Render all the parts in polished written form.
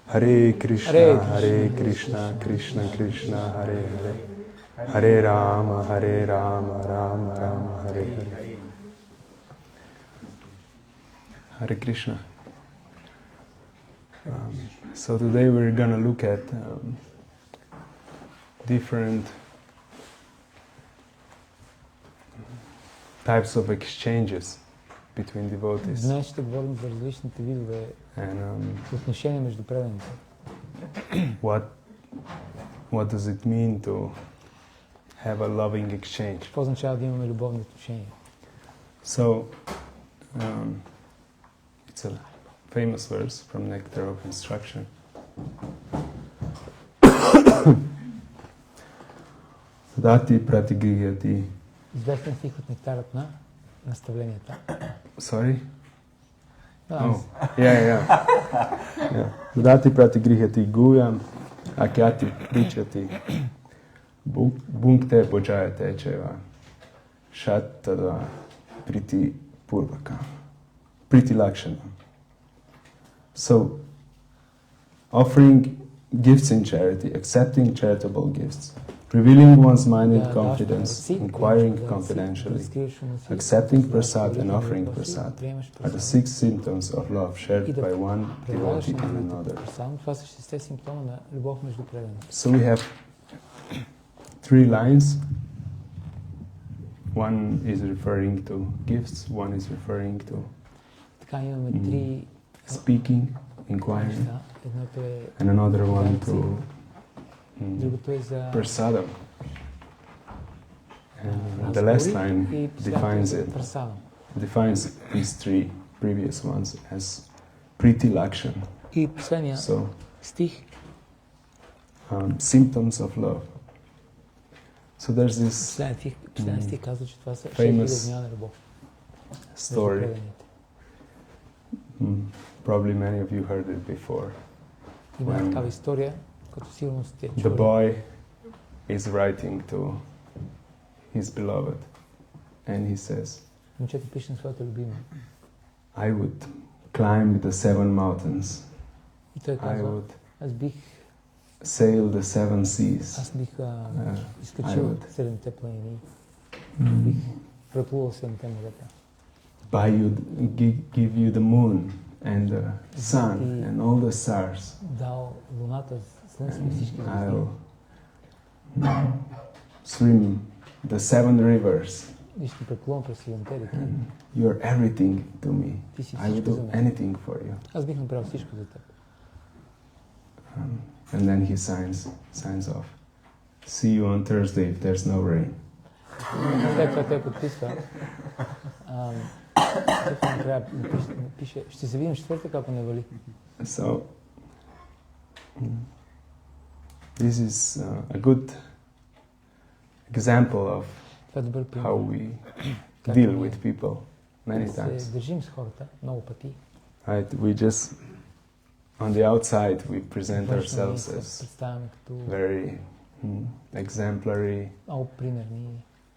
Hare Krishna, Hare Krishna, Krishna Krishna, Hare Hare, Hare Rama, Rama Rama, Hare Hare. Hare Krishna. So today we're going to look at different types of exchanges between devotees. Днес ще говорим за различните видове отношения между преданите. What does it mean to have a loving exchange? Какво означава да имаме любовни отношения? So, it's a famous verse from Nectar of Instruction. Dati pratigrihati. Известен стих от Нектарът на наставленията. Sorry? Oh, yeah. Dati pratigrihati guyam akyati pričati bhunkte pojayate cheva shattada priti purvaka. Priti lakshana. So, offering gifts in charity, accepting charitable gifts, revealing one's mind in confidence, inquiring confidentially, accepting prasad and offering prasad are the 6 symptoms of love shared by one devotee and another. So we have 3 lines. One is referring to gifts, one is referring to speaking, inquiring, and another one to prasadam. And the last line defines these 3 previous ones as priti lakshana. So, symptoms of love. So there's this famous story. Probably many of you heard it before. When the boy is writing to his beloved and he says, I would climb the 7 mountains. I would sail the 7 seas. I would give you the moon and the sun and all the stars. I'll swim the 7 rivers. You're everything to me. I will do anything for you. And then he signs off. See you on Thursday if there's no rain. So, this is a good example of how we deal with people many times. Right, we just, on the outside, we present ourselves as very exemplary,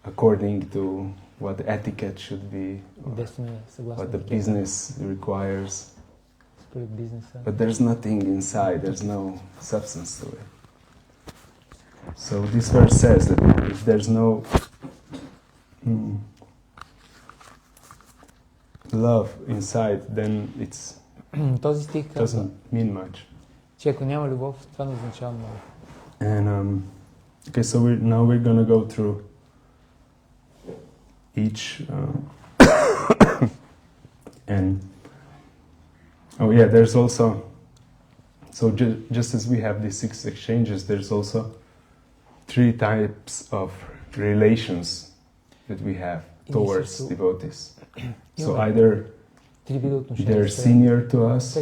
according to what etiquette should be, what the business requires. But there's nothing inside, there's no substance to it. So this verse says that if there's no love inside, then it doesn't mean much. And okay, so now we're going to go through each and there's also, so just as we have these 6 exchanges, there's also 3 types of relations that we have towards devotees. So either they're senior to us,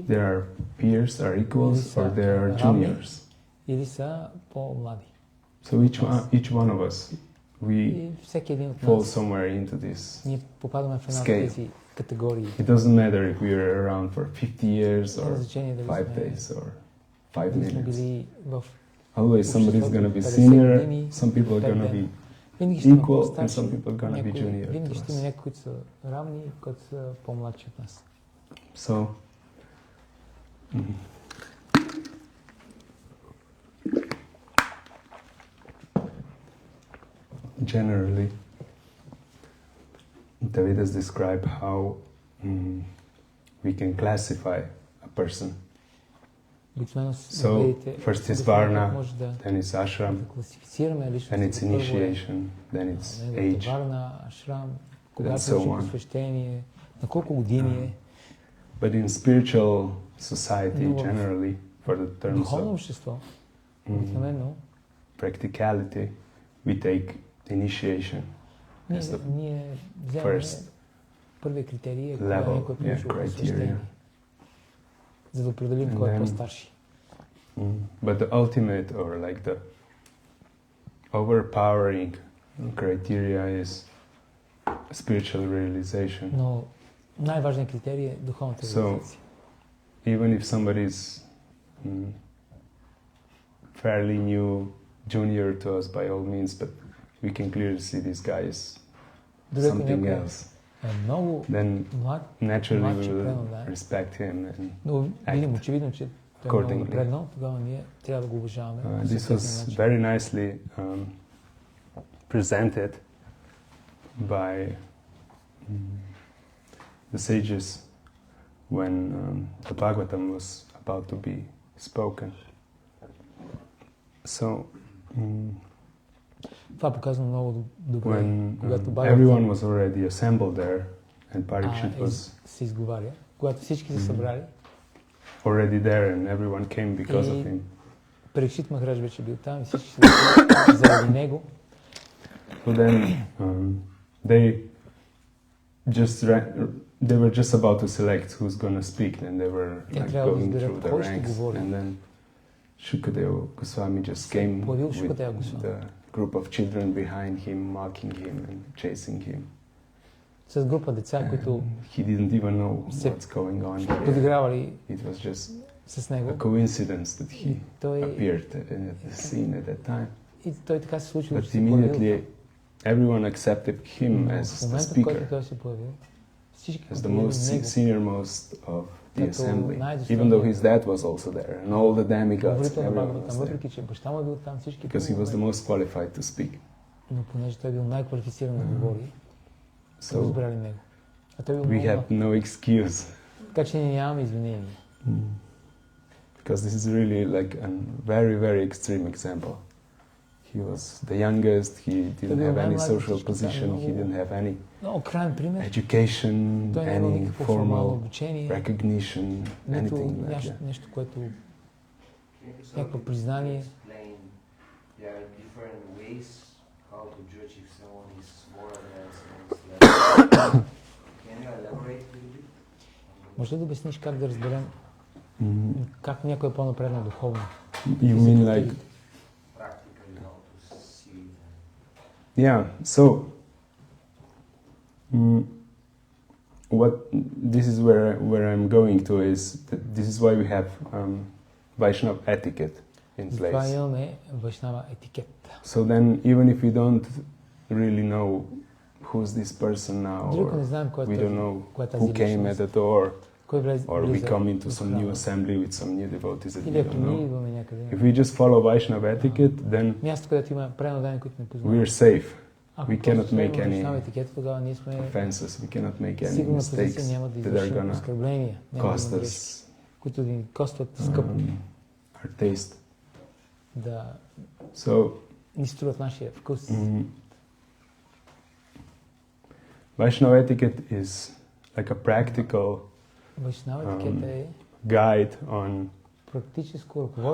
they are peers, are equals, or they are juniors. So each one of us, we fall somewhere into this scale. It doesn't matter if we are around for 50 years or 5 days or 5 minutes. always somebody's going to be 50 senior, години, some people are going to be винаги ще има equal, and по-старши, some people are going to be някои, junior винаги to ще има us. някои, които са равни, които са по-младши от нас. So, generally, the Vedas describe how we can classify a person. Обикновено So, first is Varna, може да then it's Ashram, класифицираме личността. then it's initiation, then it's age, Варна, Ашрам, когато so учи on. посвещение, на колко години е. But in spiritual society, No, generally, for the terms Духовно of общество, обикновено, practicality, we take initiation as the ние вземаме first първия критерий, кога level, някой е получил посвещение, за да определим кой е по-старши. But the ultimate, or like the overpowering criteria is spiritual realization. Но най-важният критерий е духовната реализация. Even if somebody is fairly new, junior to us by all means, but we can clearly see this guy is something else. Много Then млад, naturally we will respect him and но видим очевидно, че той е много accordingly. напреднал, тогава ние трябва да го уважаваме. This was very nicely presented by the sages when the Bhagavatam was about to be spoken. So, това показва много добре, when когато everyone was already assembled there and Parikshit was се изговаря, когато всички се събрали, already there and everyone came because of him. Парикшит Махарадж вече бил там и всички се дошли заради него. So then they were just about to select who's going to speak, and they were like going through the ranks, and then Shukadeva Goswami just came with the group of children behind him, mocking him and chasing him. С група деца, които he didn't even know what's going on here. подигравали It was just с него. a coincidence that he той appeared at the scene at that time. И той така се случило, But immediately everyone accepted him as the speaker, as the most senior-most of the assembly, even though his dad was also there, and all the demigods, everyone was there, because he was the most qualified to speak. So we have no excuse, because this is really like a very, very extreme example. He was the youngest, he didn't have any social position, he didn't have any education, any formal recognition, anything like that. Нещо, което някакво признание. There are different ways how to judge if someone is more advanced and less. Can you elaborate a little bit? Може ли да обясниш как да разберем как някой е по-напреднал духовно? You mean like yeah, so this is where I'm going to is this is why we have Vaishnava etiquette in place. So then even if we don't really know who's this person now, or we don't know who came at the door, or we come into some new assembly with some new devotees that we don't know. If we just follow Vaishnava etiquette, then we're safe. We cannot make any offenses, we cannot make any mistakes that are going to cost us our taste. So, Vaishnava etiquette is like a practical guide on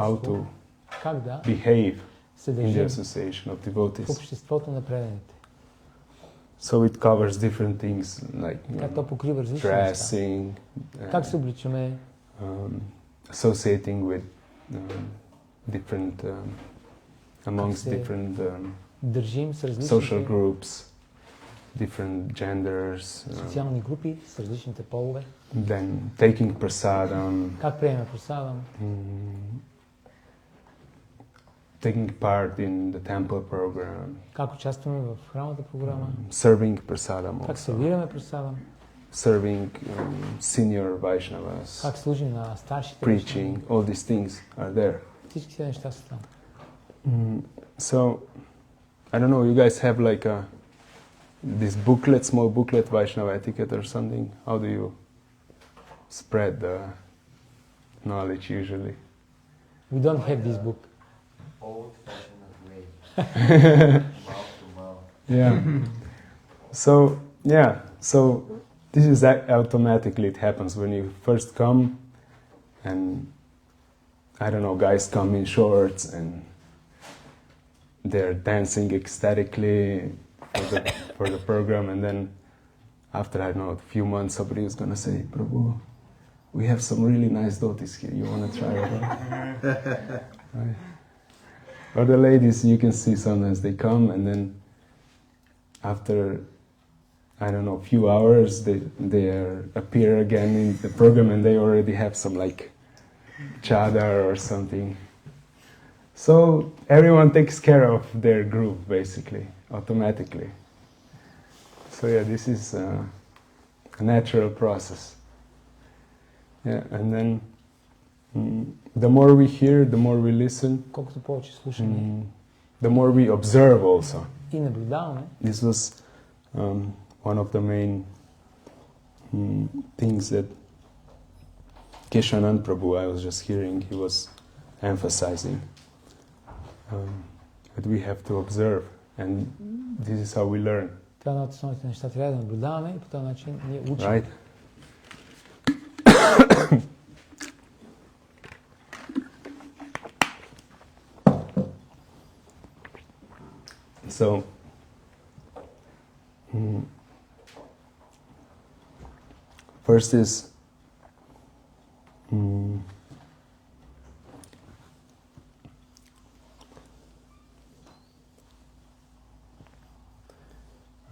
how to behave in the association of devotees. So it covers different things like dressing, associating with different, amongst different social groups, different genders, then taking prasadam, taking part in the temple program, как участваме в храмовата програма, serving prasadam как also, сервираме прасадам, serving senior Vaishnavas, как служим на старшите, preaching, all these things are there. всички тези неща са там. So, I don't know, you guys have like this booklet, small booklet, Vaishnava etiquette or something? How do you spread the knowledge usually? We don't have this book. Old-fashioned way. Mouth to mouth. Yeah. So this is automatically, it happens when you first come, and I don't know, guys come in shorts and they're dancing ecstatically for the program, and then after, I don't know, a few months, somebody is gonna say, Prabhu, we have some really nice dhotis here, you wanna try it out? Right? Or the ladies, you can see sometimes they come, and then after, I don't know, a few hours, they appear again in the program, and they already have some like chadar or something. So everyone takes care of their group, basically, automatically. So yeah, this is a natural process. Yeah, and then the more we hear, the more we listen, Колкото повече слушаме the more we observe also. и наблюдаваме, This was one of the main things that Keshanand Prabhu, I was just hearing, he was emphasizing that we have to observe, and this is how we learn. това е едно от основните неща. Трябва да наблюдаваме и по този начин ние учим. Right? So, first is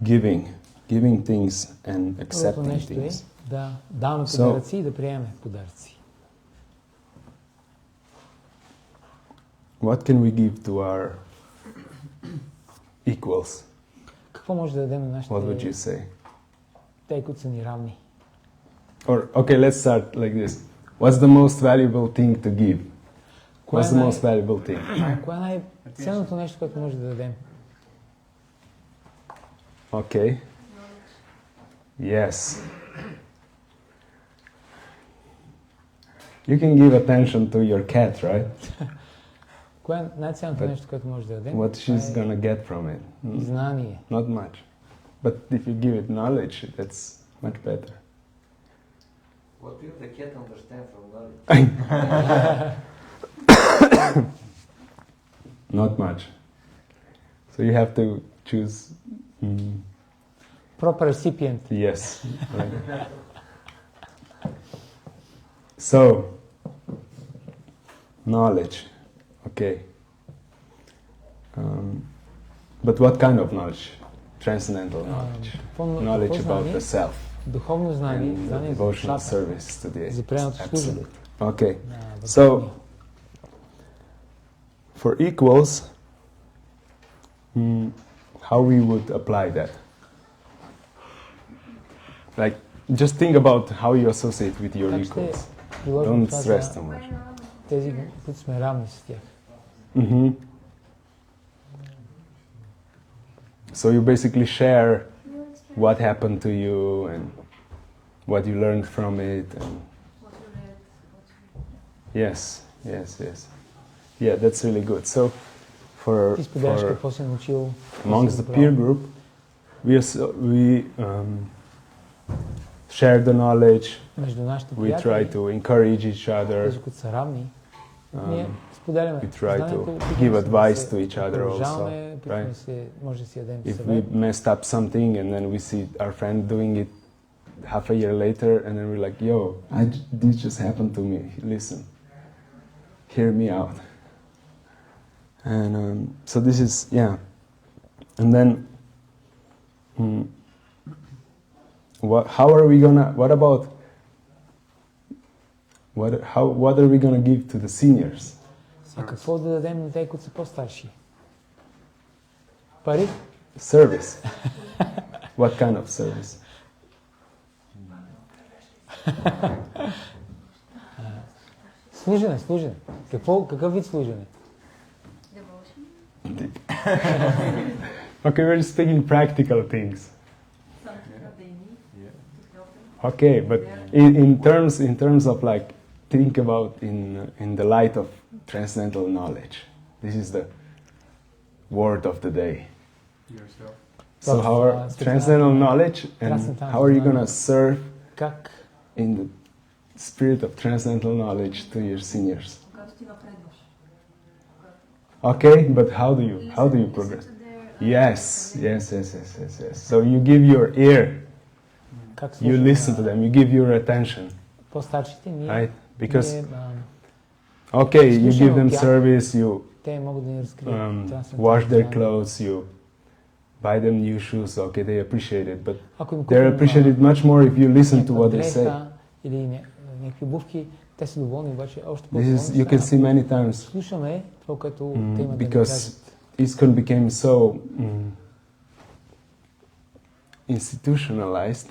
giving things and Първото accepting нещо е things. да даваме So- подаръци и да приемем подаръци. What can we give to our equals? Какво може да дадем на What would you нашите, say? те, които са ни равни? Or, okay, let's start like this. What's the most valuable thing to give? Кое What's е the most valuable thing? Кое е най-ценното нещо, което може да дадем? Okay. Yes. You can give attention to your cat, right? Кое е най-ценното But нещо, което може да дадем? What she's Това gonna get from it? е знание. Not much. But if you give it knowledge, that's much better. What will the cat understand from knowledge? Not much. So you have to choose. Proper recipient. Yes. Right. So, knowledge. Okay. But what kind of knowledge? Transcendental knowledge. Knowledge about the self Духовно знание, and знание за devotional душата, service to the за преданото служене. Absolute. Okay. на So, Върховния. for equals, how we would apply that? Like, just think about how you associate with your Как ще equals. приложим Don't това stress за too much. тези, които сме равни с тях? Mm-hmm. So you basically share what happened to you and what you learned from it. And yes. Yeah, that's really good. So Ти споделяш какво си научил. amongst the peer group, we share the knowledge. Между нашите We приятели, try to encourage each other. тези, които са равни, ние споделяме We try to знанието, give опитваме се advice да се to each other also, окружаваме, опитваме right? се, може да си дадем If we съвет. messed up something and then we see our friend doing it half a year later and then we're like, yo, this just happened to me. Listen, hear me out. And so this is, yeah. And then, what are we gonna give to the seniors? А какво да дадем на тези, които са по-старши? Пари? Service. What kind of service? Служене. Какъв вид служене? Okay, we're speaking practical things. Okay, but in terms of like, think about in the light of transcendental knowledge. This is the word of the day. Yourself. So how are transcendental knowledge, and how are you going to serve Как? in the spirit of transcendental knowledge to your seniors? Okay, but how do you progress? Yes. So you give your ear, Как you слушаме listen to them, you give your attention, по-старшите? right? Because ние, okay, you give them тях. service, you те могат да ни разкрият wash their clothes, you buy them new shoes. Okay, they appreciate it, but Ако им they're купим, appreciated much more if you listen to what they say. дреха или някакви обувки, те са доволни, обаче още This по-доволни. is, you can see many times, Слушаме това, което те имат да ни because кажат. ISKCON became so institutionalized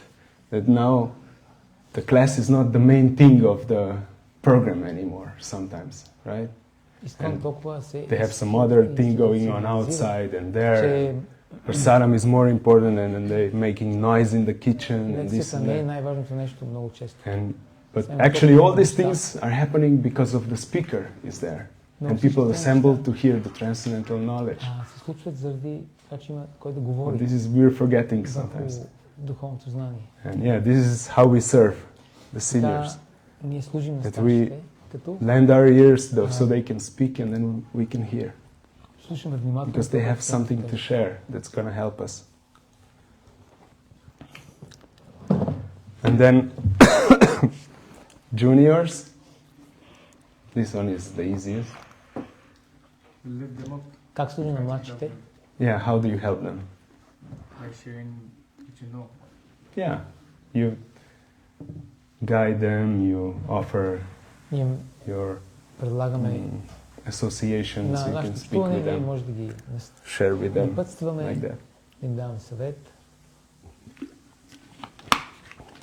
that now the class is not the main thing of the program anymore sometimes, right? Искам толкова се They have some other thing going on outside, and there че prasadam is more important, and then they're making noise in the kitchen and this лекцията and не е that. най-важното нещо много често. But actually all these things are happening because of the speaker is there. And people assemble to hear the transcendental knowledge. Се случват заради това, че има кой да And говори this is we're forgetting върху sometimes. духовното знание. And yeah, this is how we serve the seniors. Така, ние служим на That старшите, като Lend our ears though, so they can speak and then we can hear. слушаме внимателно. Because they have това, something което to share that's going to help us. And then juniors, this one is the easiest. Lift them up Как служи на младшите? Yeah, how do you help them? by sharing what you know. Yeah, you guide them, you offer Ние your предлагаме associations, на you can нашето speak пътуване, with ние them, може да ги share with them, напътстваме, like that. да им даваме съвет.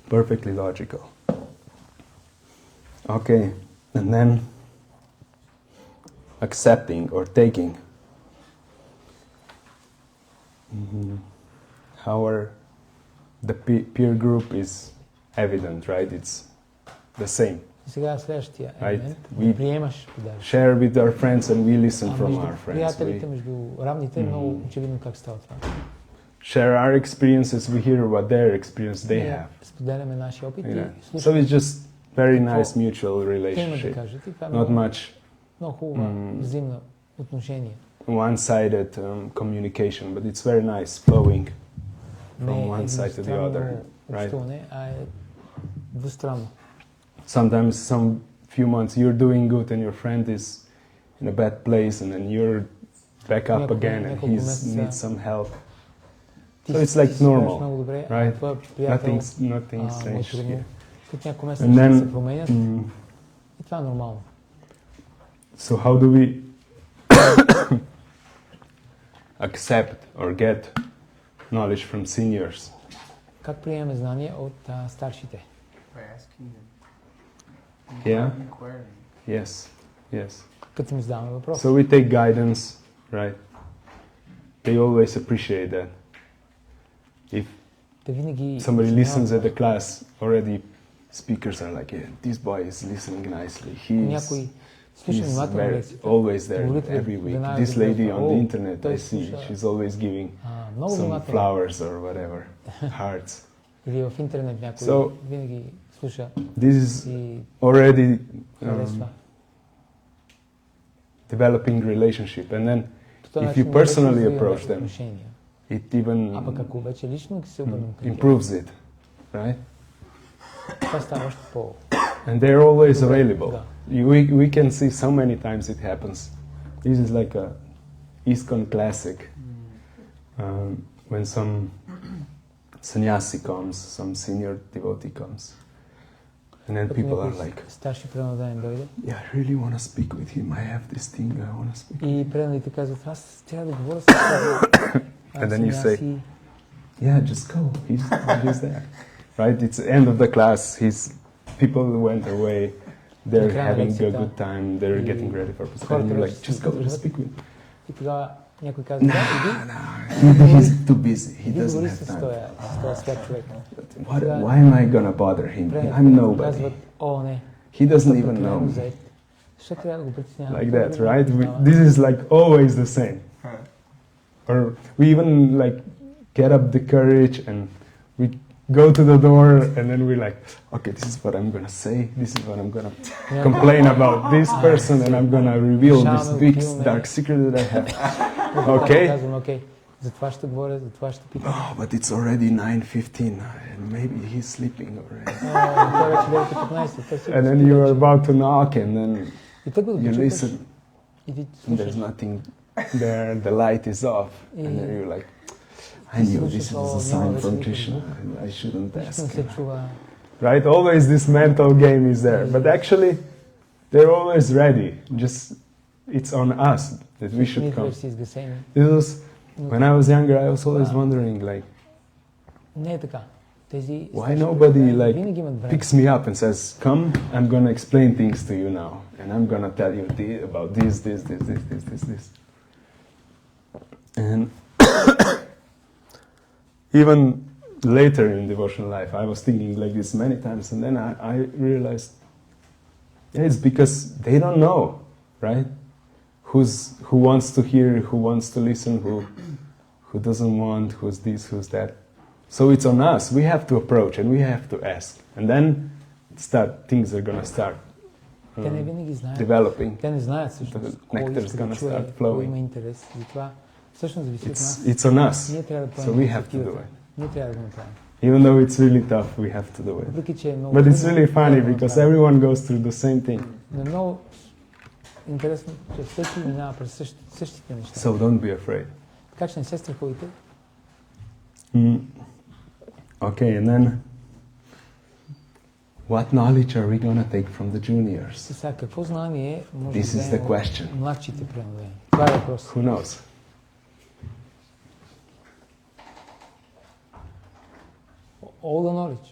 Perfectly logical. Okay, and then accepting or taking. How are the peer group is evident, right? It's the same. Сега следващия Right. елемент. We Да приемаш подарък. share with our friends and we listen from Между our friends. приятелите, We между равните е много очевидно как става това. share our experiences, we hear what their experience they Ние have. споделяме нашия опит Yeah. и So слушаме it's just very nice какво mutual те имат да relationship. кажат. И това е Not много, much много хубаво взаимно отношение. one-sided communication, but it's very nice flowing Не from е one side to the едностранно other, right? общуване, а е двустранно. Sometimes some few months you're doing good and your friend is in a bad place and then you're back up Няколко- again and няколко he месеца needs some help. Ти So it's си like се справяш normal, много добре, а right? твоя приятел Nothing му е strange трудно. here. След няколко And месеца then, се променят и това е нормално. so how do we accept or get knowledge from seniors? Как приемаме знания от старшите? By asking them. Yeah. Inquiring. Yes. Като им задаваме въпрос. So we take guidance, right? They always appreciate that. If Те винаги somebody listens at the class, already speakers are like, yeah, this boy is listening nicely. някой слуша He's внимателно лекцията. always there говорителят every week. веднага This го lady казва, on the "О, internet, той I see, слуша she's always giving много some внимателно. flowers or whatever, hearts. Или в интернет някой So, винаги слуша This is и already харесва. developing relationship, and then По този if начин you ние вече personally развиваме approach them, отношения. it even А пък ако вече лично се обърнем към тях, improves it, right? това става още по... And they're always Добре, available. да. We can see so many times it happens. This is like a ISKCON classic. When some sannyasi comes, some senior devotee comes, And then Като people are някой like, старши преданен дойде yeah, I really want to speak with him. I have this thing I want to speak. и преданите казват, аз трябва да говоря с него. And then you say, yeah, just go. He's there. Right? It's the end of the class. People went away. They're having a good time. They're getting ready for present. And you're like, just go and speak with him. И тогава някой казва, да, иди. He's too busy. He doesn't have time. С този свят човек. Why am I gonna bother him? I'm nobody. Казват, о, не. He doesn't even know me. Защо трябва да го притеснявам? Like that, right? This is like always the same. Or we even like get up the courage and we go to the door and then we're like, okay, this is what I'm gonna say. This is what I'm gonna complain about this person, and I'm gonna reveal this big dark secret that I have. Okay? За ще говоря, за ще питам. Oh, but it's already 9:15 and maybe he's sleeping already. And then you're about to knock and then you listen. And there's nothing there, the light is off. And then you're like, I knew this was a sign from Krishna and I shouldn't ask him. Right? Always this mental game is there. But actually, they're always ready. Just, it's on us that we should come. This was, when I was younger, I was always wondering, like, why nobody like picks me up and says, come, I'm going to explain things to you now. And I'm going to tell you about this. And even later in devotional life, I was thinking like this many times, and then I realized, yeah, it's because they don't know, right? Who wants to hear, who wants to listen, who doesn't want, who's this, who's that. So it's on us. We have to approach and we have to ask, and then things are gonna start developing. Те не знаят също. The nectar is gonna start flowing. Има интерес. Затова всъщност зависи от нас. It's on us. So we have to do it. Even though it's really tough, we have to do it. But it's really funny because everyone goes through the same thing. So don't be afraid. Okay, and then what knowledge are we going to take from the juniors? This is the question. Who knows? All the knowledge.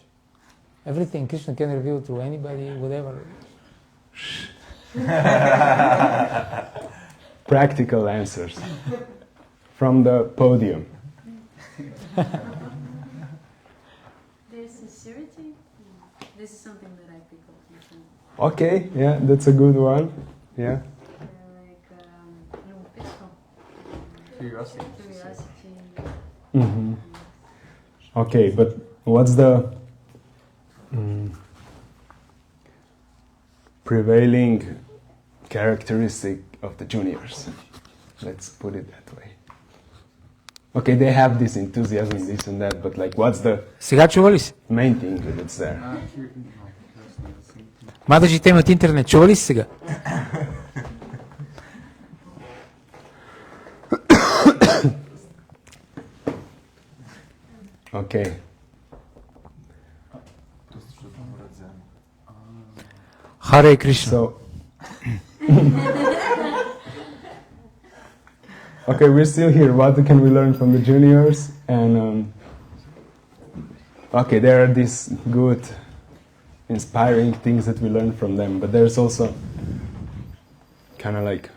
Everything Krishna can reveal to anybody, whatever. Practical answers from the podium. There's sincerity. This is something that I pick up from. Okay, yeah, that's a good one. Yeah. Like Curiosity. Mm-hmm. Okay, but what's the prevailing characteristic of the juniors? Let's put it that way. Okay, they have this enthusiasm, this and that, but like, what's the main thing that's there? Младежите имат интернет. Чува ли си сега? Okay. Hare Krishna. So, okay, we're still here. What can we learn from the juniors? And okay, there are these good, inspiring things that we learn from them, but there's also kind of like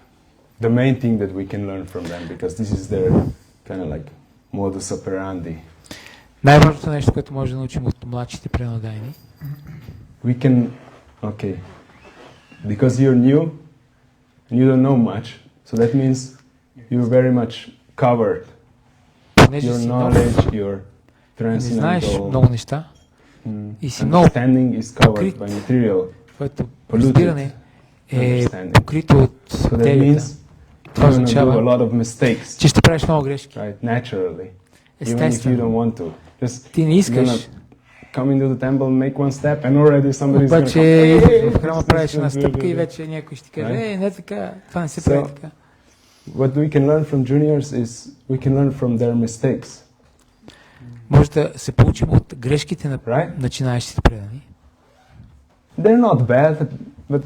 the main thing that we can learn from them, because this is their kind of like modus operandi. Най-важното нещо, което може да научим от младшите преданодайни. We can, okay, because you're new and you don't know much, so that means you're very much covered. Your knowledge, your transcendental understanding is covered by material. Твоето разбиране е покрито от материята. Това означава, че ще правиш много грешки. Естествено. Ти не искаш. Обаче в храма правиш една стъпка и вече някой ще ти каже, не така, това не се прави така. What we can learn from juniors is we can learn from their mistakes. Може да се получим от грешките на начинаещите предани. they're not bad, but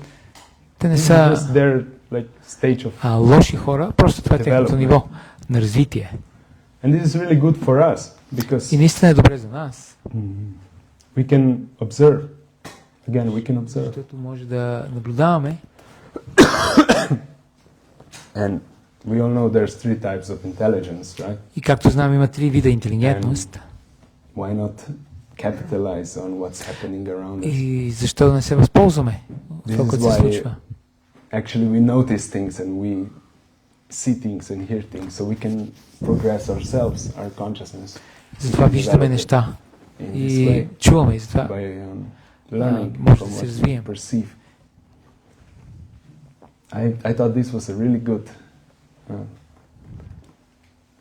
те не this is са just their like stage of лоши хора, просто това е тяхното development. ниво на развитие. And this is really good for us because И наистина е добре за нас, we can observe. Again, we can observe. защото може да наблюдаваме. And we all know there's three types of intelligence, right? И както знаем, има 3 вида интелигентност. Why not capitalize on what's happening around us? И защо да не се възползваме от това, This is което се why случва? actually we notice things and we see things and hear things, so we can progress ourselves, our consciousness. Затова виждаме неща In this и way, чуваме и затова by learning може from да се what we развием. perceive. I thought this was a really good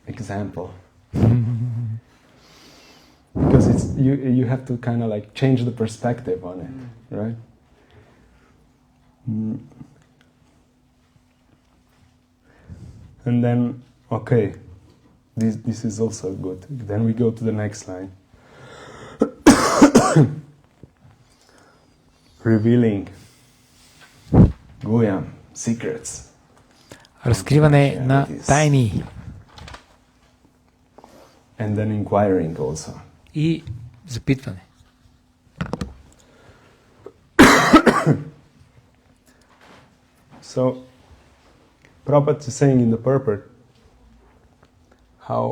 example. Because it's you have to kind of like change the perspective on it, right? And then, okay, this is also good. Then we go to the next line. Revealing Guyam secrets. Разкриване на тайни And then inquiring also. и запитване. So, Prabhupada is saying in the purport how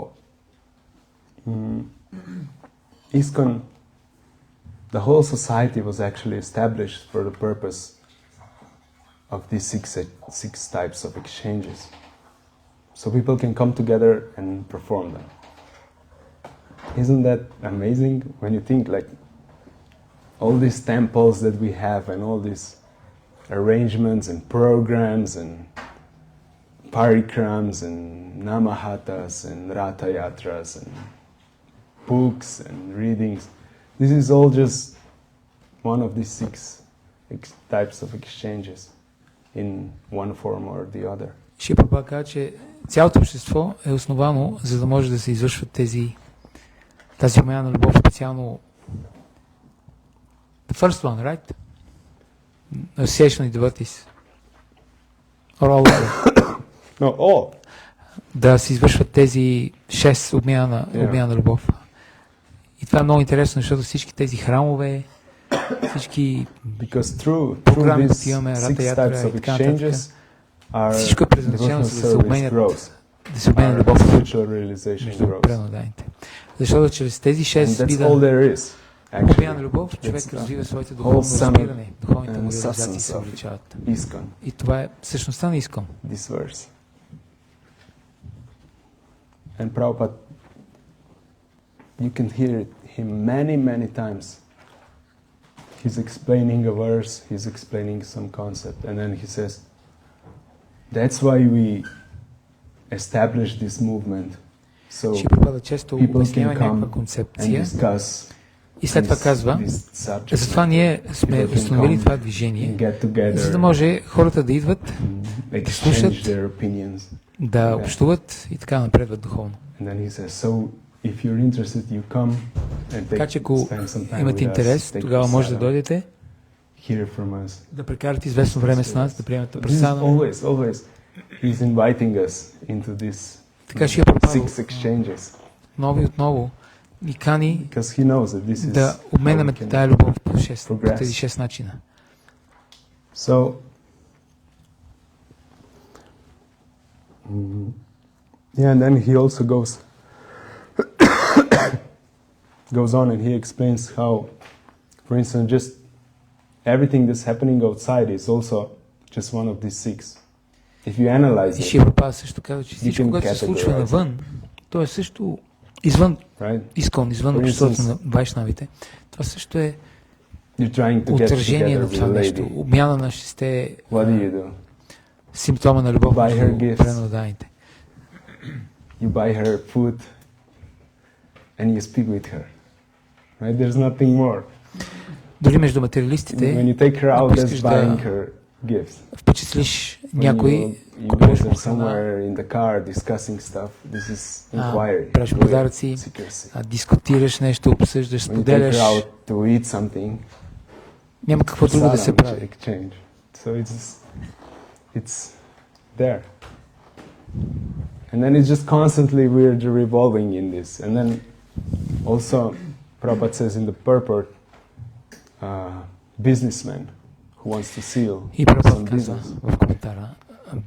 ISKCON, the whole society was actually established for the purpose of these six types of exchanges. So people can come together and perform them. Isn't that amazing when you think like all these temples that we have and all these arrangements and programs and parikrams and namahatas and ratha yatras and books and readings. This is all just one of these six types of exchanges in one form or the other. Шри Прабхупада каза, че цялото общество е основано, за да може да се извършват тази обмяна на любов, специално the first one, right? Association devotees. Or all of them. No, all. Да се извършват тези 6 обмяна на любов. И това е много интересно, защото всички тези храмове, всички програми, които имаме, рата ятра и така нататък, всичко е предназначено за да се обменят, да се обменят любов между преданните. Защото чрез тези 6 вида обмяна на любов, човек развива своите духовно разбиране, духовните му реализации се увеличават. И това е същността на ISKCON. And Prabhupada, you can hear him many times. He's explaining a verse, he's explaining some concept, and then he says, that's why we established this movement. So people can come and discuss. И след това казва, затова ние сме установили това движение, за да може хората да идват, да слушат, да общуват и така напредват духовно. Така че ако имате интерес, тогава може да дойдете, да прекарате известно време с нас, да приемете прасада. Така ще я пропада отново и отново и кани да обменяме тази любов по тези 6 начина. So, and then he also goes on and he explains how, for instance, just everything that's happening outside is also just one of these six. If you analyze it, и Шри Прабхупада също казва, че всичко, което се случва навън, то е също извън ISKCON, извън обществото на вайшнавите. Това също е отражение на това нещо. Обмяна на 6 симптома на любов между преданните. You buy her food and you speak with her. Right? There's nothing more. Дори между материалистите, when you take her out, that's buying her gifts. Впечатлиш някой, купуваш му храна, правиш подаръци, дискутираш нещо, обсъждаш, споделяш. Няма какво друго да се sadhana прави. exchange. So it's there. And then it's just constantly we're revolving in this. And then also, Prabhupada says in the purport, businessman who wants to seal И Прабхупад some казва business. в коментара,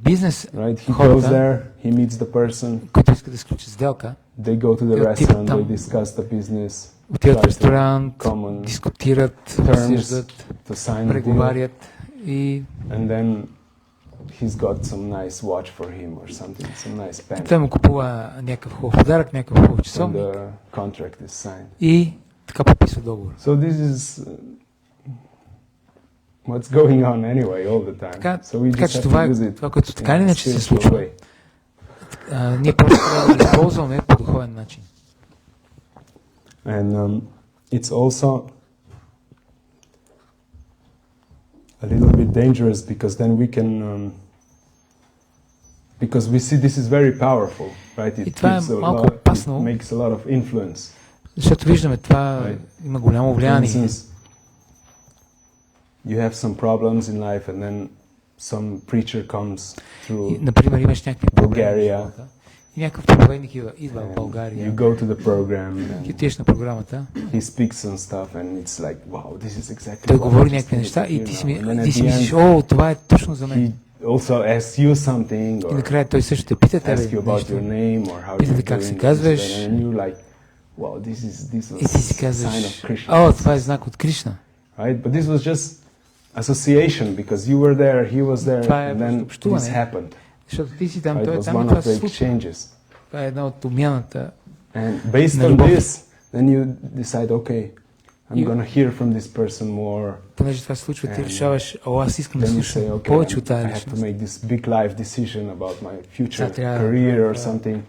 бизнес Right? He goes хората, there, he meets the person, които искат да сключат сделка, they go to the Те отиват restaurant, там. they discuss the business, отиват в try to ресторант, common дискутират, terms обсъждат, to sign the deal. преговарят и And then he's got some nice watch for him or something, some nice pen. той му купува някакъв хубав подарък, някакъв хубав And часовник the contract is signed. и така подписва договор. So this is what's going on anyway all the time. Така, So we така just че have това to е use it това, което така или in a иначе се spiritual случва. way. Ние просто трябва да го използваме по духовен начин. And it's also a little bit dangerous because then we can, because we see this is very powerful, right? И това е малко it опасно, makes a lot of influence. защото виждаме това Right. има голямо For влияние. instance, you have some problems in life and then some preacher comes И, through например, имаш някакви проблеми в България. живота и някакъв проповедник идва в and България you go to the program и and отидеш на програмата, he speaks some stuff and it's like, wow, this is exactly той what говори I just някакви needed неща to и hear ти now. And then си at the мислиш, end, о, това е точно за мен. he also asks you something И or накрая той също те пита тебе ask you about нещо. your name or how Пита you're те как се doing казваш. this, and you're like, wow, this was И ти си sign казваш, of Krishna. о, това е знак от Кришна. Right? But this was just association because you were there, he was there, Това е and then общуване. this happened. Защото ти си там, Right? той It е was там и one това of се the случва. exchanges. Това е една от умяната. And based На on любов. this, then you decide, okay, I'm You- going to hear from this person more. Понеже това се случва, ти And решаваш, о, аз искам да Then you слушам say, okay, повече от I тази have to личност. make this big life decision about my future Сега трябва career or да- something.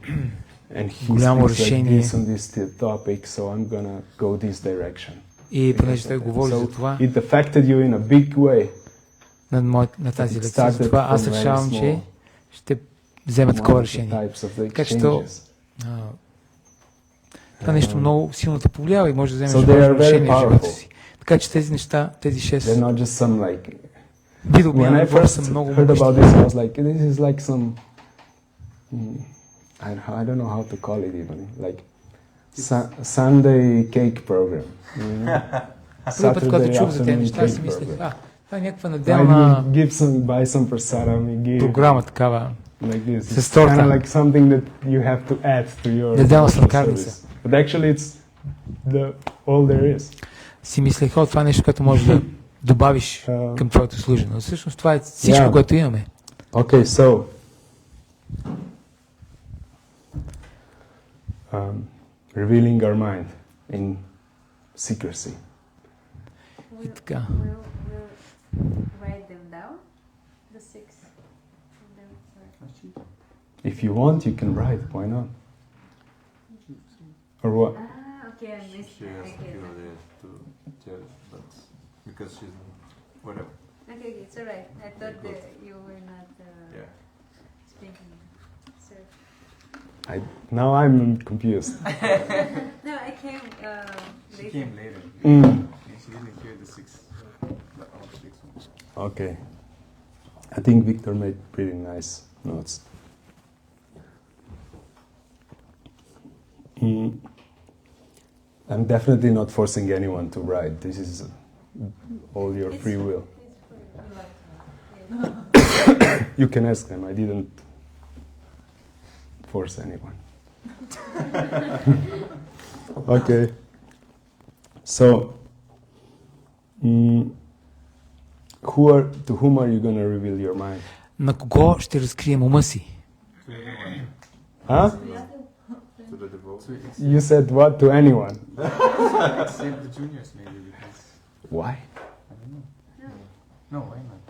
And he голямо speaks like решение. this on this topic, so I'm going to go this direction. И понеже Because той of that. говори So за това, it affected you in a big way. на тази It лекция, за това started аз from very решавам, small. че ще взема One такова of the решение. types of the Така че exchanges. Това нещо много силно те повлиява и може да So вземеш they are важно very решение в живота powerful. си. Така че тези неща, тези They're 6 not just some like. вида When обмяна I на любов first са много heard могъщи. about this, I was like, this is like some. I don't know how to call it even. Like Sunday cake program. You know? Първи път, когато Saturday чух за тези afternoon неща, си cake мислех, program. това е някаква Right, неделна you give some, buy some prasadam, you give програма такава. like this. С It's торта. kind of like something that you have to add to your Неделна devotional сладкарница. service. But actually, it's all there is. Си мислех, о, това е нещо, което може да добавиш към твоето служене. Но всъщност това е всичко, Yeah. което имаме. Okay, so revealing our mind in secrecy. И така. We'll write them down, the 6 of them. If you want, you can write. Why not? Or what? Okay, I missed She that. has I to get feel that. there to tell, but because she's whatever. Okay, it's alright. I thought that you were not Yeah. speaking. So, Now I'm confused. no, I came She later. came later. Mm. And she didn't hear the 6. All 6 ones. Okay. I think Victor made pretty nice notes. I'm definitely not forcing anyone to write. This is all your It's- free will. It's for you. You can ask them. I didn't force anyone. Okay. So, to whom are you going to reveal your mind? На кого ще разкрием ума си? To everyone. Huh? To the devote. So it's, You said what to anyone? except the juniors maybe because Why? I don't know. No, why not?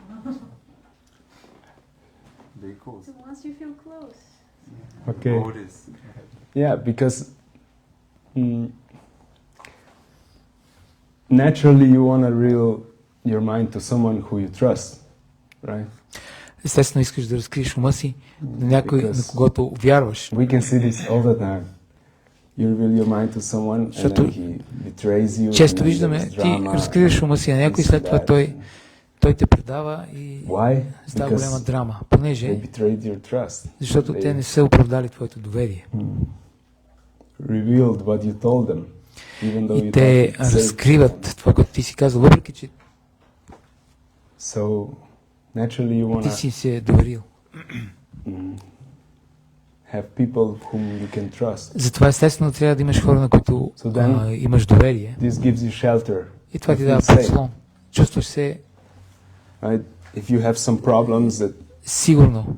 They close. So once you feel close. Okay. Oh, this. Yeah, because naturally you want to reveal your mind to someone who you trust, right? Естествено искаш да разкриеш ума си на някой, на Because когото вярваш. we can see this all the time. You reveal your mind to someone and Защото then he betrays you. често and then виждаме, there's ти drama разкриваш ума си на някой, this след and това that. той те предава и Why? става Because голяма драма, they понеже, betrayed your trust. защото They те не са оправдали твоето доверие. revealed what you told them, even though И you те thought it safe. разкриват това, което ти си казал, въпреки че So naturally you ти wanna си се доверил. have people whom you can trust. Затова естествено трябва да имаш хора, на които So then- имаш доверие. This gives you shelter. И това You ти feel дава safe, подслон. Чувстваш се right? If you have some problems that сигурно.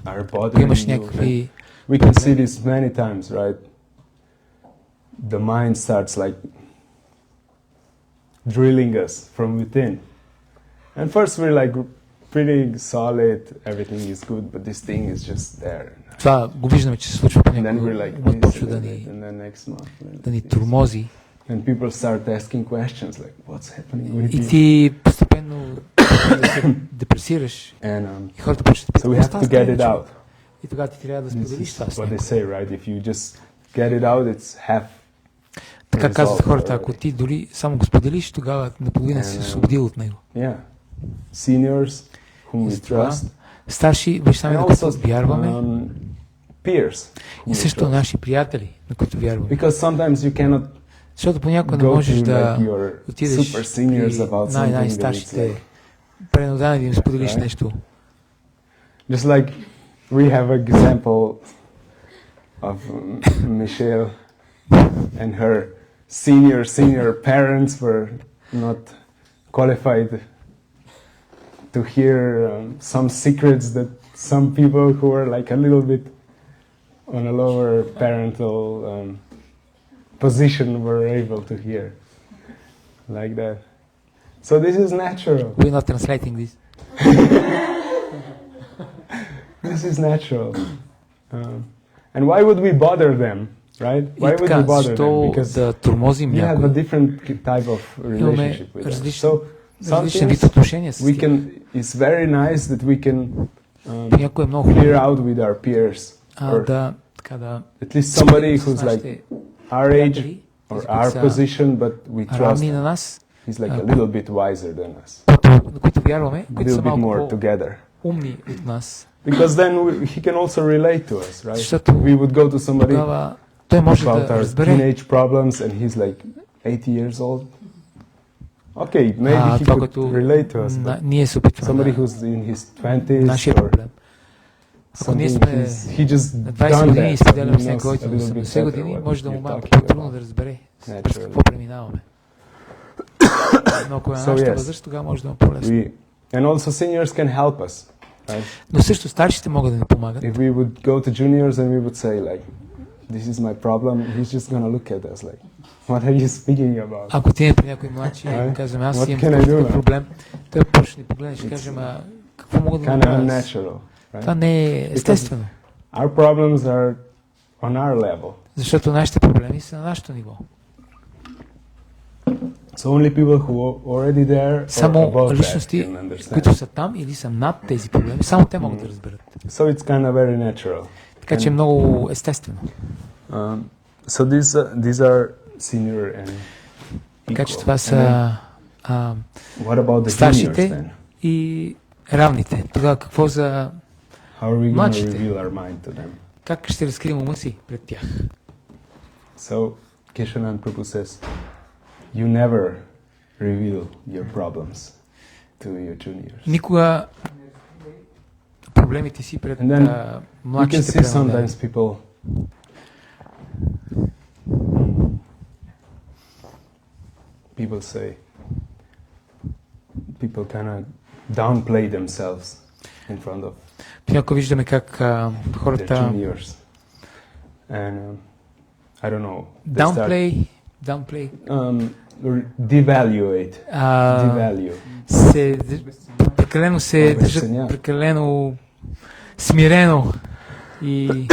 are Ако bothering имаш you, някакви... we can see this many times, right? The mind starts like drilling us from within. And first we're like pretty solid, everything is good, but this thing is just there. Това го виждаме, че се случва And then we're понякога. like Умът this, почва and да then ни, that, and then next month. да ни тормози. And people start asking questions like, what's happening with И you? ти постепенно да се депресираш. And И хората почват да so we питат, have to get it out. И тогава ти трябва да This споделиш това is с what they него. say, right? If you just get it out, it's half. Така казват resolved хората, ако already. ти дори само го споделиш, тогава наполовина си освободил от него. Yeah. Seniors whom И we затова trust. старши баща, на които вярваме, Peers. и също наши приятели, на които вярваме. Because sometimes you cannot Защото понякога не go можеш to да like your отидеш super seniors при about something that it's най-старшите, like, пренодани да им споделиш Right. нещо. just like we have an example of Michelle and her senior parents were not qualified to hear some secrets that some people who were like a little bit on a lower parental position were able to hear, like that. So this is natural. We're not translating this. This is natural. And why would we bother them, right? И Why would така, we bother защо them? Because да тормозим you have a някой? different type of Имаме relationship with them. различен, So различен вид sometimes отношения с we тях. can. It's very nice that we can Понякога е много clear хубаво out with our peers, or да at least somebody споделим с who's like нашите our age приятели, or тези, our които са position, but we trust равни на him. нас, He's like a little bit wiser than us, на които вярваме, a които little са bit more малко together. по-умни от нас. Because then he can also relate to us, right? Защото We would go to somebody тогава той може about да our разбере teenage problems, and he's like 80 years old. Okay, maybe he това, could което relate to us, but ние се опитваме somebody да who's in his 20s нашия or проблем. Ако ние something, сме he just на 20 done години и that, so споделяме he с knows някой, a който на little bit 80 better години, what може да му you're малко talking по-трудно about. да разбере през Naturally. какво преминаваме. Но ако е на So, нашата yes. възраст, тогава може да му по-лесно. And also seniors can help us, right? Но също старшите могат да ни помагат. If we would go to juniors and we would say like, this is my problem, he's just gonna look at us like, what are you speaking about? Ако ти е при някой младши и Right. му казваме, аз What имам can I такъв do такъв now? проблем, той почне да погледне и ще каже, какво мога да Kind of направя? unnatural, Това right? не е естествено, Our problems are on our level. защото нашите проблеми са на нашето ниво. So only people who are already there or Само above that личности, can understand. които са там или са над тези проблеми, само те могат да разберат. So it's kind of very natural. Така че е много естествено. So these are senior and Така че equal. това And са then, what about the juniors старшите then? и равните. Тогава какво за... How are we going to младшите. reveal our mind to them? Как ще разкрием ума си пред тях? So Keshanan Prabhu says, you never reveal your problems to your juniors. Никога проблемите си пред And then You can младшите see пренодани. sometimes people people say people kind of downplay themselves in front of Понякога виждаме как their хората juniors, and I don't know. They start, downplay, devaluate, devalue. прекалено се държат, Обесценяват. прекалено смирено и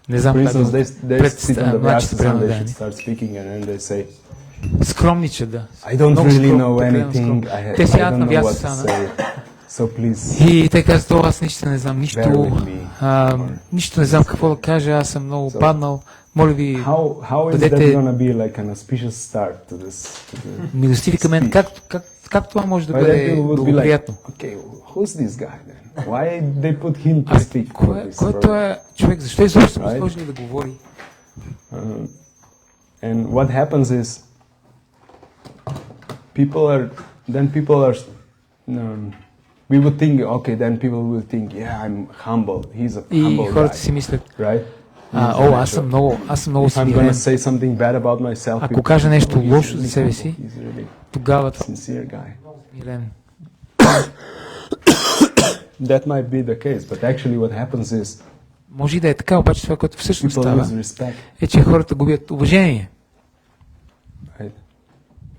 не знам For как да instance, го- they пред sit on the младшите verses and they пренодани. should start speaking, and then they say, Скромничат, да. I don't Много really скром- know прекалено anything. скромни. I Те don't сядат на know what to вятъра say. So please и те казват, аз нищо не знам, нищо, bear with me. Нищо не знам какво да кажа, аз съм много паднал. Моля ви, How is that бъдете going to be like an auspicious start to the милостиви към мен. speech? Как това може да Why that бъде people would be like, благоприятно? okay, who's this guy then? Why they put him to speak? for Кой this е program? този човек? Защо изобщо са Right. сложили да говори? And what happens is people are we would think, okay, then people will think, yeah, I'm humble. He's a И humble хората guy, си мислят, right? аз съм много If I'm going смирен. to say something bad about myself, Ако people кажа think, нещо oh, he's лошо за really себе humble. си, He's a really тогава това sincere guy. е смирен. That might be the case, but actually what happens is Може и да е така, обаче това, което всъщност people става, lose respect. е, че хората губят уважение. Right?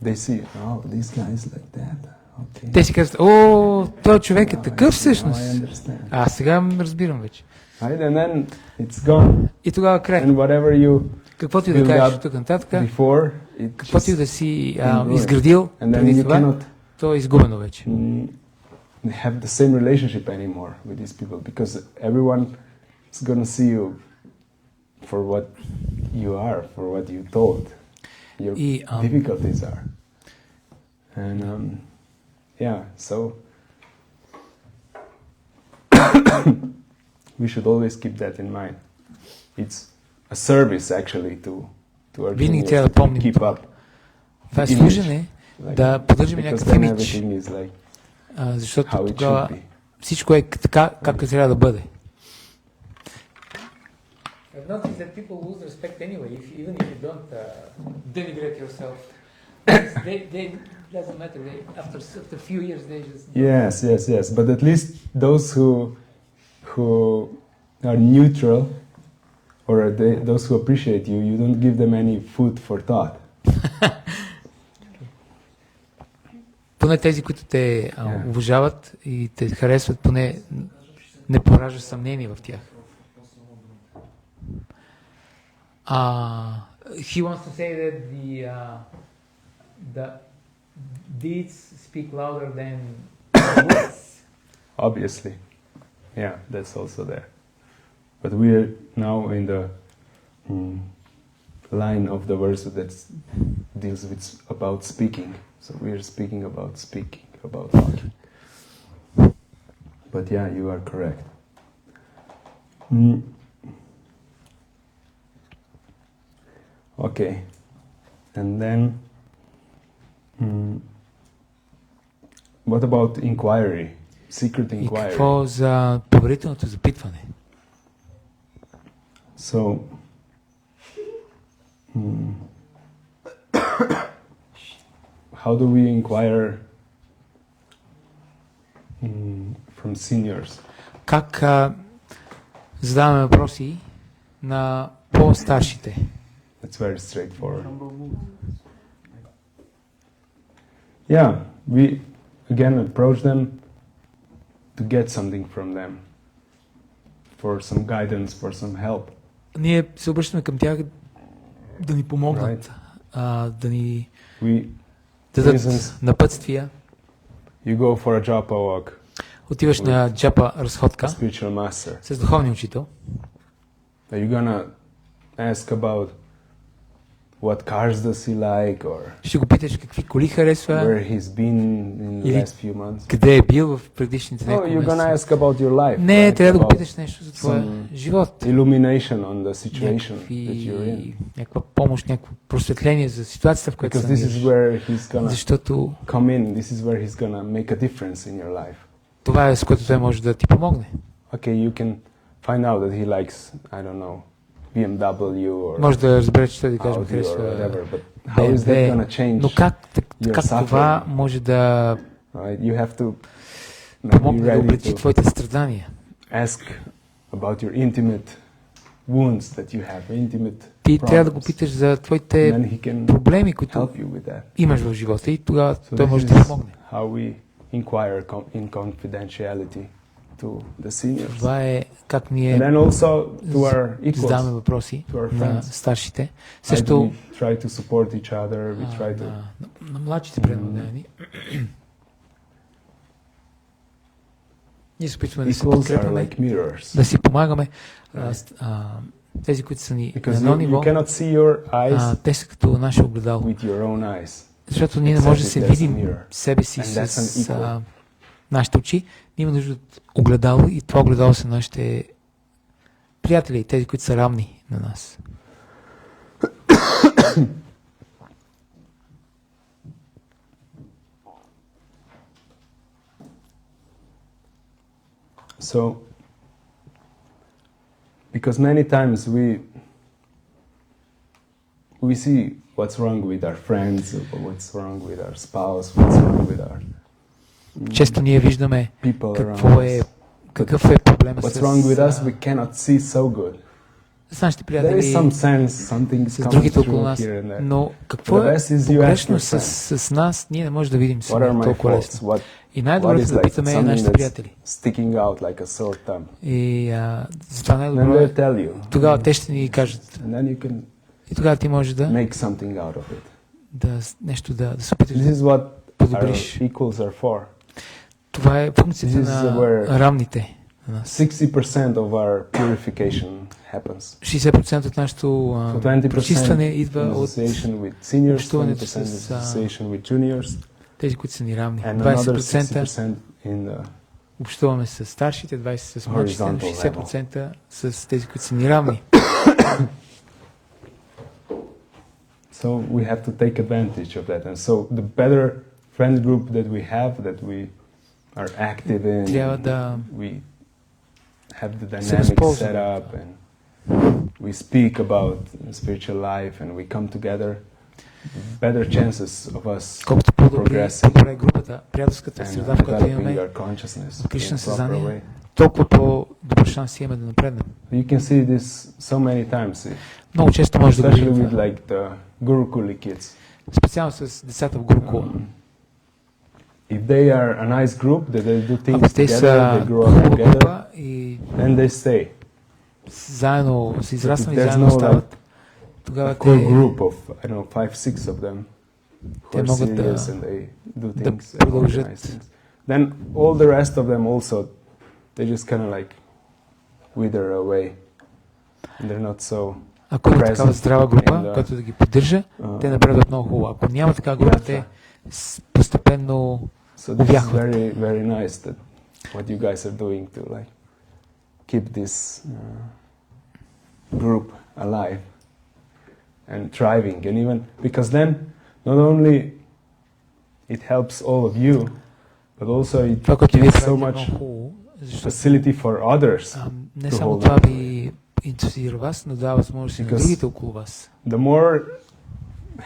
They see, oh, this guy is like that. Okay. Те си казват, о, този човек е Now такъв I всъщност. understand. Сега разбирам вече. Right? And then it's gone. И тогава край. And whatever you Каквото и да build кажеш up от тук нататък, before, it каквото и just да си ruined. изградил And then преди you това, cannot то е изгубено вече. have the same relationship anymore with these people because everyone is going to see you for what you are, for what you told. Your И, difficulties are. And yeah, so we should always keep that in mind. It's a service actually to our Винаги juniors трябва да to помним keep това. up. Това е image, служене like, да поддържаме because някакъв then имидж, everything is like защото how it тогава should be. всичко е така, както трябва да бъде. I've noticed that people lose respect anyway, even if you don't denigrate yourself. They doesn't matter. After a few years, they just Yes. But at least those who are neutral, or those who appreciate you, you don't give them any food for thought. поне тези, които те уважават и те харесват, поне не поражда съмнение в тях. He wants to say that the deeds speak louder than words. Obviously, yeah, that's also there. But we're now in the line of the verse that deals with about speaking. So we're speaking about talking. But yeah, you are correct. Okay, and then what about inquiry? Secret И inquiry. какво за поверителното запитване? So, how do we inquire from seniors? Как задаваме въпроси на по-старшите? It's very straightforward. Yeah, we again approach them to get something from them, for some guidance, for some help. Ние се обръщаме към тях да ни помогнат, да ни We, дадат instance, напътствия. you go for a japa walk, Отиваш на джапа разходка spiritual master. с духовния учител. Are you gonna ask about what cars does he like, or Ще го питаш какви коли харесва, where he's been in the Или last few months? къде е бил в предишните No, няколко you're gonna месеца. ask about your life. Не, right? трябва да го About питаш нещо за твоя some живот. illumination on the situation that you're in. Някаква помощ, някакво просветление за ситуацията, в която Because се this is намираш. where he's gonna Защото come in. This is where he's gonna make a difference in your life. това е с което той може да ти помогне. Okay, you can find out that he likes, I don't know, BMW or Може да разбере, че той да кажем Audi or харесва whatever, but how is that BMW, gonna change? но как your това suffering? може да Right? You have to be помогне да ready облегчи to твоите страдания? ask about your intimate wounds that you have, intimate Ти трябва да го problems. питаш за And твоите then he can проблеми, които help you with that. имаш в живота и тогава So той this може да ти is помогне. how we inquire in confidentiality to the seniors. Това е как And ние then also to our задаваме equals. въпроси to our на friends. старшите. Right? Също We try to support each other. We try to на младшите преднодени. Ние се опитваме да се Equals are подкрепяме, like mirrors. да си помагаме. Тези, които са ни на Because едно you ниво, cannot see your eyes те са като наше огледало. with your own eyes. Защото ние не Except можем да if се there's a видим mirror. себе си And that's an с equal. нашите очи. Ние имаме нужда от огледало и това огледало са нашите приятели, тези, които са равни на нас. So, because many times we see what's wrong with our friends, or what's wrong with our spouse, what's wrong with our Често ние виждаме people какъв е проблема what's wrong with us, we cannot see so good. с нашите There приятели, is some sense, something с coming другите около through нас. here and there. Но какво The е best is you ask погрешно your с нас, ние не можем да видим What are сега my толкова faults? лесно. И What най-доброто is да like питаме something нашите that's приятели. sticking out like a sore thumb? И затова Then най-добро they'll е, tell you. тогава те ще ни кажат. And then you can И тогава ти можеш да, make something out of it. нещо да се опиташ This да is what our подобриш. equals are for. Това е функцията This is на where равните на нас. 60% of our purification happens. 60% от нашето So 20% прочистване in идва от association with seniors, общуването 20% in с association with juniors, тези, които са ни равни. and another 20% 60% in the общуваме с старшите, 20% с младшите, но Horizontal 60% с тези, които са ни равни. So we have to take advantage of that. And so the better friend group that we have, that we are active in, Трябва да we have the се dynamic възползваме. set up, and we speak about spiritual life, and we come together, better chances of us колкото progressing по-добре е групата, приятелската and среда, в която developing имаме our consciousness in Кришна a proper съзнание, way. толкова по-добър шанс имаме да напреднем. You can see this so many times, Много често може да го especially видим with това. like the Gurukuli kids. Специално с децата в Гурукула. If they are a nice group, that they do Ако things те together, са they grow up хубава together, група и and they stay. заедно са израснали, There's заедно no остават, a тогава core те group of, I don't know, 5-6 of them who Те are могат да- serious and they do да things and продължат. organize things. Then all the rest of them also, they just kind of like wither away. And they're not so ако има такава здрава група, in the- която да ги поддържа, те uh, напредват много хубаво. Ако няма такава група, те постепенно so this is увяхват. very, very nice that what you guys are doing to like keep this group alive and thriving, and even because then not only it helps all of you, but also it Това, което вие gives so правите, е much много хубаво, защото facility for others. не to само hold това on to ви ентусизира вас, но дава възможност и на Because другите около вас. The more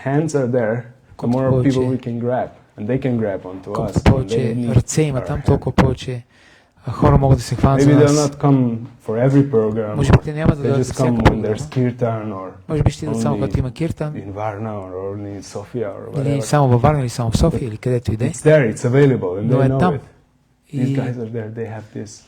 hands are there, the Колкото more повече- people we can grab, and they can grab onto us. Колкото and they повече need ръце има our там, hand. толкова повече хора могат да се хванат за Maybe they'll нас. not come for every program. Може би те няма да They дадат just за come всяка when програма. there's kirtan or Може би ще идват само only когато има киртан, in Varna or only in Sofia or или whatever. само във Варна, или само в София, или където и да е. It's there, it's available, and Но they е know там. it. These И, guys are there, they have this.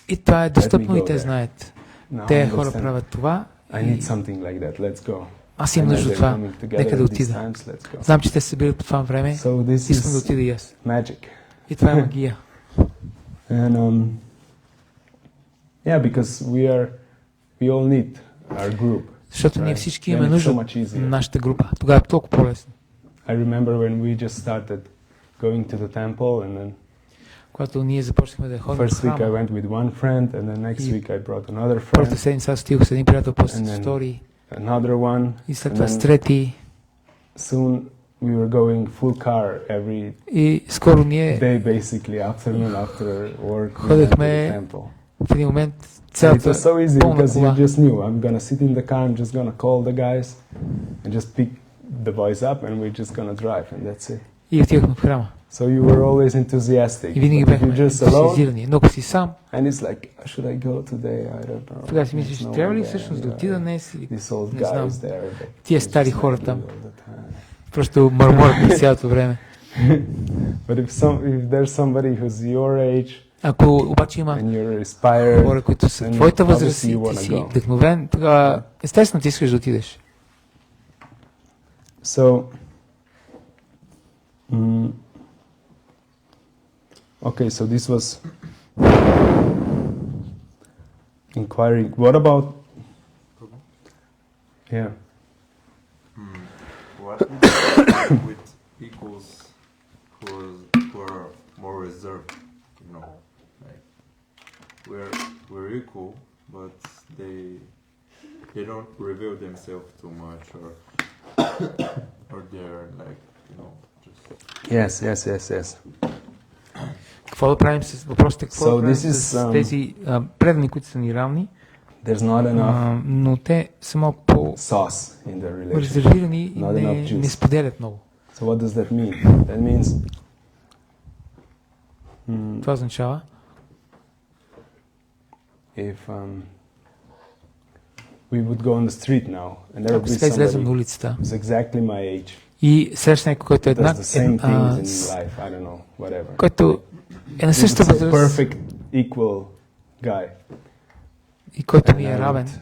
и това е достъпно go и те there. знаят. Now Те I хора understand. правят това I need и something like that. Let's go. аз имам I know нужда от they're това. coming together Нека да at these отида. times, let's go. Знам, че те се събират по това време. So this Искам да is отида и аз. magic. И това е магия. And yeah, because we all need our group. Защото ние Right. всички Then имаме it's нужда so от much easier. нашата група. Тогава е толкова по-лесно. I remember when we just started going to the temple, and then Когато ние започнахме да ходим в first week I храма. went with one friend, and then next И week I brought another Първата friend, седмица аз отидох с един приятел, после And с then- втори another one. и след and това then- с трети. Soon we were going full car every И скоро ние day, basically afternoon after work. We went to Ходехме the temple. в един момент And it цялата was so easy пълна because you кола. just knew I'm gonna sit in the car, I'm just gonna call the guys, and just pick the boys up, and we're just gonna drive, and that's it. И отидохме в храма. So you were always enthusiastic. И винаги But if бяхме you're just alone, ентусиазирани. Но ако си сам, and it's like, should I go today? I don't know. тогава си There's мислиш, no трябва ли one there, всъщност да you know, отида днес или These old Не знам. guys there. that Тия they стари just хора like там. you all the time. просто мърморят през цялото време. But if there's somebody who's your age Ако обаче има and you're inspired, хора, които са then твоята възраст obviously и you ти wanna си go. вдъхновен, тогава естествено ти искаш да отидеш. So, okay, so this was Inquiring. What about? Yeah. What would you do with equals who are more reserved? You know, like we're equal, but they don't reveal themselves too much, or they're like, you know, just. Yes. Какво да правим с въпросите? Какво So да правим this is, с тези предани, които са ни равни, There's not enough но те са малко по sauce in the relationship. резервирани и Not enough juice. не споделят много. So what does that mean? That means Това означава, if we would go on the street now and there would ако be сега излезем на somebody улицата who's exactly my age, и срещна някой, който е does the same things in еднак, life, I don't know, whatever. който е на същата It's a възраст perfect equal guy. и който ми And е I равен, would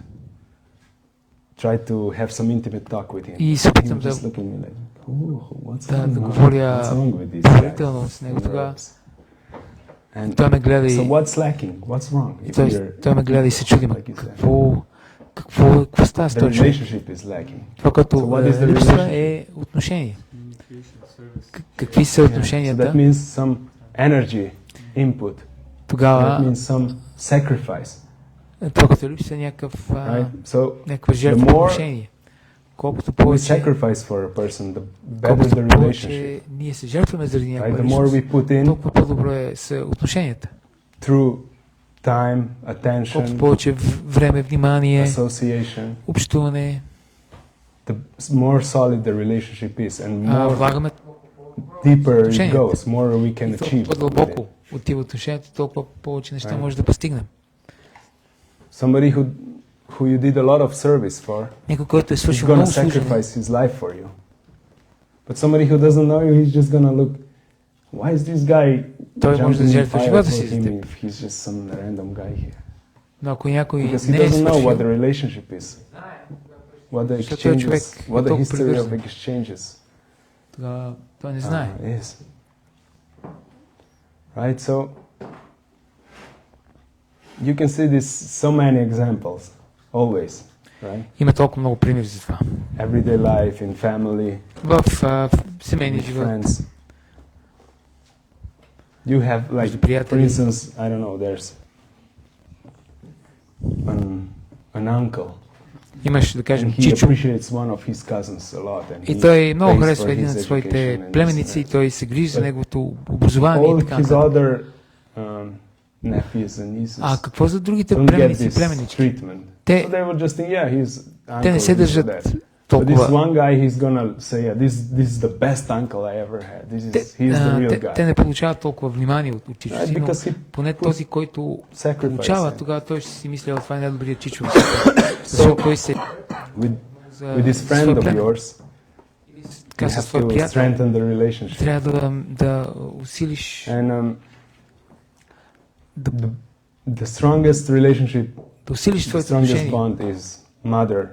try to have some intimate talk with him. и се опитам He would да, just look at me like, what's да going on? говоря What's wrong with these предварително guys? с него, тогава And той ме гледа so и what's lacking? What's wrong? If той ме гледа и се чуди, like you said, какво става с the този човек? relationship is lacking. Това, което So what is the липсва relationship? е отношение. Какви са So отношенията? that means some energy input. That Тогава means some sacrifice, това, което липсва е някаква right? жертва the more отношение. Колкото We повече, sacrifice for a person, the better колкото the relationship. повече ние се жертваме заради Right? някаква The more личност, we put in толкова по-добро са отношенията. through time, Колкото attention, повече време, внимание, association, общуване, the more solid the relationship is, and more влагаме deeper it отношенията. goes, more we can и achieve. толкова дълбоко отива отношението, толкова повече неща може да постигнем. Somebody who you did a lot of service for, Някой, който е he's свършил gonna много служене, sacrifice his life for you. But somebody who doesn't know you, he's just gonna look, why is this guy той може да jumping in жертва fire живота for си за him теб. if he's just some random guy here? Но ако някой Because he не е doesn't know what the свършил, relationship is, what the Защото той човек exchanges, е what the толкова history of привързан. exchanges тогава той не знае. is. Right, so you can see this so many examples, always, right? Има толкова много примери за това. Everyday life, in family, В семейния with живот, friends. You have, like, между for приятели. instance, I don't know, there's an uncle, Имаш, да and кажем, he чичо, appreciates one of his cousins a lot, and и he той много pays харесва for един his от своите education and племеници и this and той се грижи за But неговото образование all и така his нататък. other nephews and nieces А какво за другите don't get племеници и this племенички? treatment. Те- So they would just think, yeah, he's uncle, Те не се this or държат that. But this толкова. one guy, he's gonna say, yeah, this is the best uncle I ever had. He's the real Те guy. не получават толкова внимание от чичо Right? си, но Because he поне този, който sacrificed получава, him. тогава той ще си мисля, това е най-добрият чичо. Защото той се With, за with this friend своя of племен. yours, Така you със have своя to приятел strengthen the relationship. трябва да усилиш And да, the strongest relationship, да усилиш the твоето strongest отношение. bond is mother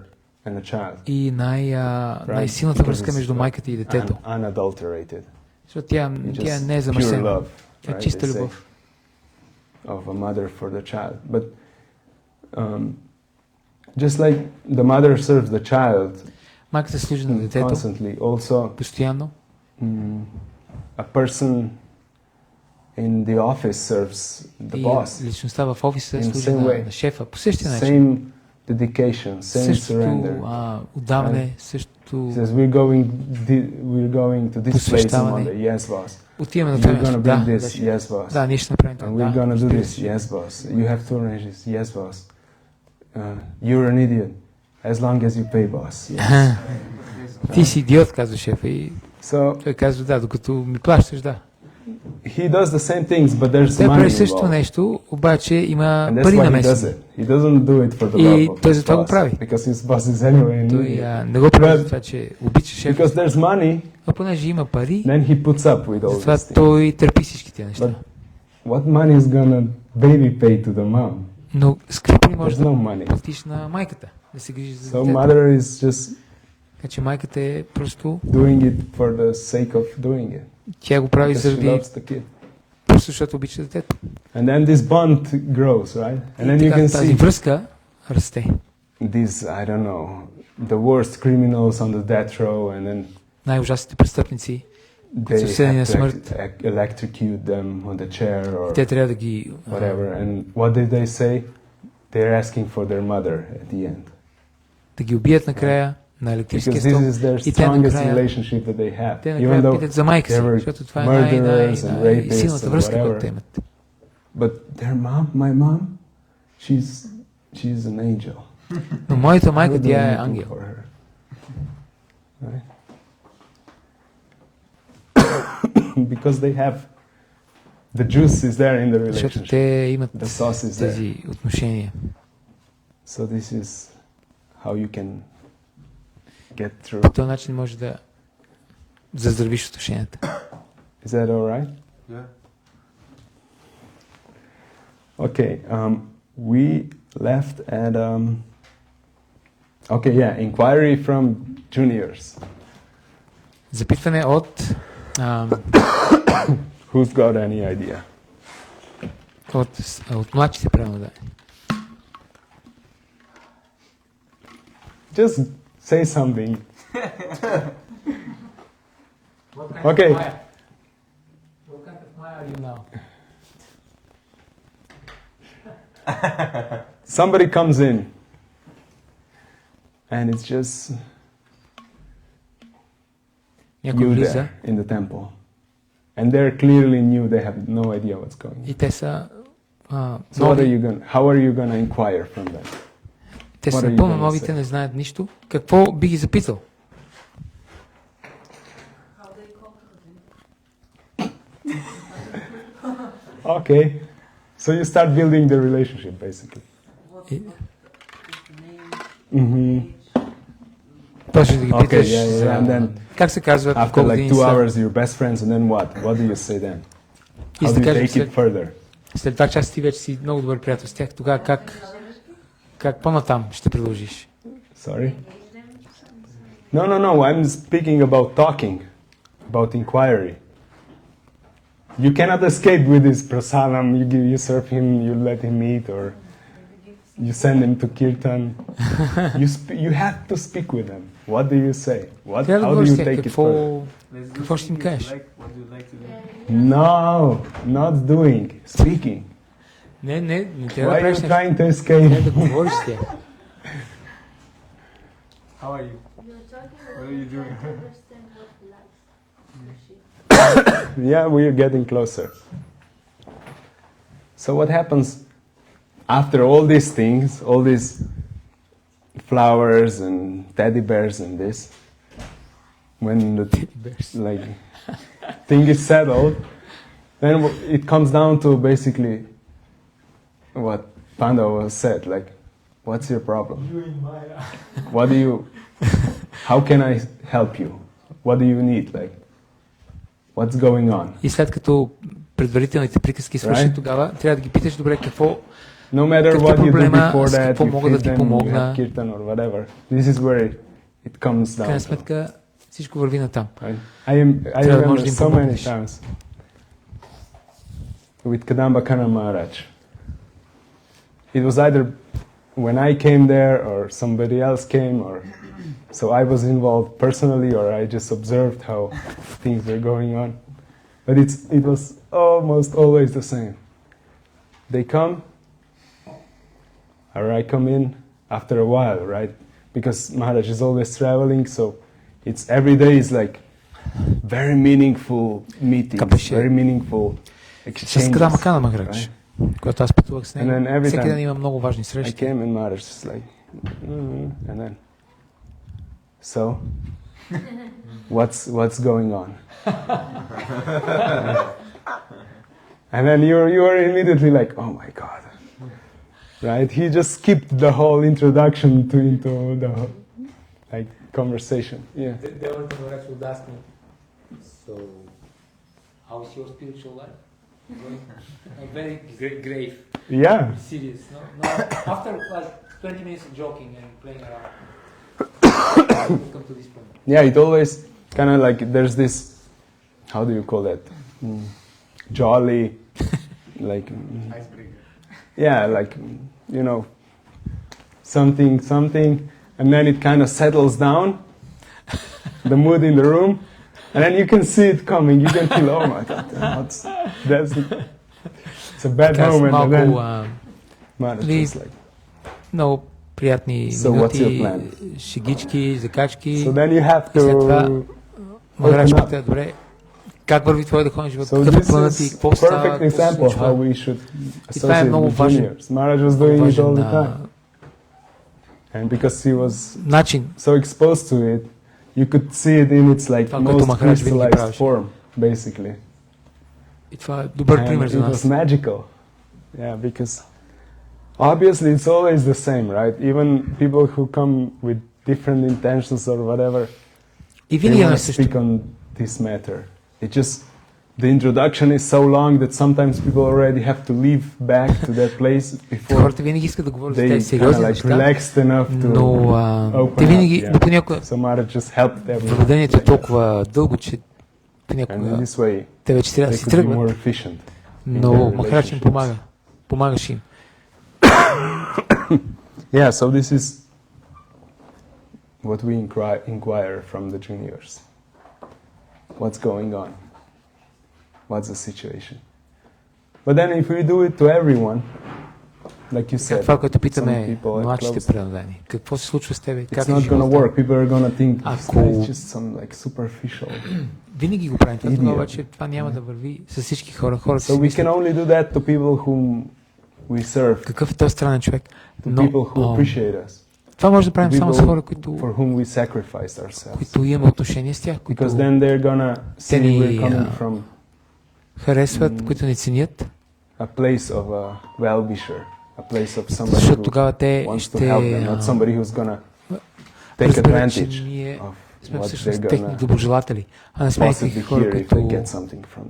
and a child. И най-силната Because връзка it's между майката и детето. Unadulterated. Защото тя It's не just е pure замърсена. love, Тя е right, чиста they say, любов. of a mother for the child. But just like the mother serves the child Майката служи на детето constantly, also постоянно. a person in the office serves the И boss. личността в офиса In служи same way. на шефа. По същия начин. Same dedication, same Същото surrender. отдаване, същото He says, we're going to this place on Посвещаване. Monday. Yes, boss. отиваме на We're това going място. to Да, bring this. Yes, boss. да, ние ще направим това. And we're Да, going to do разбира this. се. Yes, boss. You have to arrange this. Yes, boss. You're an idiot. As long as you pay, boss. Yes. Ти си идиот, казва шефа. И So той казва, да, докато ми плащаш, да. he does the same things, but there's Той money прави същото involved. нещо, обаче има And that's пари why на he does место. it. He doesn't do it for the И love of той his затова го boss, прави. because his boss is anyway an Той idiot. не го прави But- за това, че обича шефа, Because there's money, а понеже има пари, then he puts up with all затова these things. той търпи всички тези неща. But what money is gonna baby pay to the mom? Но с какви пари можеш There's да no money. платиш на майката, да се грижи за So детето? mother is just Така че майката е просто, doing it for the sake of doing it. тя го прави Because she заради loves the kid. просто защото обича детето. And then this bond grows, right? And then И you така can тази see връзка расте. these, I don't know, the worst criminals on the death row, and then Най-ужасните престъпници, които са they осъдени на have to смърт. electrocute them on the chair or Те трябва да ги whatever. And what did they say? They're asking for their mother at the end. да ги убият накрая на електрическия Because this стълб. is their И те strongest накрая, relationship that they have. те Even накрая though питат за майка си, they were защото това е murderers and rapists най-силната and връзка, whatever. която те имат. But their mom, my mom, she's an angel. Но моята майка, I would do тя е anything ангел. for her. Right? Because they have the juice is there in the Защото relationship. те имат The sauce is there. тези отношения. So this is how you can get through. По този начин може да заздравиш отношенията. Is that all right? Yeah. Okay. We left at okay, yeah, inquiry from juniors. Запитване от Who's got any idea? от младшите, правилно да е. Just say something. Okay. What kind of Maya are you now? Somebody comes in and it's just Някой you влиза there in the temple. And they're clearly new, they have no idea what's going on. и те са So нови. how are you going to inquire from them? Те What са are you напълно gonna нови, say? те не знаят нищо. Какво би ги запитал? How they come to them. Okay. So you start building the relationship basically. What И- is the name? Mm-hmm. Почваш да ги Okay, питаш yeah, за and then как се казват, after колко like години 2 са. hours you're best friends and then what? What do you say then? И How за do да you кажем, take it further? след 2 часа ти вече си много добър приятел с тях. Тогава как по-натам ще продължиш? Sorry? No. I'm speaking about talking, about inquiry. You cannot escape with this prasadam. You serve him, you let him eat, or you send him to kirtan. You have to speak with them. What do you say? Трябва да How do говориш you с тях. take it further? Какво ще им кажеш? What do you like to do? No, not doing, speaking. Не трябва Why да are правиш you нещо. trying to Трябва escape? да говориш с тях. How are you? You're talking What are you doing? to understand what life is. Yeah, we are getting closer. So what happens after all these things, all these flowers and teddy bears and this, when the like thing is settled, then it comes down to basically what Pandava said, like, what's your problem? What do you, how can I help you? What do you need? Like, what's going on? И след като предварителните приказки свършат, Right. тогава трябва да ги питаш добре какво No matter Какъв what you do проблема, before с that, какво you мога да feed ти them, you помогна. have kirtan or whatever. This is where it comes в down крайна to. сметка всичко върви натам. Right? I Трябва да remember можеш да им so many помогнеш. times with Kadamba Kana Maharaj. It was either when I came there or somebody else came, or so I was involved personally, or I just observed how things were going on. But it was almost always the same. They come, or I come in after a while, right? Because Maharaj is always traveling, so it's every day is like very meaningful meetings, Капеше. very meaningful С exchanges. Кадама Кана Махарадж, right? когато аз пътувах с And then него, every всеки time ден има много важни I срещи. came and Maharaj is like, and then, so, what's going on? And then you are immediately like, oh my God, right? He just skipped the whole introduction into the like conversation. Yeah. The Lord Maharaj would ask me, so how is your spiritual life? Very grave, Yeah. serious. No, after like 20 minutes of joking and playing around, we come to this point. Yeah, it always kind of like there's this, how do you call that? Jolly like, Icebreaker. yeah, like, you know, something, and then it kind of settles down, the mood in the room, and then you can see it coming. You can feel, oh my God, it's a bad Така, moment, and then малко man, ли- it's just like. много приятни So what's your минути, plan? шегички, закачки. So then you have И след това to Махарадж open up. пита, добре, как върви твой духовен живот, So какъв е this планът ти, is какво става, perfect какво се example how случва. we should И това е associate много with важен, juniors. Maharaj was doing it all the важен time. And because he was начин. so exposed to it, you could see it in its like Това, което most Махарадж винаги crystallized правеше. form, basically. И това е добър And пример it за was нас. magical. Yeah, because obviously it's always the same, right? Even people who come with different intentions or whatever, И they винаги е want на to също. speak on this matter. It just, the introduction is so long that sometimes people already have to leave back to that place before Хората винаги искат да говорят за they тези kind of сериозни like неща, relaxed enough to но open те винаги, up, но понякога So Maharaj just helped everyone. въведението е толкова дълго, че And in понякога this way, те вече трябва да they си could be тръгват, more efficient. но their Махарадж им relationships. помагаш им. Yeah, so this is what we inquire from the juniors. What's going on? What's the situation? But then if we do it to everyone, like you said, Това, което some питаме people are младшите close. преданени, какво се случва с тебе, It's как е not gonna живота? work. People are gonna think this Ако- guy is just some like superficial. Винаги го правим това, Idiot. тогава обаче това няма да върви с всички хора. Хората So си we can мислят, only do that to people whom we serve, какъв е този странен човек. to Но people who appreciate us, това може да правим to само с people хора, които for whom we sacrifice ourselves. имаме отношение с тях, които Because then they're gonna see ни, we're coming from харесват, които ни ценят, a place of a well-wisher, a place of somebody защото who тогава те wants to ще help them, not somebody who's gonna take разберат, че advantage ние of сме what всъщност they're техни gonna доброжелатели, а не сме някакви possibly хора, hear if they които get something from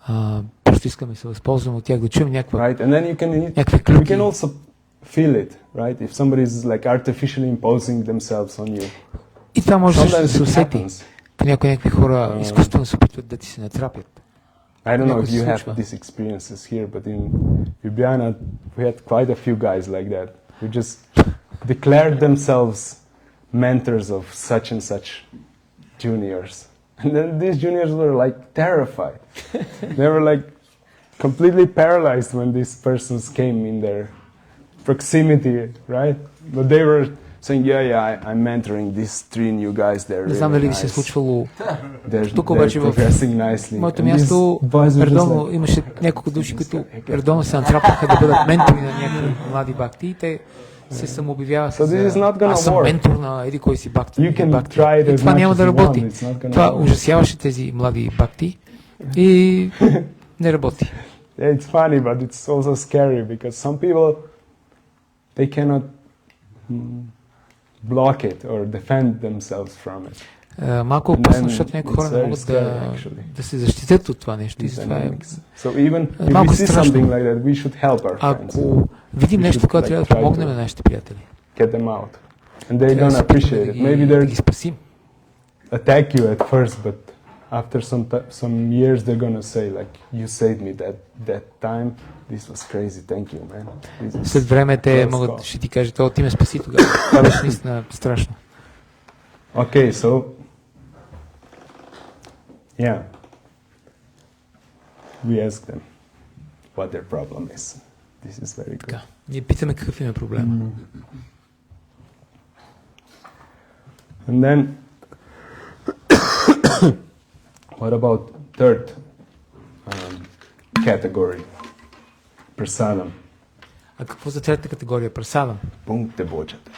them. просто искаме да се възползваме от тях, да чуем някаква, Right? And then някакви you клюки. can also feel it, right? If somebody is like artificially imposing themselves on you. И това може също да Sometimes се it усети. happens. Понякога някакви хора изкуствено се опитват да ти се натрапят. I don't know Някой if се you have случва. these experiences here, but in Ljubljana we had quite a few guys like that who just declared themselves mentors of such and such juniors. And then these juniors were like terrified. They were like completely paralyzed when these persons came in their proximity, right? But they were saying, I'm mentoring these 3 new guys. They're Не знам really дали ви се е nice. случвало. They're Тук обаче в progressing nicely. моето And these място boys were just редовно like, имаше няколко души, които редовно се натрапваха да бъдат ментори на някакви млади бакти и те се самообявяваха So this is за not gonna аз съм work. ментор на еди кой си бакти. You can бакти. try it И as това much няма as да you работи. want, it's not gonna Това work. ужасяваше тези млади бакти и не работи. Yeah, it's funny, but it's also scary because some people they cannot block it or defend themselves from it. Малко And опасно, then защото някои it's хора не very могат scary, actually. да се защитят от това нещо. И These затова е, dynamics. So even if we малко see страшно. something like that, we should help our friends, ако видим We нещо, should, което like, трябва да try помогнем to- на нашите приятели, get them out. And they трябва да don't се опитаме appreciate да it. ги, Maybe да ги they спасим. attack you at first, but after some years they're gonna say like, you saved me that time. This was crazy. Thank you, man. This is След време те close могат, call. ще ти кажат, о, ти ме спаси тогава. Това беше наистина страшно. Okay, so yeah, we ask them what their problem is. This is very good. Така. Ние питаме какъв им е проблема. And then, what about third category? Prasadam. А какво за третата категория? Прасадам. Punkte bočata.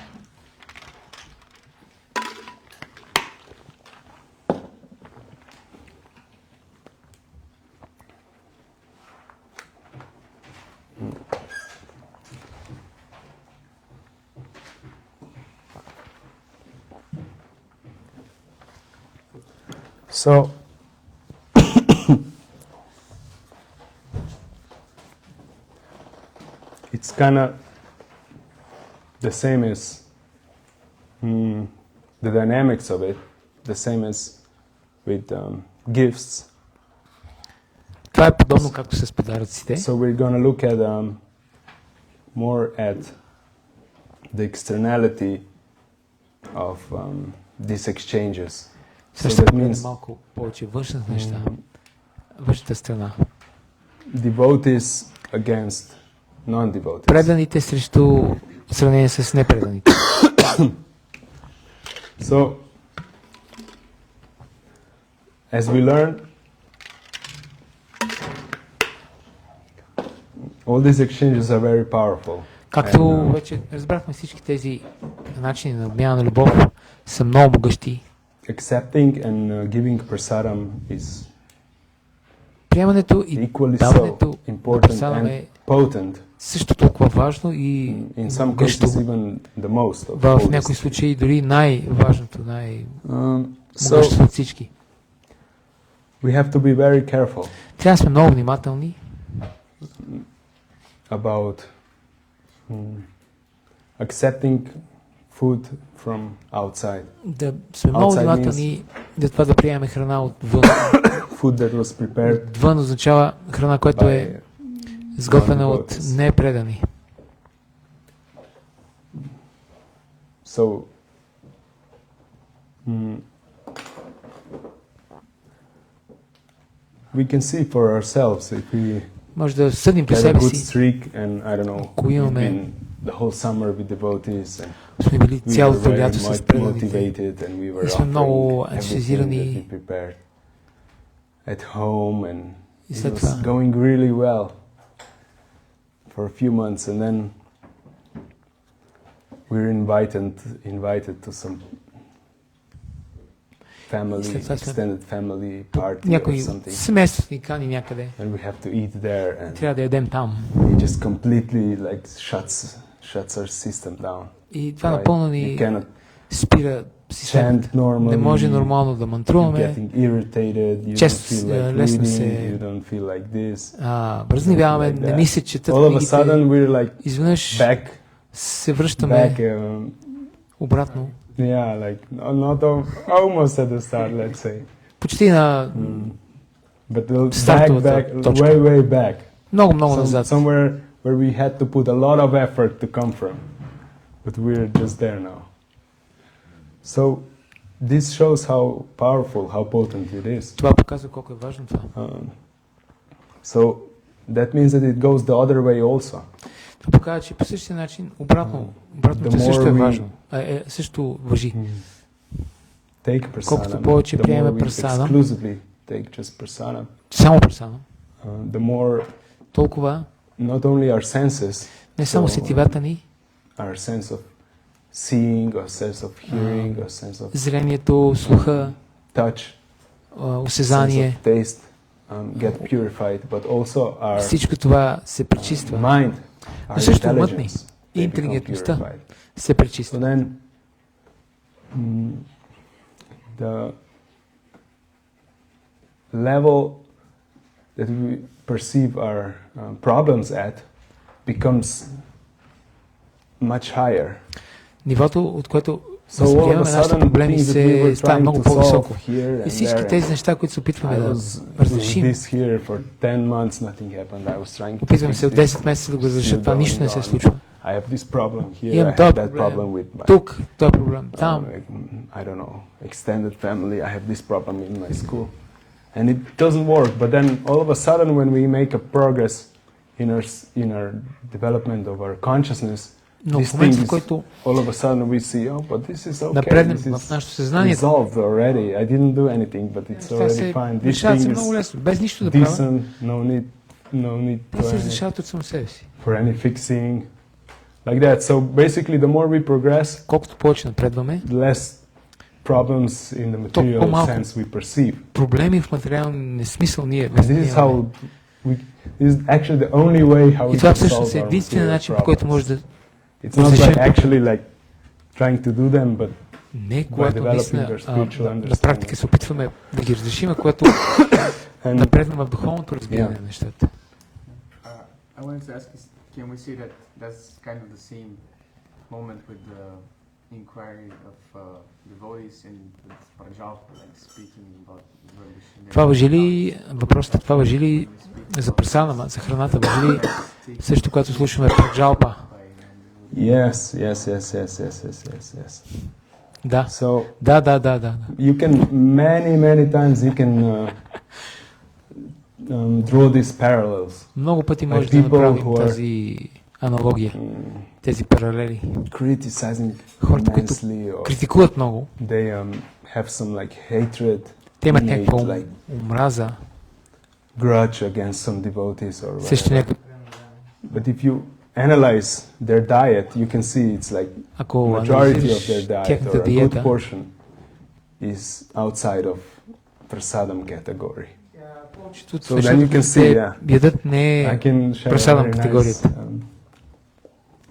So, it's kind of the same as the dynamics of it, the same as with gifts. Това е подобно както с подаръците. So we're going to look at more at the externality of these exchanges. Сега So ще that погледнем means малко повече външната неща, външната страна. devotees against non-devotees. Преданите срещу в сравнение с непреданите. So, as we learn, all these exchanges are very powerful. Както вече разбрахме, всички тези начини на обмяна на любов са много могъщи. Accepting and giving prasadam is Приемането и equally даването so на important прасадам and е potent. също толкова важно и In some могъщо. cases, even the most. Of В all някои these. случаи дори най-важното, So най-могъщото от всички. we have to be very careful Трябва да сме много внимателни about accepting food from outside. да сме много Outside внимателни за това да приемаме храна отвън. Food that was prepared Отвън означава храна, която by е сготвена от non-devotees. непредани. So, we can see for ourselves if we Може да съдим при had a себе good си. streak and I don't know, Ако we've имаме- been the whole summer with devotees and Сме били we were цялото very лято с преданите. motivated and we were И сме много offering everything ентусиазирани. that we prepared at home and И it след was това going really well for a few months and then we were invited to some family, След това сме- extended family party or някой something семейство ни кани някъде. and we have to eat there and Трябва да ядем там. it just completely like shuts our system down. И това Right? напълно You ни cannot спира системата. chant normally. Не може нормално да You're мантруваме. getting irritated. You Често don't feel like лесно reading. се- You don't feel like this. Разнивяваме, Like не that. ни се четат All of a книгите. sudden we're like Изведнъж back, се връщаме обратно. yeah, like not almost at the start, let's say, Почти на but back, Стартовата точка. way back. много назад. Somewhere where we had to put a lot of effort to come from, but we're just there now. So this shows how powerful, how potent it is. Това показва колко е важно това. So that means that it goes the other way also. Това показва, че по същия начин обратното The също е more we- важно. Също важи. Take prasadam. Колкото повече The more приемаме we прасадам, exclusively take just prasadam, само прасадам, the more толкова not only our senses, не само so сетивата ни, our sense of seeing, our sense of hearing, our sense of зрението, слуха, touch, sense осезание, of taste get purified, but also our всичко това се пречиства, mind, our Но също умът ни intelligence, и they become интелигентността purified. се So пречиства. then, the level that we perceive our problems at becomes much higher. Нивото, от което So all of a възприемаме нашите sudden, проблеми things that we were става trying много to по-високо. solve here И and всички there, тези неща, които се I опитваме да was doing разрешим, this here for 10 months, nothing happened. I was trying to опитваме fix се от this. 10 месеца да го разреша, това нищо не се случва. I have this problem here, Имам I този have that problem проблем with my тук, този проблем там. I don't know, extended family, I have this problem in my school. And it doesn't work, but then all of a sudden when we make a progress in our development of our consciousness, Но this в момента, thing в is, който all of a sudden we see, oh, but this is okay, напреднем this в is нашето съзнание, resolved already. I didn't do anything, but it's това already се fine. This решават се thing много is лесно, без нищо да правя. decent, no need Те се for разрешават от само себе си. any fixing, like that. So basically, the more we progress, Колкото повече напредваме, the less problems in the material по-малко sense we perceive. проблеми в материален смисъл ние And this is възприемаме. how this is actually the only way how И we това can всъщност е solve our единственият material начин, по който problems. може да It's not by actually like trying to do them, but не когато developing наистина their spiritual на практика се опитваме да ги разрешим, а когато and напредваме в духовното разбиране на нещата. I wanted to ask, can we say that that's kind of the same moment with the inquiry of devotees in Punjab, like speaking about religion. Това важи ли, въпросът това важи ли за прасадама, за храната, важи ли също, когато слушаме Праджалпа? Yes. Да. So Да. you can many times you can draw these parallels. Много пъти може Like да people направим who are, тази аналогия, тези паралели. criticizing Хората, които immensely, or критикуват много, they have some like hatred, те имат innate, някаква like омраза grudge against some devotees or срещу whatever. някакъв. But if you analyze their diet, you can see it's like Ако majority of анализираш their diet тяхната or a good диета, portion is outside of prasadam category. повечето от So then you can see, те ядат не I can share a прасадам very nice категорията.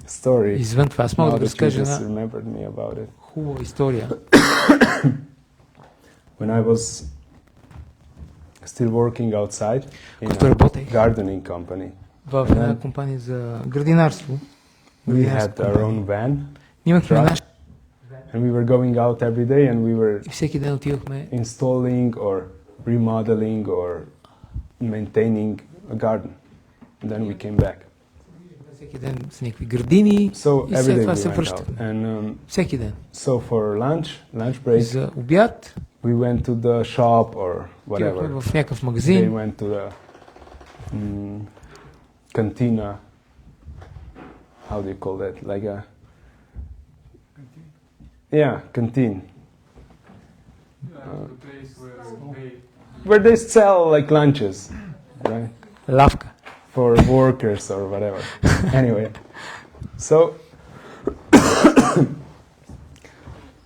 story. Извън това, аз мога Now да that you разкажа just една remembered me about it. хубава история. When I was still working outside in Когато a работех gardening company, в една компания за градинарство, we had our own van, имахме truck, наш and we were going out every day, and we were и всеки ден отивахме installing or remodeling or maintaining a garden. And then we came back. всеки ден с някакви градини So и every след day това we се went out. връщахме. And Всеки ден. so for lunch И break, за обяд we went to the shop or отивахме whatever. в някакъв They магазин, went to the cantina. How do you call that? Like a canteen. Where they sell like lunches, right? лавка. For workers or whatever. Anyway, so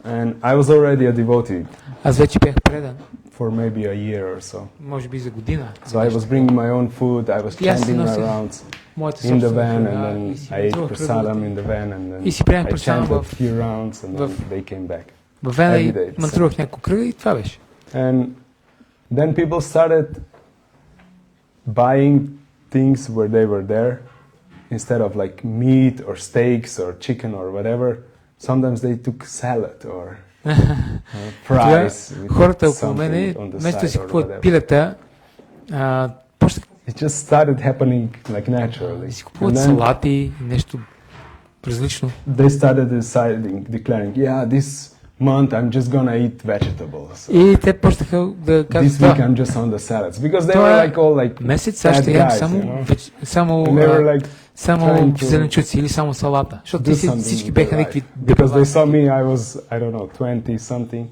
and I was already a devotee Аз вече бях предан, for maybe a year or so. може би за година. So I was bringing my own food. I was Yes, chanting no, my sir. rounds Моята in the собствена van, and храна then и си I ate приготвях prasadam храната. in the van, and then И си правим I прасадам chanted в a few rounds, and then в- they came back. в вена Every и day. мантрувах няколко кръга и това беше. And then people started buying things where they were there instead of like meat or steaks or chicken or whatever. Sometimes they took salad or fries. with Хората около something мене, on the вместо да side си or купуват whatever. пилета, почнаха It just started happening like naturally. да си купуват And then салати, нещо различно. they started declaring, yeah, this month I'm just gonna eat vegetables. И те почнаха да This казват week това. I'm just on the salads because they Това were е like all like Месец аз ще fat ям guys, само, you know? само, And they were like само trying to зеленчуци или само салата. Защото do те something всички with бяха their някакви life. Because they дебела. saw me, I was, I don't know, 20 something.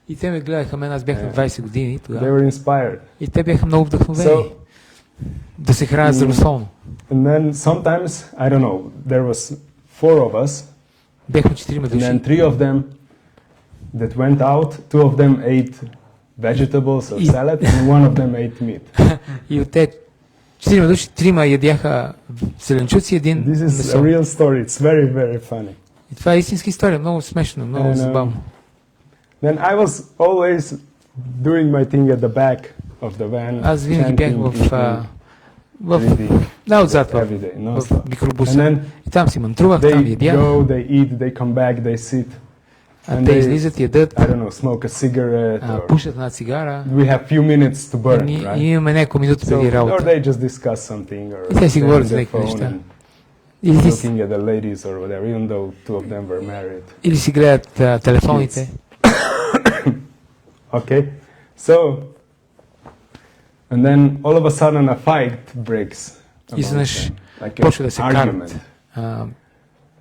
И те ме гледаха мен, аз бях на 20 години They тогава. were inspired. И те бяха много вдъхновени So, да се хранят здравословно. and then sometimes, I don't know, there was 4 of us, Бяхме 4 and then души. 3 of them that went out, 2 of them ate vegetables or И- salad, and 1 of them ate meat. И от те 4 души, 3 ядяха зеленчуци, един This is месо. a real story. It's very, very funny. И това е истинска история, много смешно, много And, забавно. Then I was always doing my thing at the back of the van. Аз винаги бях chanting, в reading, да, отзад в every day, non-stop. And микробуса. then И там си мантрувах, там they ядях, go, they eat, they come back, they sit. а and те they- излизат, ядат, I don't know, smoke a cigarette, or пушат една цигара. we have few minutes to burn, И right? имаме няколко минути So, преди or работа. they just discuss something, or И те си they're говорят on за their някакви phone неща. and Или си, looking at the ladies or whatever, even though 2 of them were married. или си гледат телефоните. Okay, so and then all of a sudden a fight breaks. among Изведнъж them, like почва да an се argument. карат.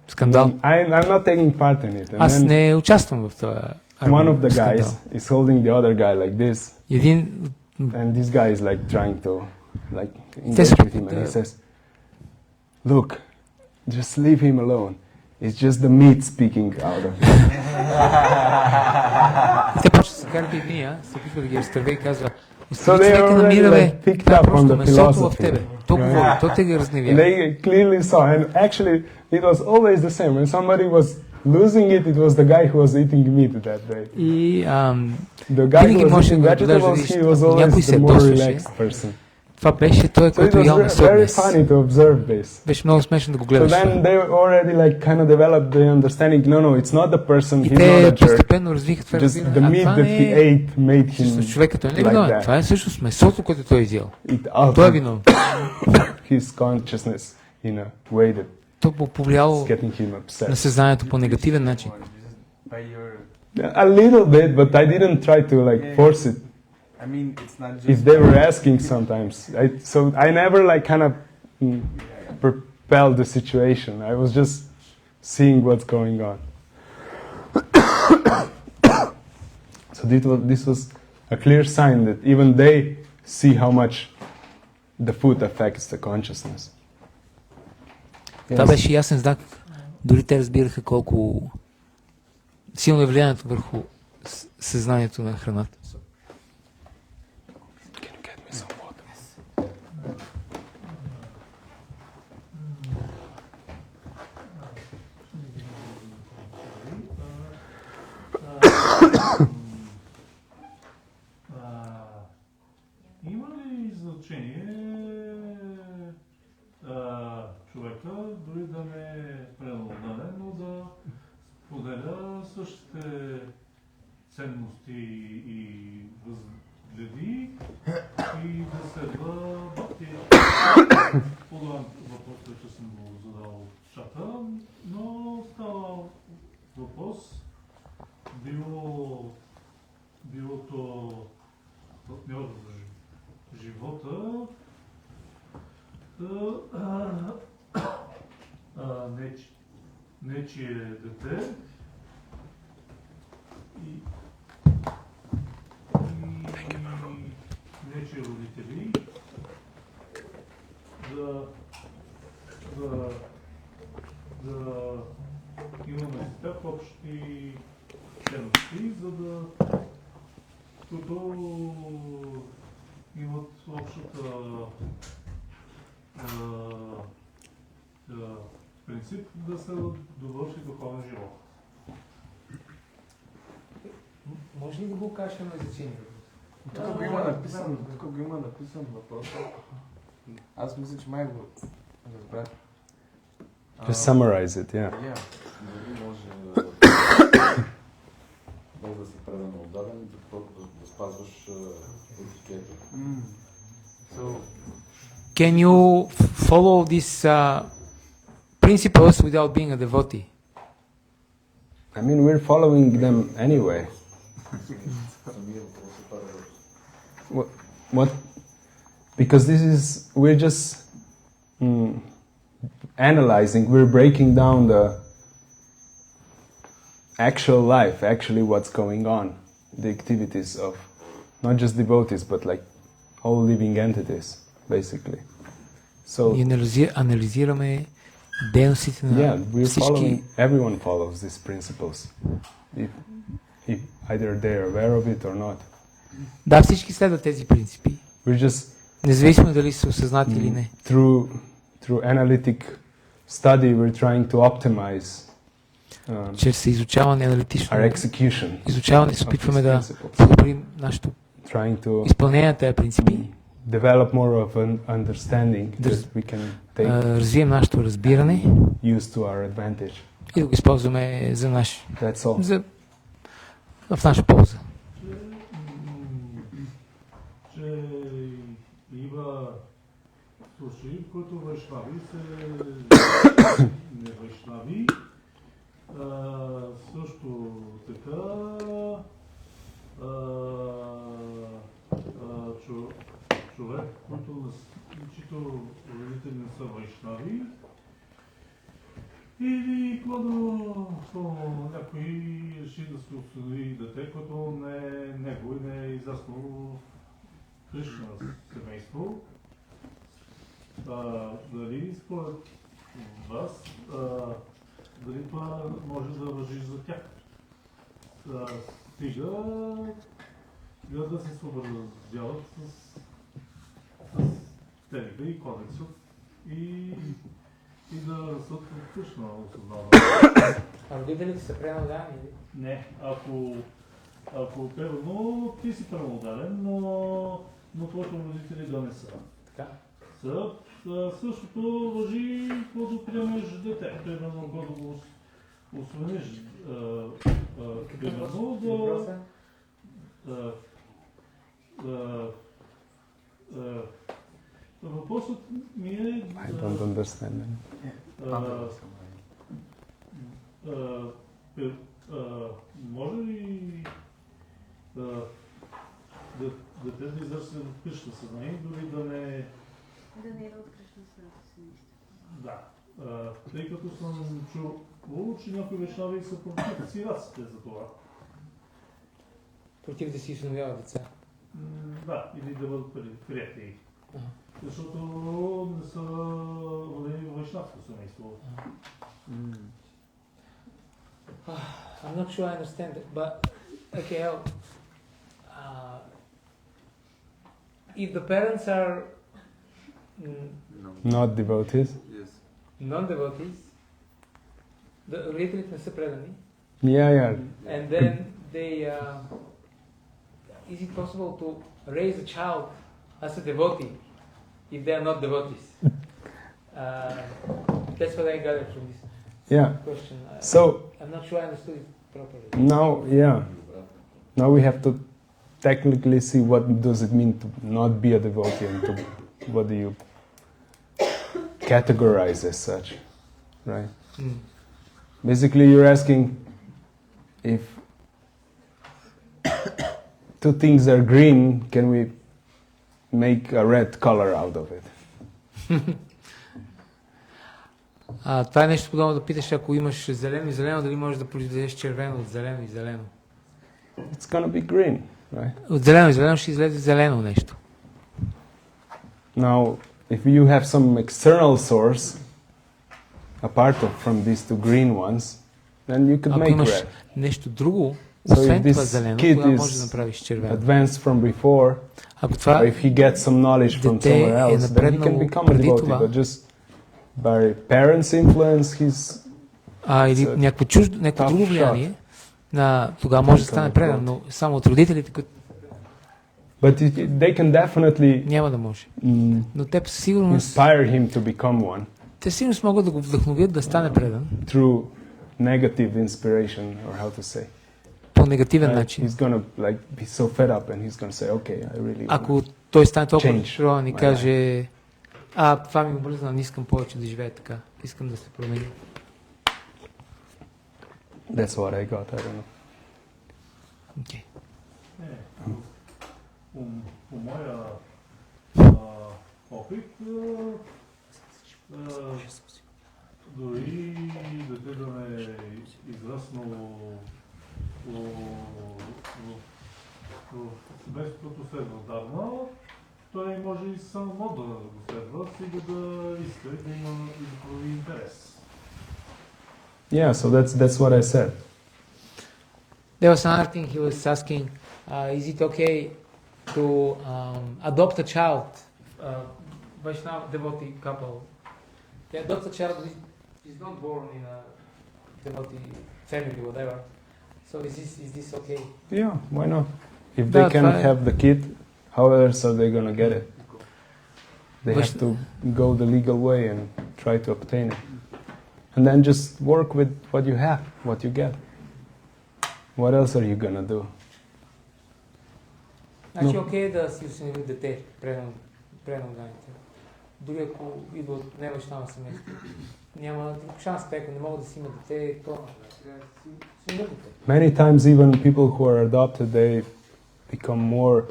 Скандал. I'm not taking part in it. And Аз then не участвам в това one of the скандал. guys is holding the other guy like this, Един and this guy is like trying to like Те engage се with him, and he says, "Look, just leave him alone. It's just the meat speaking out of him." И те почват да се карат едния, се опитва да ги разтърве и казва, So they човека already намира, бе, like picked това е up on просто the месото в philosophy. тебе. То говори, Right? то те ги And разневява. they clearly saw, and actually it was always the same. When somebody was losing it, it was the guy who was eating meat that day. И The guy Винаги who was можеш eating да наблюдаш, да vegetables, видиш, he was ако някой always се the more ядосваше, relaxed person. Това беше той, So it който was ял месо very днес. funny to observe this. Беше много смешно да го So гледаш. then they already like kind of developed the understanding. No, it's not the person. И He's not a те jerk. постепенно развиха това Just разбиране. the А meat това that не he е ate made всъщност him човекът, той не е like виновен. that. Това е всъщност месото, което той е изял. It Той е altered виновен. his consciousness in a way that То му повлияло is getting him на upset. съзнанието по негативен начин. By your, A little bit, but I didn't try to like force it. I mean, it's not just. If they were asking sometimes, so I never like kind of propelled the situation. I was just seeing what's going on. So this was a clear sign that even they see how much the food affects the consciousness. Това беше ясен знак. Дори те разбираха колко силно е влиянието върху съзнанието на храната. Can you get me some water? Има ли значение човека, дори да не е принуден, но да споделя същите ценности и възгледи и да следва Бхакти? Подобен въпрос, който съм го задал в чата, но става въпрос било то партньор в живота, нечие дете и нечие родители, да имаме с тях общи ценности, за да които имат общата принцип да се довърши духовен живот. Може ли да го кажеш на изречение? Тук го има написан въпроса. Аз мисля, че май го разбрах. Just summarize it, yeah. Дали може без да си предано отдаден, да спазваш етикета. So, Can you follow these principles without being a devotee? I mean, we're following them anyway. What? Because we're just analyzing, we're breaking down the actual life, actually what's going on, the activities of not just devotees, but like all living entities, basically. So, И анализираме дейностите на yeah, we're всички. following, everyone follows these principles, if either they're aware of it or not. Да, всички следват тези принципи. We're just Независимо дали са осъзнати или не. through analytic study, we're trying to optimize Чрез изучаване аналитично, our execution изучаване се of опитваме these да principles. подобрим нашето Trying to изпълнение на тези принципи, develop more of an understanding that we can take развием нашето разбиране use to our advantage. и да го използваме за That's all. в наша полза. Че има случаи, в които вайшнави се не вайшнави. Също така човек, чието родители не са вайшнави, или когато някой реши да се осинови дете, което не е него и не е израснало в Кришна семейство. Дали според вас, дали това може да важи за тях? Стига да се съобразяват с телите и кодекса и да растат в Кришна осъзнаване. А родителите са принудени? Не, ако примерно ти си принуден, но твоите родители да не са. Така. Същото важи, когато приемеш дете. Примерно, когато го освениш, примерно, въпросът ми е... I don't understand. Може ли дете да израсли от Кришна съзнание, дори да не... Да не идва от Кришна съзнание. Да. Тъй като съм чул, че някои вайшнави са против цираците за това. Против да си установява деца. Да, или да бъдат приятели. Защото не са водени в вайшнавско семейство. I'm not sure I understand it, but okay, if the parents are Not devotees? Yes. non-devotees, родителите не са предани, Yeah. and then they, is it possible to raise a child as a devotee if they are not devotees? That's what I gathered from this Yeah. question. So I'm not sure I understood it properly. now we have to technically see what does it mean to not be a devotee and to what do you categorize as such, right? Basically, you're asking if two things are green, can we make a red color out of it? Това е нещо подобно да питаш, ако имаш зелено и зелено, дали можеш да произведеш червено от зелено и зелено. It's gonna be green, right? От зелено и зелено ще излезе зелено нещо. Now, if you have some external source, apart from these two green ones, then you could Ако make имаш red. нещо друго, So if освен това this зелено, kid тогава можеш да is направиш червено. advanced from before, Ако това or if he gets some knowledge from дете somewhere е else, then he can напреднало become a преди devotee, това, but just by parents' influence, he's или някакво tough друго влияние, тогава може да стане предан, но само от родителите, които but they can definitely няма да може. Но те със сигурност, inspire him to become one те сигурност могат да го вдъхновят да стане предан through negative inspiration, or how to say. по негативен начин. He's gonna like be so fed up and he's gonna say, okay, I really want Ако той стане толкова change разочарован и my каже, това ми омръзна, не искам повече да живея така, искам да се променя. That's what I got, I don't know. Okay. По моя опит, дори дете да не е израснало в семейството следва дарма, той може и само да го следва, стига да иска и да има и да прояви интерес. Yeah, so that's what I said. There was another thing he was asking, is it okay to adopt a child, Vaishnava devotee couple? They adopt a child who is not born in a devotee family, whatever. So is this okay? Yeah, why not? If they cannot have the kid, how else are they gonna get it? They have to go the legal way and try to obtain it. And then just work with what you have, what you get. What else are you gonna do? Значи окей да си осинови дете, предано данните. Дори ако идва от невайшнава семейство. Няма друг шанс, ако не могат да си има дете, то трябва да си осинови дете. Many times even people who are adopted, they become more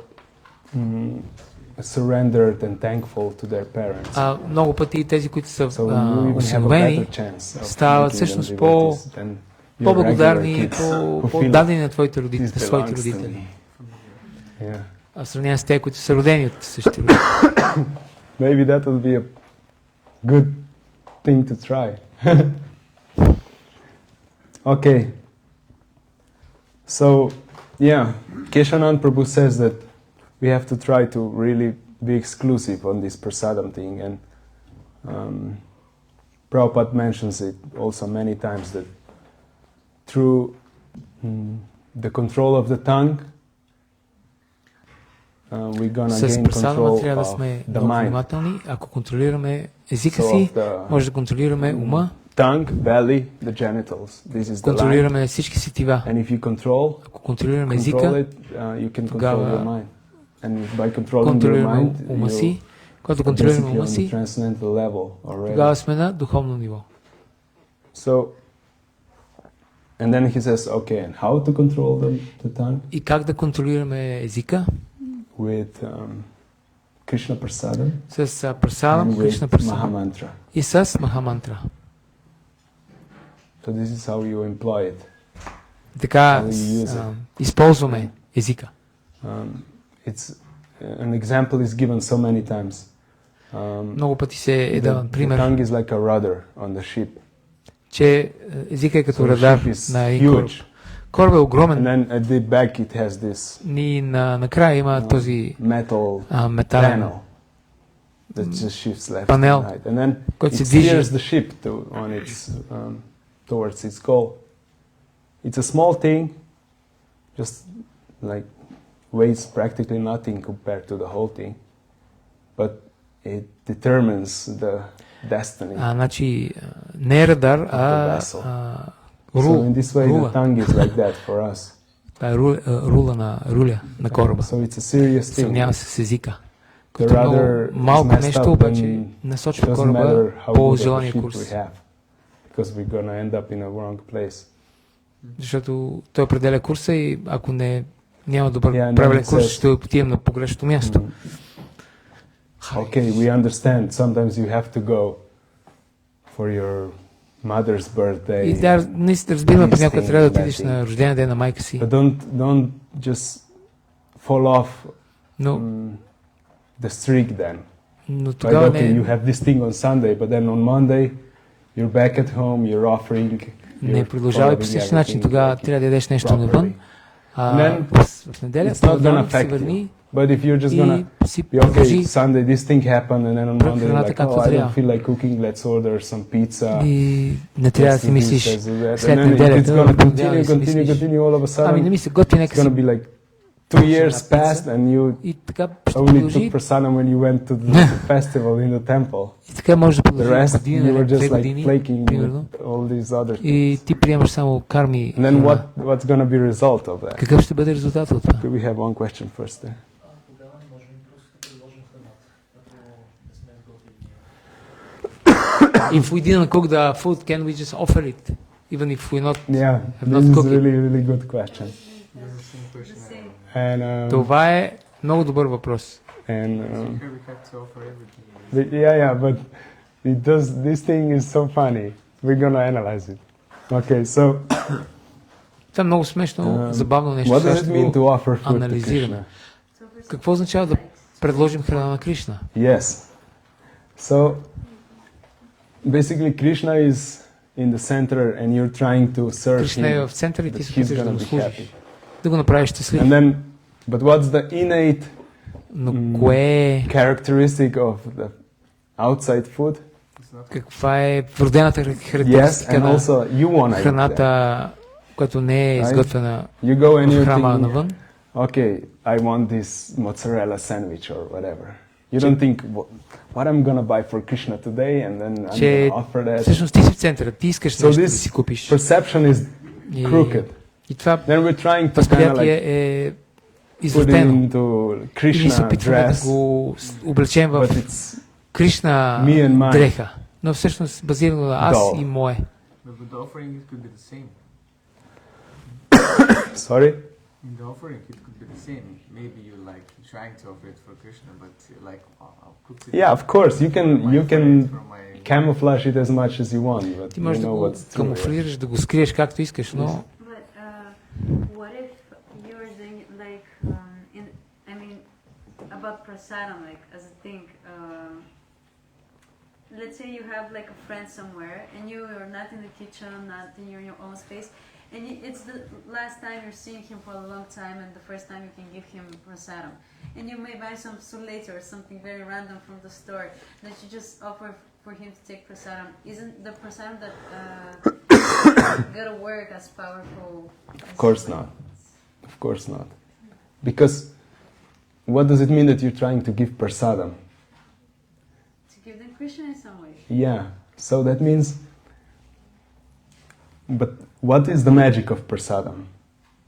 surrendered and thankful to their parents. Много пъти тези, които са So you even have a осиновени, better chance of стават making всъщност them devotees than your по-благодарни, regular kids who feel по-дадени на твоите this родители, своите belongs to родители. me. Yeah. В сравнение с те, които са родени от същите родители. Maybe that would be a good thing to try. Okay. So, yeah, Keshanand Prabhu says that we have to try to really be exclusive on this prasadam thing, and Prabhupada mentions it also many times that through the control of the tongue, we're gonna С gain прасадама control трябва да of сме the много mind. внимателни. Ако контролираме езика So си, of the може да контролираме ума, tongue, belly, the genitals. This is the line. контролираме всички сетива. And if you control Ако контролираме it, езика, you can control тогава your mind. And by controlling your контролираме mind, ума си. you're Когато контролираме basically ума on the си, transcendental level already. тогава сме на духовно ниво. So, and then he says, okay, and how to control the tongue? И как да контролираме езика? With Krishna Prasadam С прасадам, and Кришна with прасадам Mahamantра. и с Махамантра. So this is how you employ it. Така How you use it. използваме езика. It's an example is given so many times. Много пъти се е даван The пример, tongue is like a rudder on the ship. че езика е като So the радар ship is на един кораб. huge. Кораб е And огромен then at the back it has this и накрая има този metal метален, panel that just shifts left Panel, and right. And then който it се движи. steers the ship towards its goal. It's a small thing, just like weighs practically nothing compared to the whole thing, but it determines the destiny. Значи не е радар, the а vessel. рул, So in this way, рула. the tongue is like that for us. Това е руля на кораба. So it's a serious thing. Сравнява се с езика. The Като много rudder is малко messed нещо, up, обаче then насочва doesn't кораба matter how по good of a желания ship курс. we have, because we're gonna end up in a wrong place. Защото той определя курса и ако няма добър Yeah, and правилен then it курс, says- ще отидем на погрешното място. Okay, we understand. Sometimes you have to go for your mother's birthday. И да, наистина разбираме, понякога These трябва да things, отидеш that на рождения ден на майка си. But don't just fall off Но, the streak then. но Right? тогава Okay, you не, have this thing on Sunday, but then on Monday you're back at home, you're offering. не you're продължавай по following същия начин. everything Тогава like трябва да ядеш нещо навън. Then В неделя, it's not gonna понеделник се affect върни you. But if you're just gonna и си be okay, продължи. Sunday this thing happened, and then on Monday you're храната like, както oh, I don't трябва. feel like cooking, let's order some pizza. И не трябва да Let's си do this, мислиш let's do that. след And then неделята, it's gonna понеделник да си мислиш. continue, all of a Ами не sudden ми се готви, it's нека си. gonna be like 2 years пица. passed and you И така ще only продължи. took prasadam when you went to the festival in the temple. И така може да The продължи rest година, you were две just like години, flaking примерно. with all these other И things. ти приемаш само карми. And then храна. what's gonna be result of that? Какъв ще бъде резултат от това? Could we have one question first there? If we didn't cook the food, can we just offer it? Even if we not... Yeah, Have not this is cooked it. really good question. The same. And Това е много добър въпрос. and Here we have to offer everything. but this thing is so funny. We're gonna analyze it. Okay, so Това е много смешно, забавно нещо. what Сега does it ще mean го to offer food to анализираме. Krishna? Какво означава да предложим храна на Кришна? Yes. So basically, Krishna is in the center, and you're trying to serve Кришна е him. в центъра и ти That се he's опитваш да gonna му be служиш, happy. да го направиш щастлив. And then, but what's the innate Но кое е, characteristic of the outside food? каква е вродената Yes, характеристика and на also you want to eat that. храната, която не е Right? изготвена You go and в you're храма thinking, навън? okay, I want this mozzarella sandwich or whatever. You don't think what I'm gonna buy for Krishna today, and then I'm Че gonna offer that. всъщност ти си в центъра, ти искаш So нещо да this си купиш. perception is И, crooked. и това Then we're trying to kind of възприятие like е put it извратено. into И ние се Krishna опитваме да dress, го облечем в but it's Кришна me and mine. дреха. Но всъщност базирано на аз Doll. и мое. But with the offering, it could be the same. sorry. In the offering, it could be the same. Maybe you like trying to offer it for Krishna, but you're like, I'll put it. Yeah, of course you from my friend, can from my camouflage it as much as you want, but Ти you можеш да know го what's true. камуфлираш, да го скриеш както искаш, но But what if you're doing it like about prasadam, like as a thing? Let's say you have like a friend somewhere, and you are not in the kitchen, not in your own space, and it's the last time you're seeing him for a long time, and the first time you can give him prasadam, and you may buy some suleta or something very random from the store that you just offer for him to take prasadam. Isn't the prasadam that gonna work as powerful? Of course not. Of course not. Because what does it mean that you're trying to give prasadam? To give them Krishna in some way. Yeah, so that means, but what is the magic of prasadam?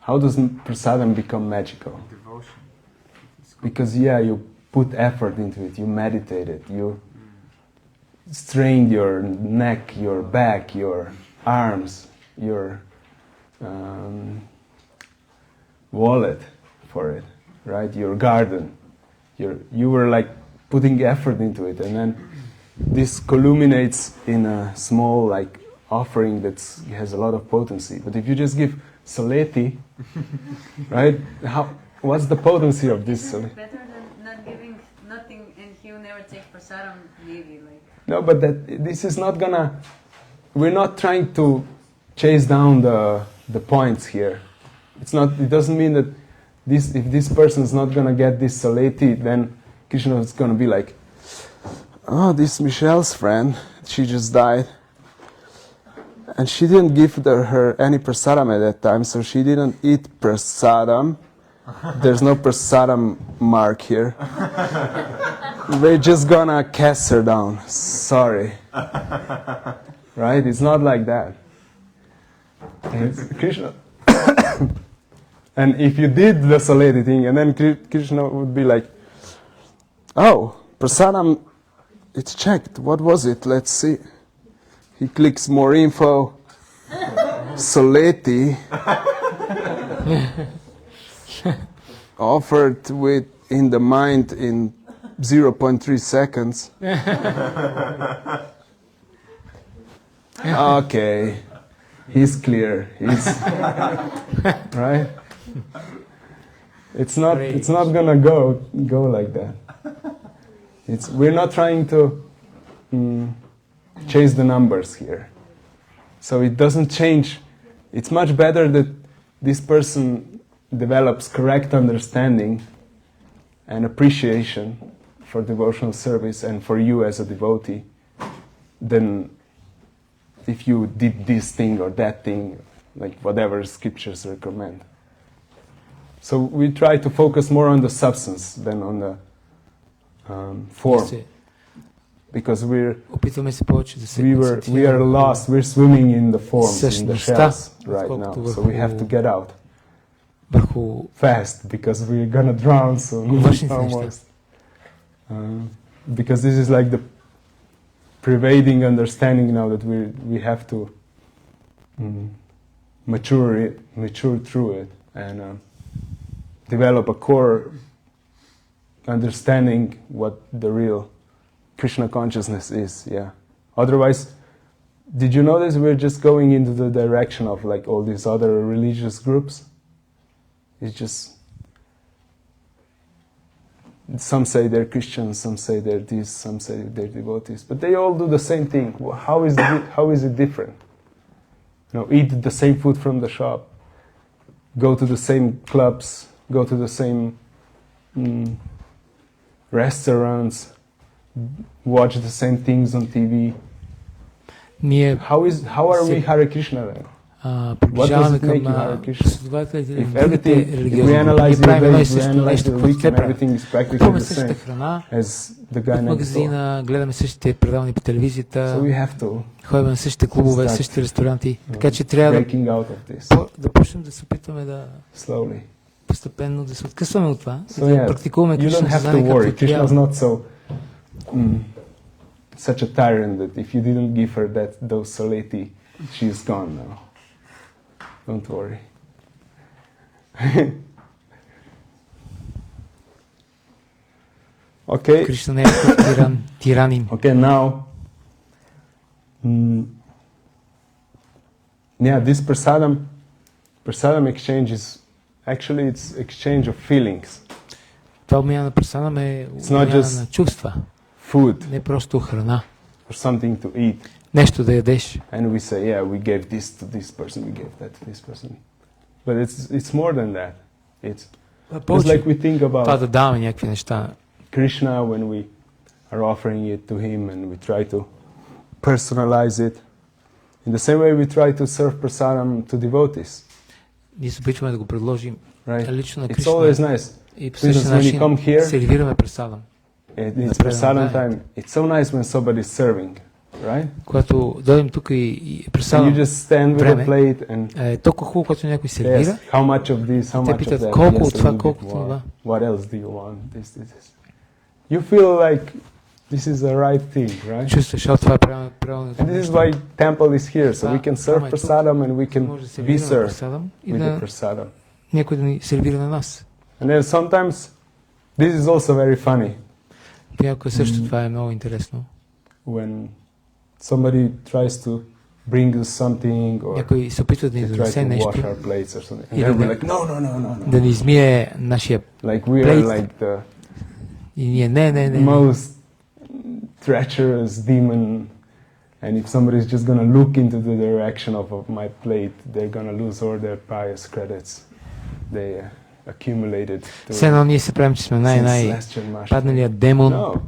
How does prasadam become magical? Devotion. Because you put effort into it, you meditated, you strained your neck, your back, your arms, your wallet for it, right? Your garden. You were like putting effort into it, and then this culminates in a small like offering that has a lot of potency. But if you just give saleti, right? What's the potency of this saleti? Better than not giving nothing and he'll never take prasadam, maybe like. No, but this is not gonna. We're not trying to chase down the points here. It's not. It doesn't mean that if this person is not gonna get this saleti, then Krishna is gonna be like, oh, this Michelle's friend, she just died, and she didn't give her any prasadam at that time, so she didn't eat prasadam. There's no prasadam mark here. We're just gonna cast her down. Sorry. Right? It's not like that. It's Krishna. And if you did the saleti thing, and then Krishna would be like, oh, prasadam, it's checked. What was it? Let's see. He clicks more info. Saleti. Offered in the mind in 0.3 seconds. Okay, he's clear. He's right. It's not gonna go like that. We're not trying to chase the numbers here. So it doesn't change. It's much better that this person develops correct understanding and appreciation for devotional service and for you as a devotee than if you did this thing or that thing, like whatever scriptures recommend. So we try to focus more on the substance than on the form. Because we are lost, we're swimming in the forms, in the shells right now. So we have to get out. Fast, because we're gonna drown soon. Almost. Because this is like the pervading understanding now that we have to mature through it and develop a core understanding what the real Krishna consciousness is. Yeah. Otherwise, did you notice we're just going into the direction of like all these other religious groups? It's just, some say they're Christians, some say they're this, some say they're devotees, but they all do the same thing. How is it different? Eat the same food from the shop, go to the same clubs, go to the same restaurants, watch the same things on TV. How are we Hare Krishna then? What does it make you Hare Krishna? If we analyze the ways, we analyze the religion, everything is practically the same as the guy next door. гледаме същите предавания по телевизията, So we have to ходим на същите клубове, същите ресторанти, така че трябва да почнем да се опитваме да постепенно да се откъсваме от това, да практикуваме Кришна съзнание както трябва. Krishna is not so such a tyrant that if you didn't give her those saleti, she's gone now. Don't worry. Okay. Krishna не е тиранин. Okay, now. This prasadam exchange is actually it's exchange of feelings. Това обмяна на прасадам е обмяна на чувства. Food. Не просто храна. Or something to eat. Нещо да ядеш. And we say, we gave this to this person, we gave that to this person. But it's more than that. It's like we think about това да даваме някакви неща. Krishna when we are offering it to him and we try to personalize it. In the same way we try to serve prasadam to devotees. Ние се опитваме да го предложим лично на It's Кришна. always nice. И по For същия instance, when you начин come here, сервираме прасадам. it's prasadam time. It's so nice when somebody's serving, right? Когато дойдем тук и And you прасадам, just stand with a време. plate and е толкова хубаво, когато някой сервира. yes, how much of this, how Те much of питат that? колко Yes, от a това, little bit колко от more. това. What else do you want? This. You feel like this is the right thing, right? Чувстваш, това е правилното And this is нещо. why temple is here, so Това- we can това serve е тук. prasadam and we can Може да be сервираме served прасадам и with the да prasadam. някой да ни сервира на нас. And then sometimes this is also very funny Понякога също това е много интересно. when somebody tries to bring us something or Някой се опитва да ни they try донесе to нещо, wash our plates or something. And И then да- we're like, no. да ни измие нашия Like we are plate. like the И ние не. most treacherous demon, and if somebody's just gonna look into the direction of my plate, they're gonna lose all their pious credits they accumulated to Все едно ние се правим, че сме since celestial master. падналият демон. No.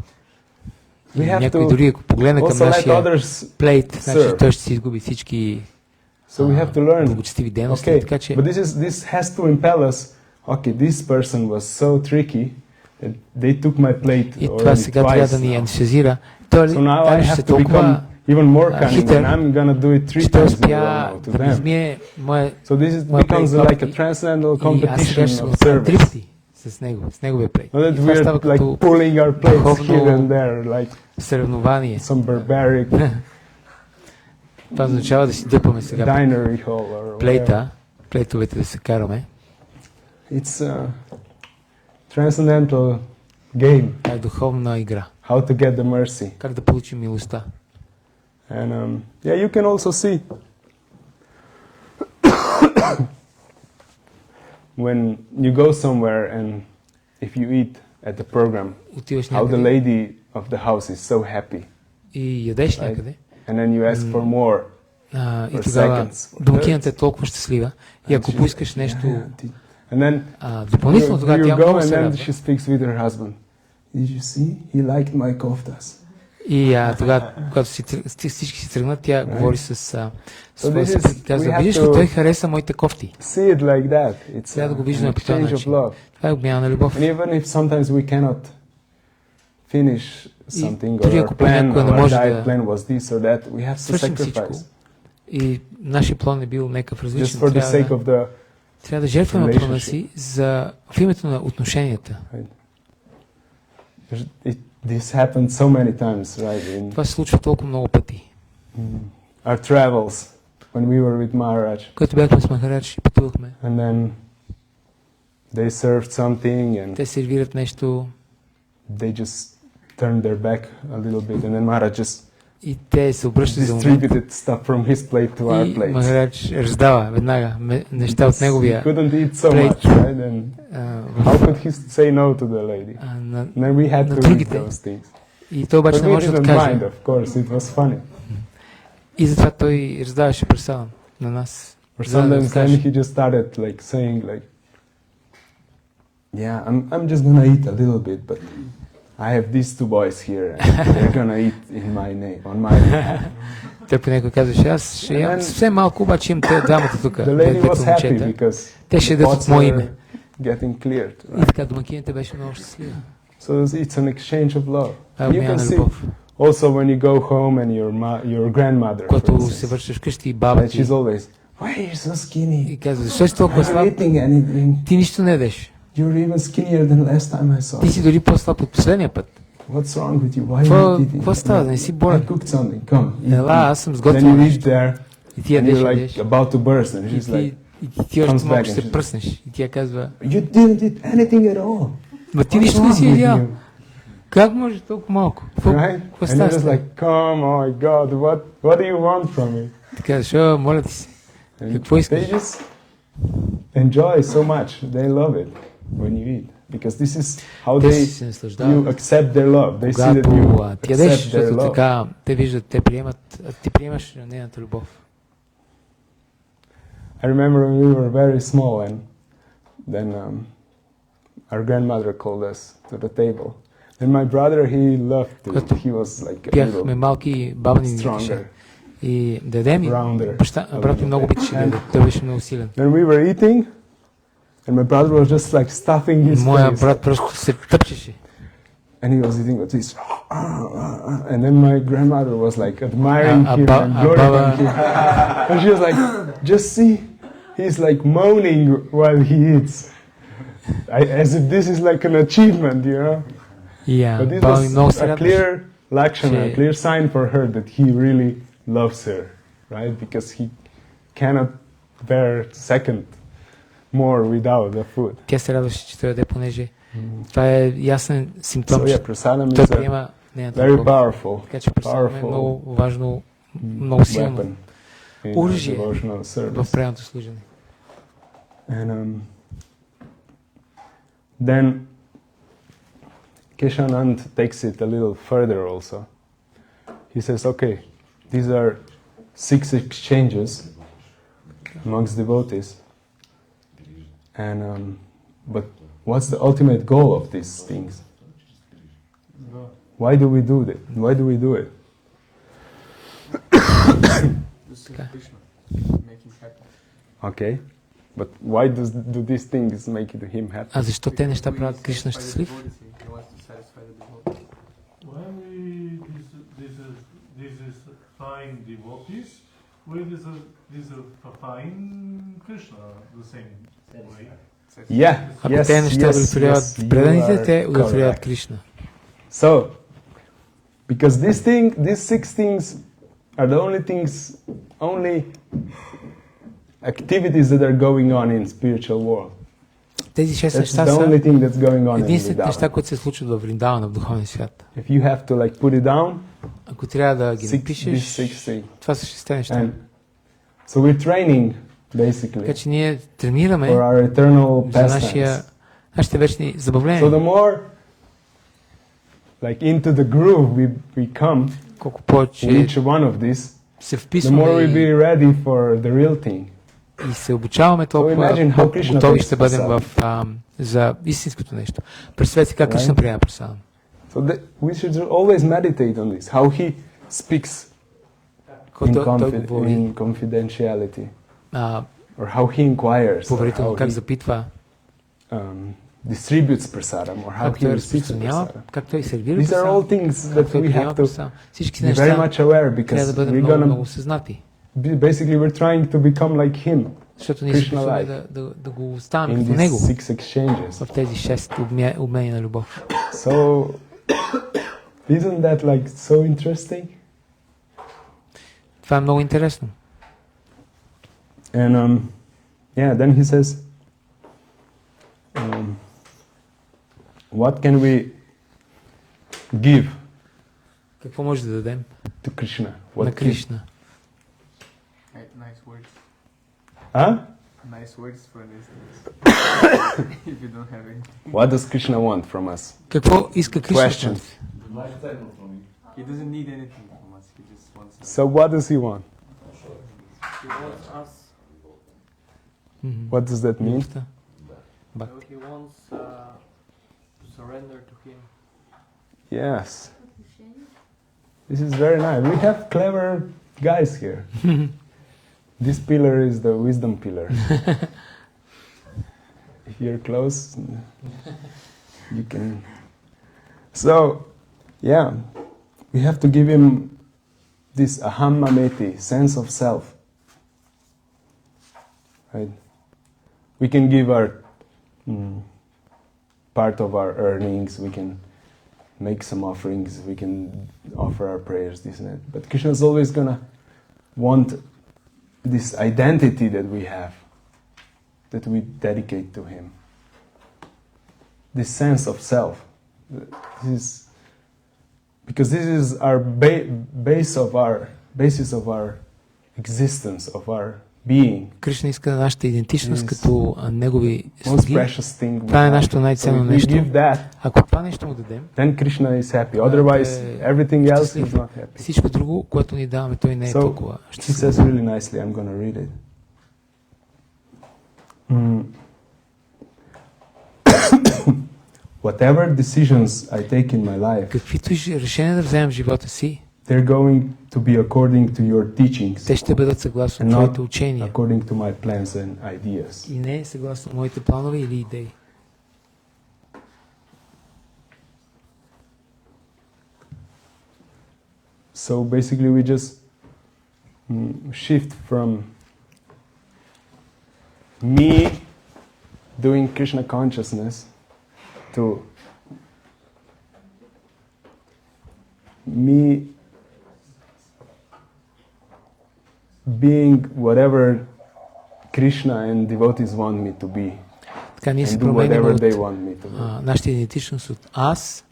И We have някой to дори ако погледне към also let нашия others плейт, значи serve. той ще си изгуби всички So we have to learn. благочестиви дейности. Okay, Така че but this has to impel us. Okay, this person was so tricky that they took my plate и това already сега трябва twice да ни now. ентусиазира. Той So now I даже have се to толкова, become even more cunning, хитър, and I'm gonna do it 3 че той times in a успя row to да ми them. измие моя So this моя becomes плейт like a и transcendental аз сега ще competition се of направя три service. пъти с неговия плейт. So that И това we're става like като pulling our plates духовно here and there, like съревнование. some barbaric Това означава да си дъпаме сега dinery hall or whatever. плейтовете да се караме. It's a transcendental game. Това е духовна игра. How to get the mercy. Как да получим милостта. And yeah, you can also see when you go somewhere and if you eat at the program, Отиваш how the някъде lady of the house is so happy, и ядеш Right. някъде. and then you ask for more. И For тогава seconds. домакинята е толкова щастлива. И ако And she- поискаш нещо And then допълнително, тогава тя you go много and се then радва. she speaks with her husband. Did you see? He liked my koftas. И тогава, когато всички си тръгнат, тя говори с своя this съпруг и is- казва, we have виждаш ли, to- той хареса моите кофти. See it like that. It's Трябва да го виждаме an по този exchange of начин. love. Това е обмяна на любов. And even if sometimes we cannot finish something, or дори our ако plan, понякога не our може diet да plan was this or that, we have to свършим всичко. sacrifice. И нашия план е бил някакъв Just различен. for the sake Трябва of the да жертваме плана relationship. си в името на отношенията. This happened so many times, right? In Това се случва толкова много пъти. our travels, when we were with Maharaj, Когато бяхме с Махарадж и пътувахме, and then they served something, and те сервират нещо they just turned their back a little bit, and then Maharaj just и те се обръщат за момент. distributed stuff from his plate to our И plates. Махарадж раздава веднага неща от He неговия couldn't eat so plate. much, right? And how could he say no to the lady? на And then we had на to eat другите. those things. И той обаче But не we може да didn't откаже. mind, of course. It was funny. И затова той раздаваше пресалан на нас. Or За да sometimes then разкаже. he just started like saying like, yeah, I'm just gonna eat a little bit, but I have these 2 boys here, and they're gonna eat in my name, on my name. Той понякога казваше, аз ще ям съвсем малко, обаче имам те двамата тук, The lady двете was happy момчета. because Те ще the ядат от pots мое were име. getting cleared. И така домакините беше много щастлива. So it's an exchange of love. Това е You обмяна can на see любов. also when you go home and your grandmother, for Когато се instance, вършиш вкъщи и баба and ти she's always, why are you so skinny? и казва, защо си толкова Are you слаб? eating anything? Ти нищо не ядеш. You're even skinnier than last time I saw Ти you. си дори по-слаб от последния път. What's wrong with you? Why are you eating? Какво става? Да не си I болен. cooked something. Come. eat, Ела, eat. аз съм Then сготвил you eat нещо. there, И ти and ядеш, you're like ядеш. about to burst, and И she's like, ти още comes малко back ще and се she's- пръснеш. И тя казва, you didn't eat anything at all. ма ти What's нищо не си wrong with ядял. you? Как може толкова малко? Какво Right? какво And става you're с just теб? like, come, oh my God, what do you want from me? Така, защо, моля ти се. And Какво искаш? they just enjoy so much. They love it when you eat. Because this is how Те they се you наслаждават. accept their love. They see that Когато you ти ядеш, accept their защото love. така те виждат, те приемат, а ти приемаш нейната любов. I remember when we were very small, and then our grandmother called us to the table. And my brother, he loved to. Когато He was like a Бяхме little малки, баба ни stronger, викаше. И да ядем, и rounder. брат ми много обичаше да яде. Той беше много силен. Then we were eating, And my brother was just like stuffing his Моя face. брат просто се тъпчеше. And he was eating with this. And then my grandmother was like admiring him and glorifying him. And she was like, just see, he's like moaning while he eats. As if this is like an achievement, you know? Yeah, But this баба ми много was се a радваше. clear Lakshana, a She- clear sign for her that he really loves her, right? Because he cannot bear second more without the food. Тя се радваше, че той яде, понеже това е ясен симптом, So че yeah, prasadam той is a приема нейната very любов. powerful Така че прасадам е powerful много важно, много силно weapon in оръжие devotional в service. преданото служене. And then Keshanand takes it a little further also. He says, okay, these are 6 exchanges amongst devotees. And but what's the ultimate goal of these things? Why do we do that? Why do we do it? Just Krishna, make him happy. Okay, but why do these things make him happy? А защо те неща правят Кришна щастлив? He wants to satisfy the devotee. When we disifying devotees, we disifying Krishna the same way. Yeah, Ако yes, те неща yes, удовлетворяват yes, преданите, you те are удовлетворяват correct. Кришна. So, because these 6 things are the only activities that are going on in spiritual world. Тези 6 That's неща the only са thing that's going on in единствените неща, Vrindavan. които се случват в Вриндавана, в духовния свят. If you have to like put it down, Ако трябва да ги these напишеш, 6 things. това са 6 неща. And so we're training basically Така че ние тренираме for our eternal за нашите вечни pastimes. забавления. So the more like into the groove we come Колко in повече each one of these, се the вписваме more we be ready for the real thing. и се обучаваме, толкова imagine how Krishna готови takes ще бъдем prasad. за истинското нещо. Представете си как Кришна Right. приема прасада. So we should always meditate on this, how he speaks in, Когато той говори in confidentiality, а, or how he inquires, or поверително, how как he запитва, distributes prasadam, or how как he той receives разпространява, prasadam. как той сервира These are all прасада, things that как той we приема have to прасада. Всички be very неща much aware, трябва because да бъдем we're много, gonna много съзнати. basically we're trying to become like him Защото ние се Krishna-like опитваме да го ставаме in като these него 6 exchanges. в тези 6 обмени на любов. So isn't that like so interesting? Това е много интересно. And yeah, then he says, what can we give Какво може да дадем to Krishna? на What gift? Кришна? Nice words. Huh? Nice words for this. If you don't have any. What does Krishna want from us? Какво иска Кришна? от Questions. нас? He doesn't need anything from us. He just wants us. So what does he want? He wants us. Мгм. What does that mean? Любовта. So he wants to surrender to him. Yes. This is very nice. We have clever guys here. This pillar is the wisdom pillar. If you're close, you can. So, yeah, we have to give him this aham mameti, sense of self. Right? We can give our part of our earnings. We can make some offerings. We can offer our prayers, this and that. But Krishna is always gonna want this identity that we have, that we dedicate to Him. This sense of self. This is because this is our basis of our existence, of our being. Кришна иска нашата идентичност Yes. като негови Most слуги. precious thing. we Това е have. нашето So най-ценно if we нещо. give that, Ако това нещо му дадем, then Krishna is happy. Otherwise, everything else is щастлив. not happy. всичко друго, което ни даваме, той не е So, толкова He щастлив. says really nicely, I'm going to read it. Whatever decisions I take in my life, Каквито решения да вземем в живота си, they're going to be according to your teachings Те ще бъдат съгласно and твоите not учения according to my plans and ideas. и не съгласно моите планове или идеи. So basically we just shift from me doing Krishna consciousness to me being whatever Krishna and devotees want me to be Така ние се and do променяме whatever от they want me to do. нашата идентичност от аз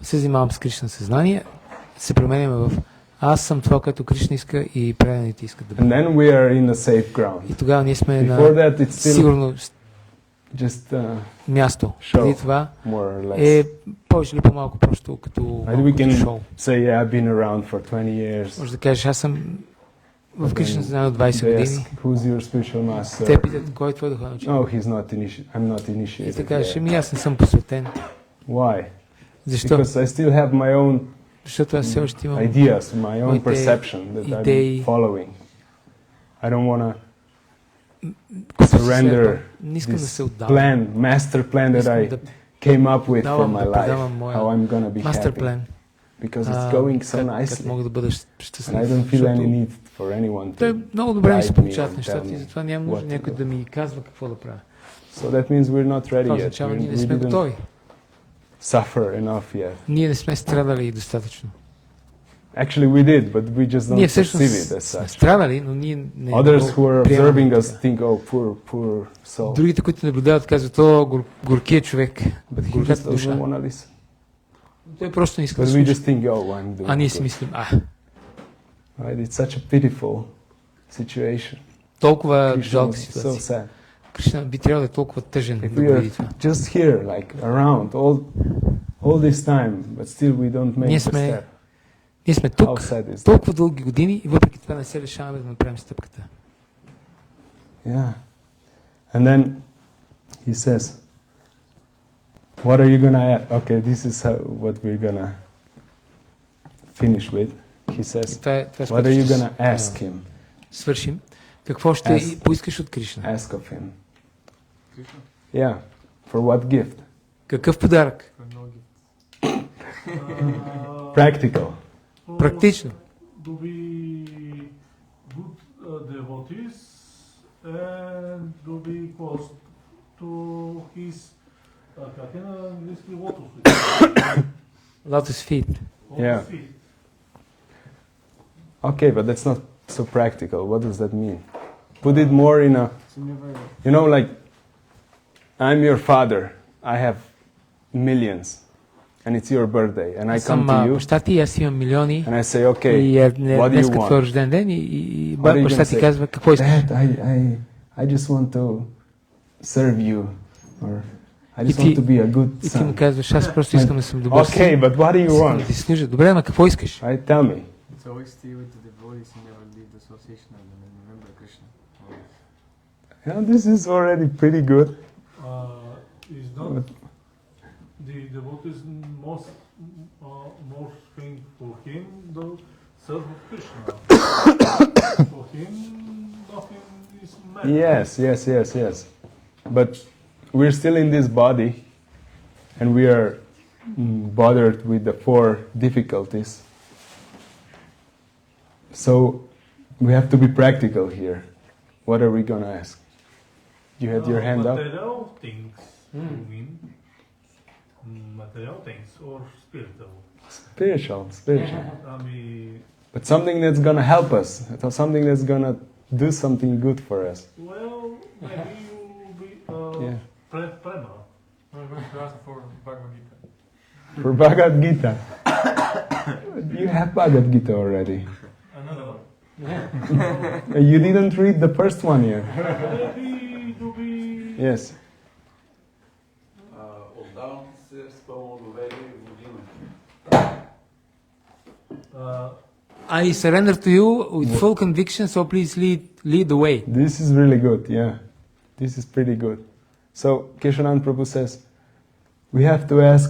се занимавам с Кришна съзнание, се променяме в аз съм това, което Кришна иска и преданите искат да And бъде. then we are in a safe ground. И тогава ние сме Before на that it's still сигурно just място. show, Преди това more or less. е повече или по-малко просто като We като шоу. can say, yeah, I've been around for 20 years. Може да кажеш, аз съм в Then Кришна съзнание от 20 they години. ask, who's your spiritual master? Те питат, кой е твой духовен учител? No, I'm not И initiated да кажеш, yet. аз не съм посветен. Why? Защо? Because I still have my own Защото аз все още имам ideas, my own моите perception that идеи. I'm following. I don't want които to се surrender следва. Не искам да се this отдавам. plan, master plan that Искам I да came up with for давам, my да life, предавам моя how I'm gonna be мастер happy. план. Because it's going so Как nicely. мога да бъда And щастлив. I don't feel Защото any need for anyone Той to много добре ми се guide me получават and нещата tell и me затова няма нужда what to някой do. да ми казва какво да правя. So that means we're not ready Това yet. означава, ние не We сме didn't готови. suffer enough yet. Ние не сме страдали достатъчно. Actually, we did, but we just don't Ние perceive всъщност it as сме such. страдали, но ние не Others го who are приемаме observing така. us think, oh, poor soul. Другите, които наблюдават, казват, о, горкия човек. But he just Горката doesn't душа. want to listen. Той просто не иска да But we слуша. just think, oh, I'm doing А ние си good. мислим, Right? It's such a pitiful situation. толкова Krishna жалка was so ситуация. sad. Кришна би трябвало да е толкова тъжен If да we го are види това. just here, like around all this time, but still we don't make Ние the сме step. Ние сме How тук sad is that? толкова дълги години и въпреки това не се решаваме да направим стъпката. Yeah. And then he says, what are you gonna add? Okay, this is what we're gonna finish with. He И says, това е с what което are you ще gonna ask him? свършим. Какво ще Ask. поискаш от Кришна? Ask of him. Yeah. For what gift? Какъв подарък? Practical. Практично. To be good devotees and to be close to his как е на английски lotus Lotus feet. Yeah. feet. Okay, but that's not so practical. What does that mean? Put it more in a, like, I'm your father. I have millions, and it's your birthday, and I come Съм to you, баща ти, аз имам милиони. and I say, okay, И what do днес you като твой want? рожден ден и What are you баща gonna ти say? казва, какво искаш? Dad, I just want to serve you, or I just want to be a good И ти му son. казваш, аз просто искам да съм добър син. Okay, but what do you Искам да want? ти служа. Добре, ама какво искаш? Right? Tell me. It's always stay with the devotees and never leave the association of them and remember Krishna. Always. Yeah, this is already pretty good. Is not the devotees most thing for him the serve of Krishna. For him nothing is matter. Yes. But we're still in this body, and we are bothered with the 4 difficulties. So we have to be practical here. What are we going to ask? You had your hand up? Material things, you mean? Material things or spiritual? Spiritual. I mean, But something that's going to help us, something that's going to do something good for us. well, maybe you will be Yeah. prema. I'm going to ask for Bhagavad Gita. For Bhagavad Gita. You have Bhagavad Gita already. Another one. You didn't read the first one yet. Maybe to be Yes. Отдавам се с пълно доверие в година. I surrender to you with full conviction, so please lead the way. This is really good, yeah. This is pretty good. So, Keshanan Prabhu says, we have to ask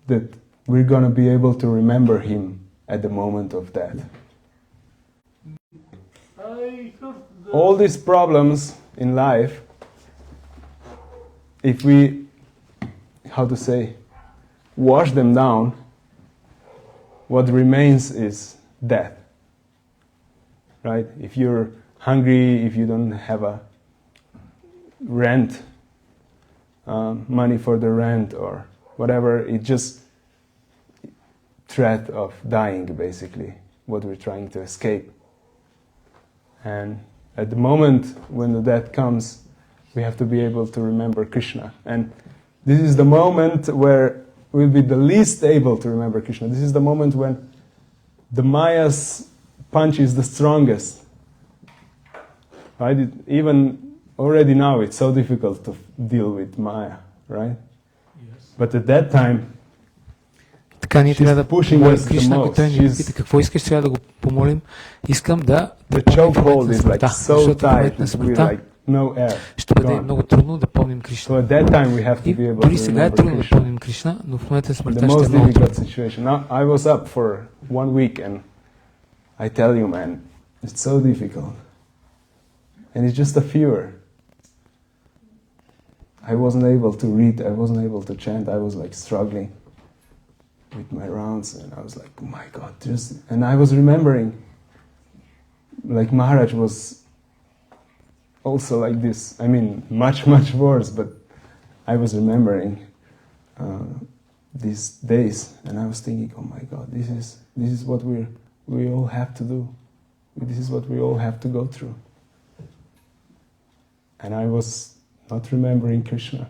that we're going to be able to remember him at the moment of death. I heard that All these problems in life, if we, how to say, wash them down, what remains is death. Right? If you're hungry, if you don't have a rent, money for the rent or whatever, it just threat of dying, basically, what we're trying to escape. And at the moment when the death comes, we have to be able to remember Krishna. And this is the moment where we'll be the least able to remember Krishna. This is the moment when the Maya's punch is the strongest. Right? Even already now it's so difficult to deal with Maya, right? yes. But at that time, Така ние трябва да pushing помолим us the Кришна, ако most. той ни She's- пита какво искаш, трябва да го помолим. Искам да the помним в момента chokehold на is like смъртта, so защото в момента tight, на we're смъртта like no air. ще бъде gone. много трудно да помним So Кришна. at that time we have to И be able дори to сега е remember трудно да Krishna. помним Кришна, но в момента на The смъртта ще е most много difficult трудно. situation. Now I was up for 1 week and I tell you, man, it's so difficult. And it's just a fever. I wasn't able to read, I wasn't able to chant, I was like struggling with my rounds and I was like, oh my God, and I was remembering, like Maharaj was also like this, I mean, much, much worse, but I was remembering these days and I was thinking, oh my God, this is what we all have to do. This is what we all have to go through. And I was not remembering Krishna.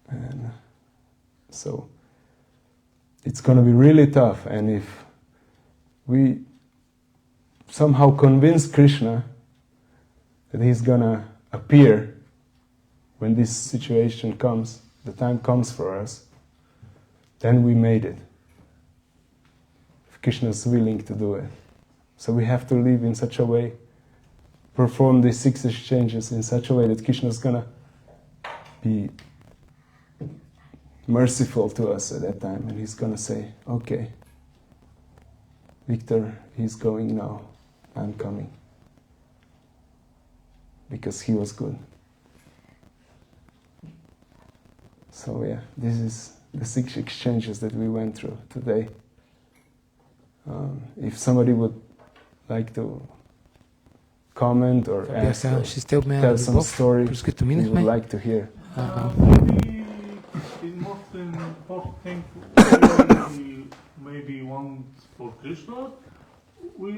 And so it's going to be really tough. And if we somehow convince Krishna that he's going to appear when this situation comes, the time comes for us, then we made it. If Krishna is willing to do it. So we have to live in such a way, perform these 6 exchanges in such a way that Krishna is going to be merciful to us at that time. And he's going to say, okay, Victor, he's going now, I'm coming. Because he was good. So yeah, this is the 6 exchanges that we went through today. If somebody would like to comment or Бях ask сега or 6 обмяна tell на some любов, story, през които we would минахме. like to hear. The most important thing we maybe want for Krishna, we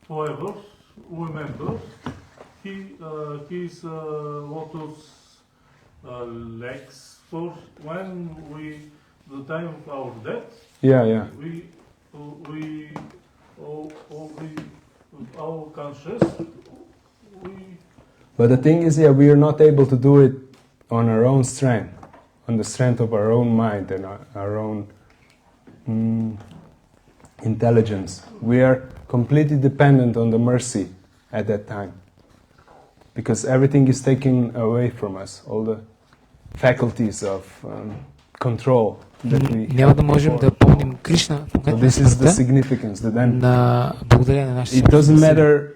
forever remember his lotus legs for when the time of our death, Yeah. we our conscious, But the thing is, we are not able to do it on our own strength, on the strength of our own mind and our own intelligence. We are completely dependent on the mercy at that time. Because everything is taken away from us, all the faculties of control that we Няма да можем да помним Кришна в So момента на this is the смъртта, significance that then на благодарение на нашите it doesn't matter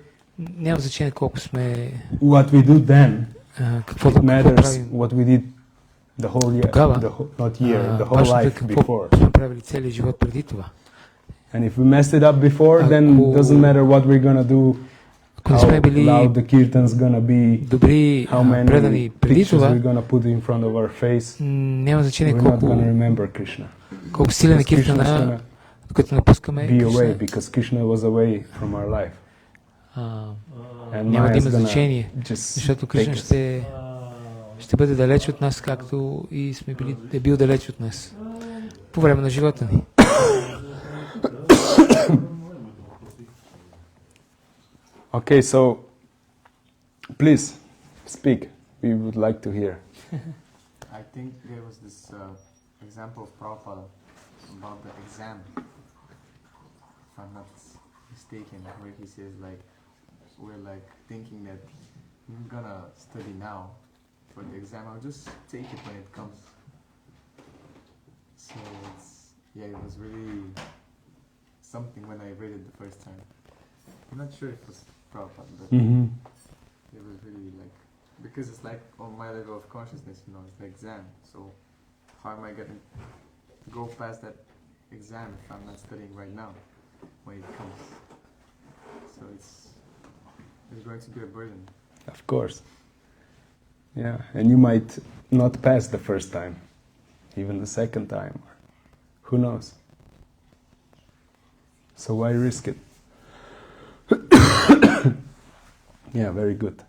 Няма значение колко сме... what we do then, какво it matters правим. what we did the whole year, Тогава, not year, the whole важното е life какво before. сме правили целия живот преди това. And if we messed it up before, then it doesn't matter what we're gonna do, Ако не how сме били loud the kirtan's gonna be, добри, how предани many преди pictures това, we're gonna put in front of our face. няма значение We're not колко gonna remember Krishna. колко силен е Because Krishna's киртана, gonna като напускаме be away Кришна, because Krishna was away from our life. And няма да Maya's има gonna значение, just защото take Кришна us. ще бъде далеч от нас, както и е бил далеч от нас по време на живота ни. Okay, so please speak. We would like to hear. I think there was this example of Prabhupada about the exam, if I'm not mistaken, where he says like, we're like thinking that I'm gonna study now for the exam, I'll just take it when it comes. So yeah, it was really something when I read it the first time. I'm not sure if it was Prabhupada, but Mm-hmm. it was really like, because it's like on my level of consciousness, you know, it's the exam. So how am I going to go past that exam if I'm not studying right now when it comes? So it's going to be a burden. Of course. Yeah, and you might not pass the first time, even the second time. Who knows? So why risk it? Yeah, very good.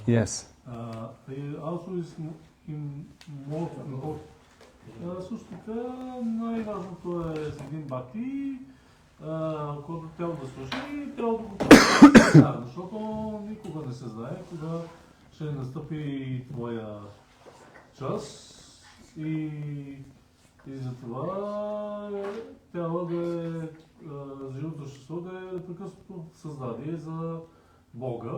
Yes. Also is most important. Също така най-важното е с един бхакти, който трябва да слуши, трябва да го прави, защото никога не се знае кога ще настъпи твоя час и затова трябва да е живото същество, да е непрекъснато създание за Бога,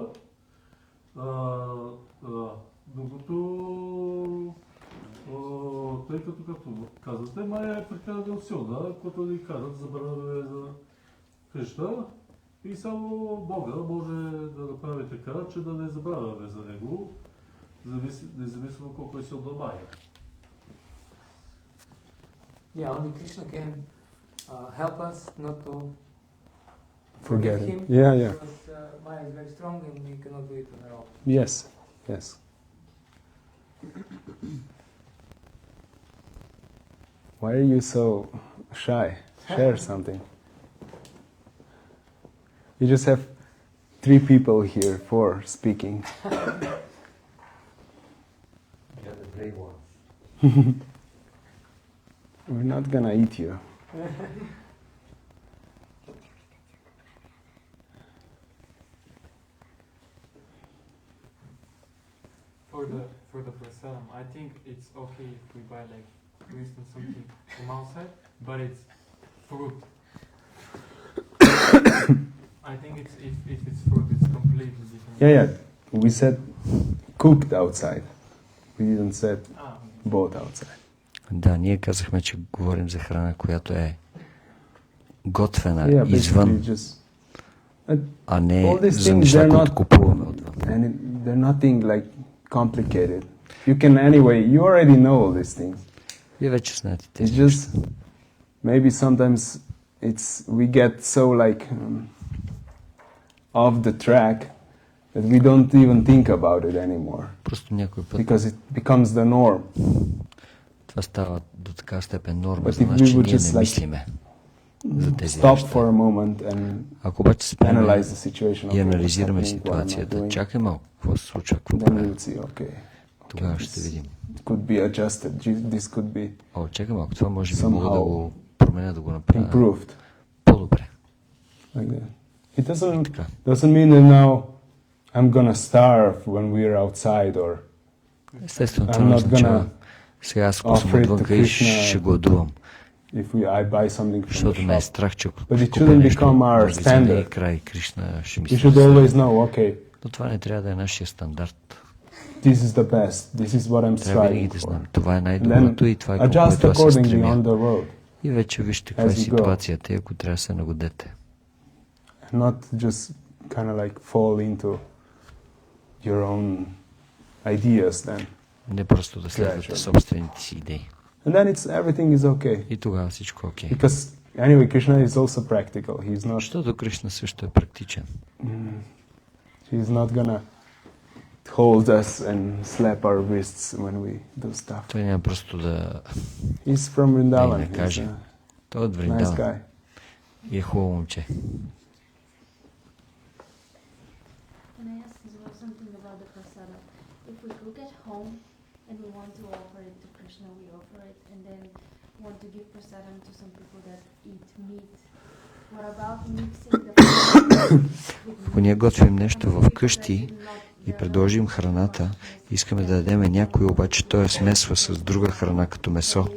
докато тъй като казвате, май е прекалено силна, когато ни казват забравяме за Кришна и само Бога може да направи така, че да не забравяме за Него, независимо колко е силна Майя. Yeah, only Krishna can help us not to Forget him. it. Yeah, yeah. Because Maya is very strong and we cannot do it on our own. Yes, yes. Why are you so shy? Share something. You just have 3 people here, 4 speaking. You're the brave ones. We're not gonna eat you. For the prasadam, I think it's okay if we buy like, for instance, something from outside, but it's fruit. I think it's if it's fruit, it's completely different. Yeah. We said cooked outside. We didn't said Ah, bought outside. Да, ние казахме, че говорим за храна, която е готвена Yeah, извън, just, а не all these за things, неща, they're които not- купуваме отвън. and they're nothing like complicated. You can anyway. You already know all these things. Вие вече знаете It's тези just неща. maybe sometimes we get so like off the track that we don't even think about it anymore Просто някой път because it becomes the norm. това става до така степен норма But за if нас, we че would ние just не like мислиме за тези stop неща. for a moment and Ако обаче спрем analyze the situation. и Okay, what's анализираме happening, what am I ситуацията, doing? чакай малко, какво се случва, какво Then we правим, would see. Okay, тогава ще видим. it could be adjusted. This could be О, чакай малко, това може би мога да somehow го променя, да го направя improved по-добре. like that. It doesn't Така. mean that now I'm gonna starve when we're outside or Естествено, I'm това не not означава gonna сега аз ако съм offer it отвънка to и Krishna ще гладувам, if I buy something from защото the ме е shop. страх, че ако But it купя shouldn't нещо, become our може би за нея standard. край Кришна ще ми We се should always разсърди. know, okay, Но това не трябва да е нашия стандарт. this is the best. This is what I'm Трябва винаги striving да for. знаем, това е най-доброто и това е към Adjust което аз се accordingly on стремя. the road. И вече вижте каква е As you go. ситуацията, ако трябва да се нагодете. Not just kind of like fall into your own ideas then. Не просто да следвате Gradually. собствените си идеи. And then everything is okay. И тогава всичко е окей. Because anyway, Krishna is also practical. He's not Защото Кришна също е практичен. he's not gonna hold us and slap our wrists when we do stuff. Той няма просто да... He's from Vrindavan. не He's каже. a Той е от nice Вриндаван guy. и е хубаво момче. Can I ask as well something about the prasada? If we cook at home and we want to offer it to Krishna, we offer it, and then want to give prasadam to some people that eat meat. What about mixing the Ако ние готвим нещо в къщи и предложим храната, искаме да дадем някой, обаче той я смесва с друга храна, като месо.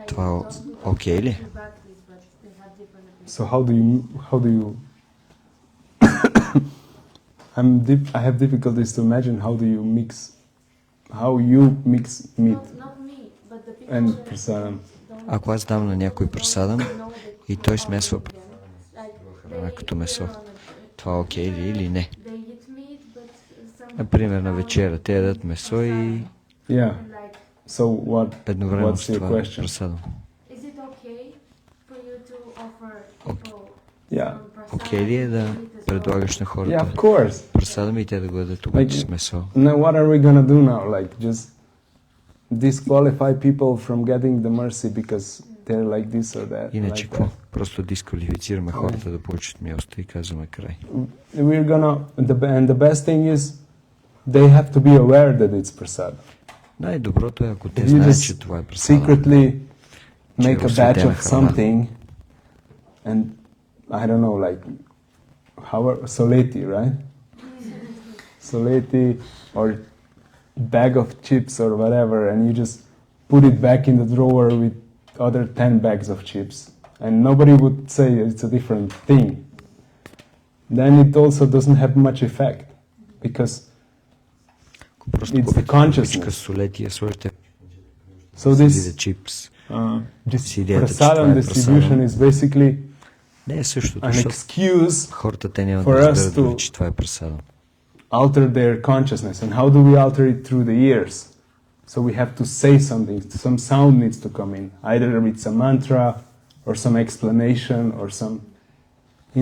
Това окей ли? So how do you I have difficulties to imagine how you mix meat Not me, but the people and that prasadam. Ако аз дам на някой прасадам и той смесва храна като месо, това окей ли или не? Например, на вечера те ядат месо и So едновременно what's с your това question? прасадам. Yeah. Окей ли е да предлагаш на хората Yeah, of course. прасадам и те да го ядат обаче с месо? Now what are we gonna do now? Like just disqualify people from getting the mercy because they're like this or that? Иначе like какво? that. Просто дисквалифицираме хората да получат милостта и казваме край. We're gonna and the best thing is they have to be aware that it's prasad. Най-доброто е, ако те If you знаят, just че това е прасадам. secretly make a batch осветена of храна. something and I don't know, like soleti, right? Soleti or bag of chips or whatever, and you just put it back in the drawer with other 10 bags of chips, and nobody would say it's a different thing. Then it also doesn't have much effect because it's the consciousness. So this prasadam distribution is basically Не е същото, an защото excuse хората те нямат for да us разберат дори, to че това е прасадам. alter their consciousness. And how do we alter it? Through the ears. So we have to say something, some sound needs to come in. Either it's a mantra or some explanation or some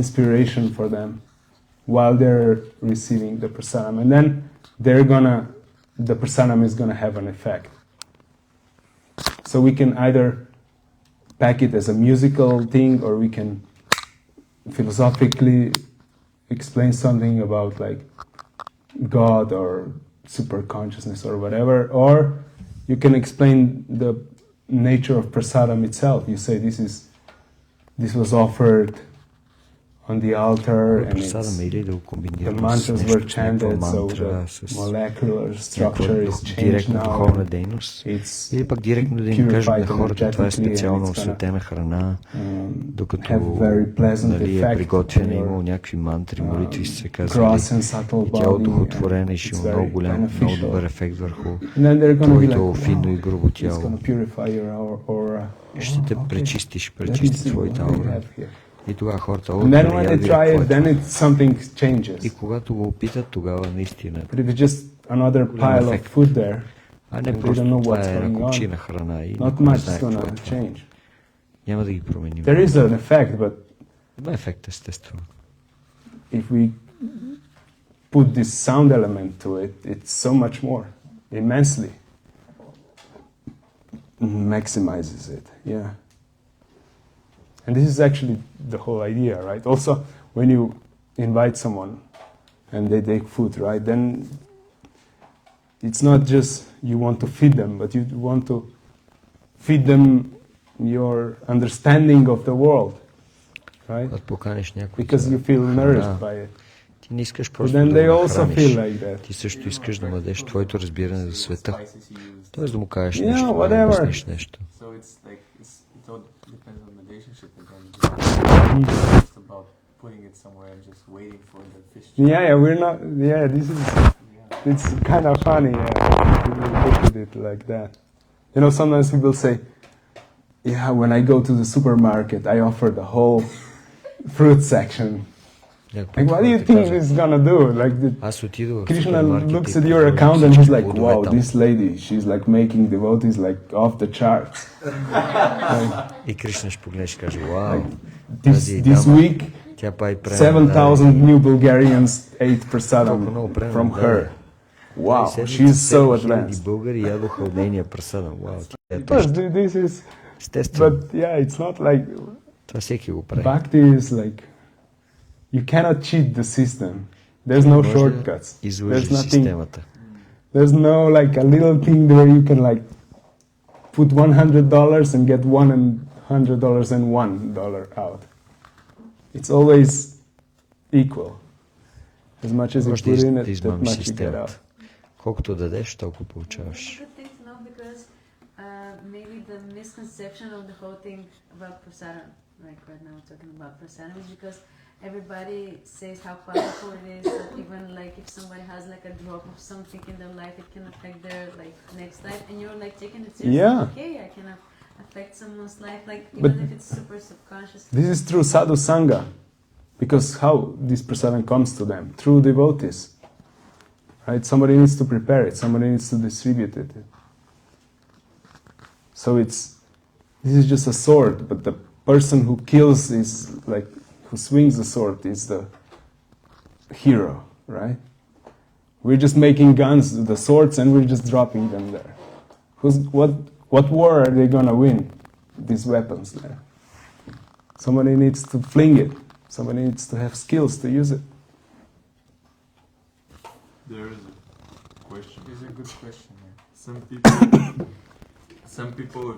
inspiration for them while they're receiving the prasadam. And then the prasadam is gonna have an effect. So we can either pack it as a musical thing or we can philosophically explain something about like God or super consciousness or whatever, or you can explain the nature of prasadam itself. You say this was offered on the altar and the mantras were chanted, so the molecular structure is changed now. Духовна дейност. Или пък директно да им кажат на хората, това е специално осветена храна, докато е приготвена, имало някакви мантри, молитви се казвали, и тя е одухотворена и ще има много голям, много добър ефект върху твоето финно и грубо тяло. И ще те пречисти твоята аура. И тогава хората и когато го опитат, тогава наистина голям ефект. А не просто това е една купчина храна и никой не знае какво е това. Няма да ги променим. Има ефект, естествено. If we put this sound element to it, it's so much more, immensely maximizes it, yeah. And this is actually the whole idea, right? Also, when you invite someone and they take food, right? Then it's not just you want to feed them, but you want to feed them your understanding of the world, right? Because you feel nourished by it. Ти не искаш просто да го нахраниш. Ти също искаш да му дадеш твоето разбиране за света. Тоест да му кажеш нещо, да му обясниш нещо. Depends on the relationship again. Just about putting it somewhere and just waiting for the fish. We're not. Yeah, it's kind of funny. Yeah, people look at it like that. You know, sometimes people say, "Yeah, when I go to the supermarket, I offer the whole fruit section." Like, what do you think this is gonna do? Like, Krishna looks at your account and he's like, "Wow, this lady, she's like making devotees like off the charts." И Кришна ще погледнеш и каже, "Wow, this week, 7,000 new Bulgarians ate prasadam from her. Wow, she's so advanced." Българи ядоха от нейния прасадам. This is, but yeah, it's not like. Това всеки го прави. Bhakti is like. You cannot cheat the system. There's no shortcuts. There's nothing. There's no like a little thing where you can like put $100 and get $100 and $1 out. It's always equal. As much as you put in it, that much you get out. Колкото дадеш, толкова получаваш. Maybe the misconception of the whole thing about prasadam, like right now we're talking about prasadam, is because everybody says how powerful it is, that even like if somebody has like a drop of something in their life, it can affect their like next life, and you're like taking it seriously. Yeah. Okay, I can affect someone's life, like But even if it's super subconscious. this is through sadhu sangha, because how this prasadam comes to them? Through devotees. Right? Somebody needs to prepare it, somebody needs to distribute it. So this is just a sword, but the person who kills is like, who swings the sword is the hero, right? We're just making guns, the swords, and we're just dropping them there. What war are they gonna win? These weapons there. Somebody needs to fling it. Somebody needs to have skills to use it. There is a question. It's a good question. Yeah. Some people,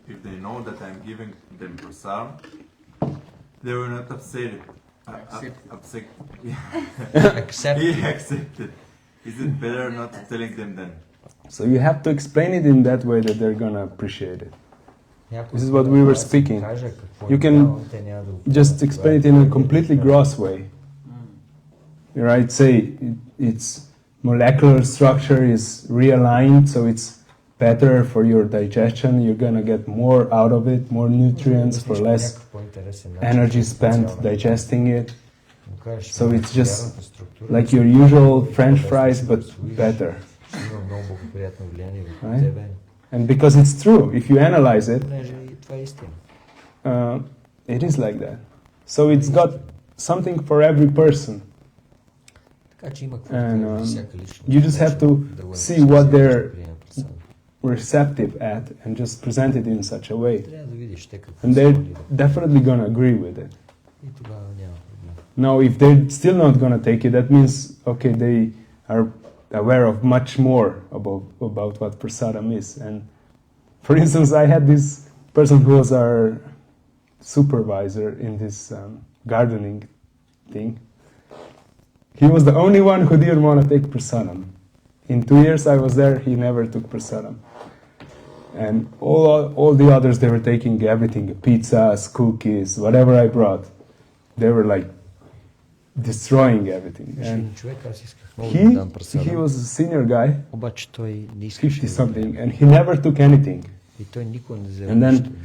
if they know that I'm giving them prasadam, they will not upset it. Accepted. Is it better not telling them then? So you have to explain it in that way that they're gonna appreciate it. This is what we were speaking. You can just explain it in a completely gross way. Right? Say its molecular structure is realigned, so it's better for your digestion. You're gonna get more out of it, more nutrients for less energy spent digesting it. So it's just like your usual French fries, but better. Right? And because it's true, if you analyze it, it is like that. So it's got something for every person. And you just have to see what they're receptive at and just present it in such a way. And they're definitely going to agree with it. Now, if they're still not going to take it, that means, okay, they are aware of much more about what prasadam is. And for instance, I had this person who was our supervisor in this gardening thing. He was the only one who didn't want to take prasadam. In 2 years I was there, he never took prasadam. And all the others, they were taking everything, pizzas, cookies, whatever I brought. They were like destroying everything. And he was a senior guy, 50-something, and he never took anything. And then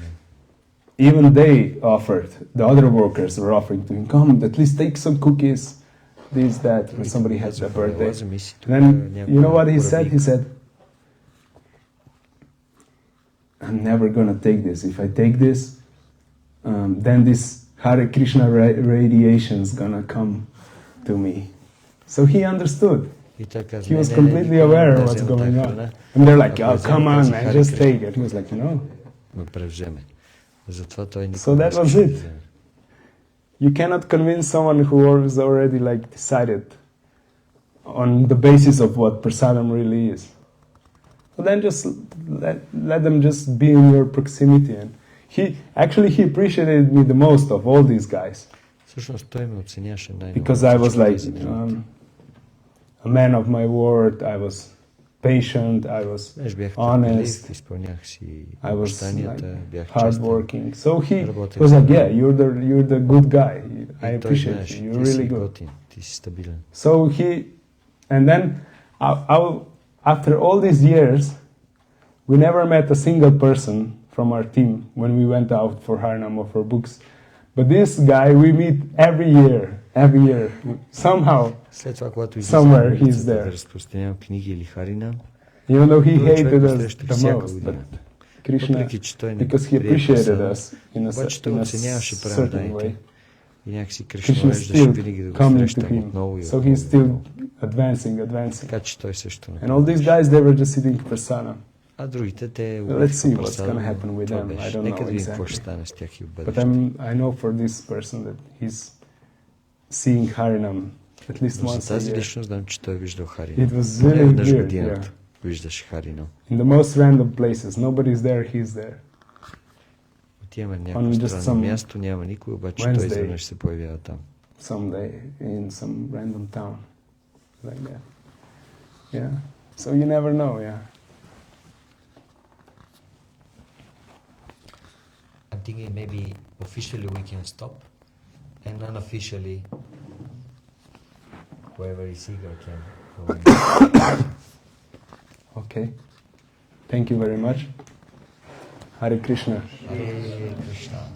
even they offered, the other workers were offering to him, come, at least take some cookies, this, that, when somebody had their birthday. And then, you know what he said? He said, I'm never gonna take this. If I take this, then this Hare Krishna radiation is gonna come to me. So he understood. He was completely aware of what's going on. And they're like, oh, come on, man, just take it. He was like, no. So that was it. You cannot convince someone who was already like decided on the basis of what prasadam really is. So then just let them just be in your proximity. And he appreciated me the most of all these guys. Because I was like a man of my word, I was patient, I was honest, I was like hardworking. So he was like, yeah, you're the good guy. I appreciate you. You're really good. So and then after all these years, we never met a single person from our team when we went out for Harinam or for books. But this guy we meet every year, somehow, somewhere he's there. Even though he hated us the most, but Krishna, because he appreciated us in a certain way, Krishna is still coming to him, so he's still advancing. And all these guys, they were just sitting prasadam. Let's see what's going to happen with them. I don't know exactly. But I know for this person that he's seeing Harinam at least once a year. It was really weird, yeah. In the most random places. Nobody's there, he's there. On just some Wednesday, someday, in some random town. Like that. Yeah. So you never know, yeah. I'm thinking maybe officially we can stop. And unofficially, whoever is eager can go in. Okay. Thank you very much. Hare Krishna. Hare Krishna.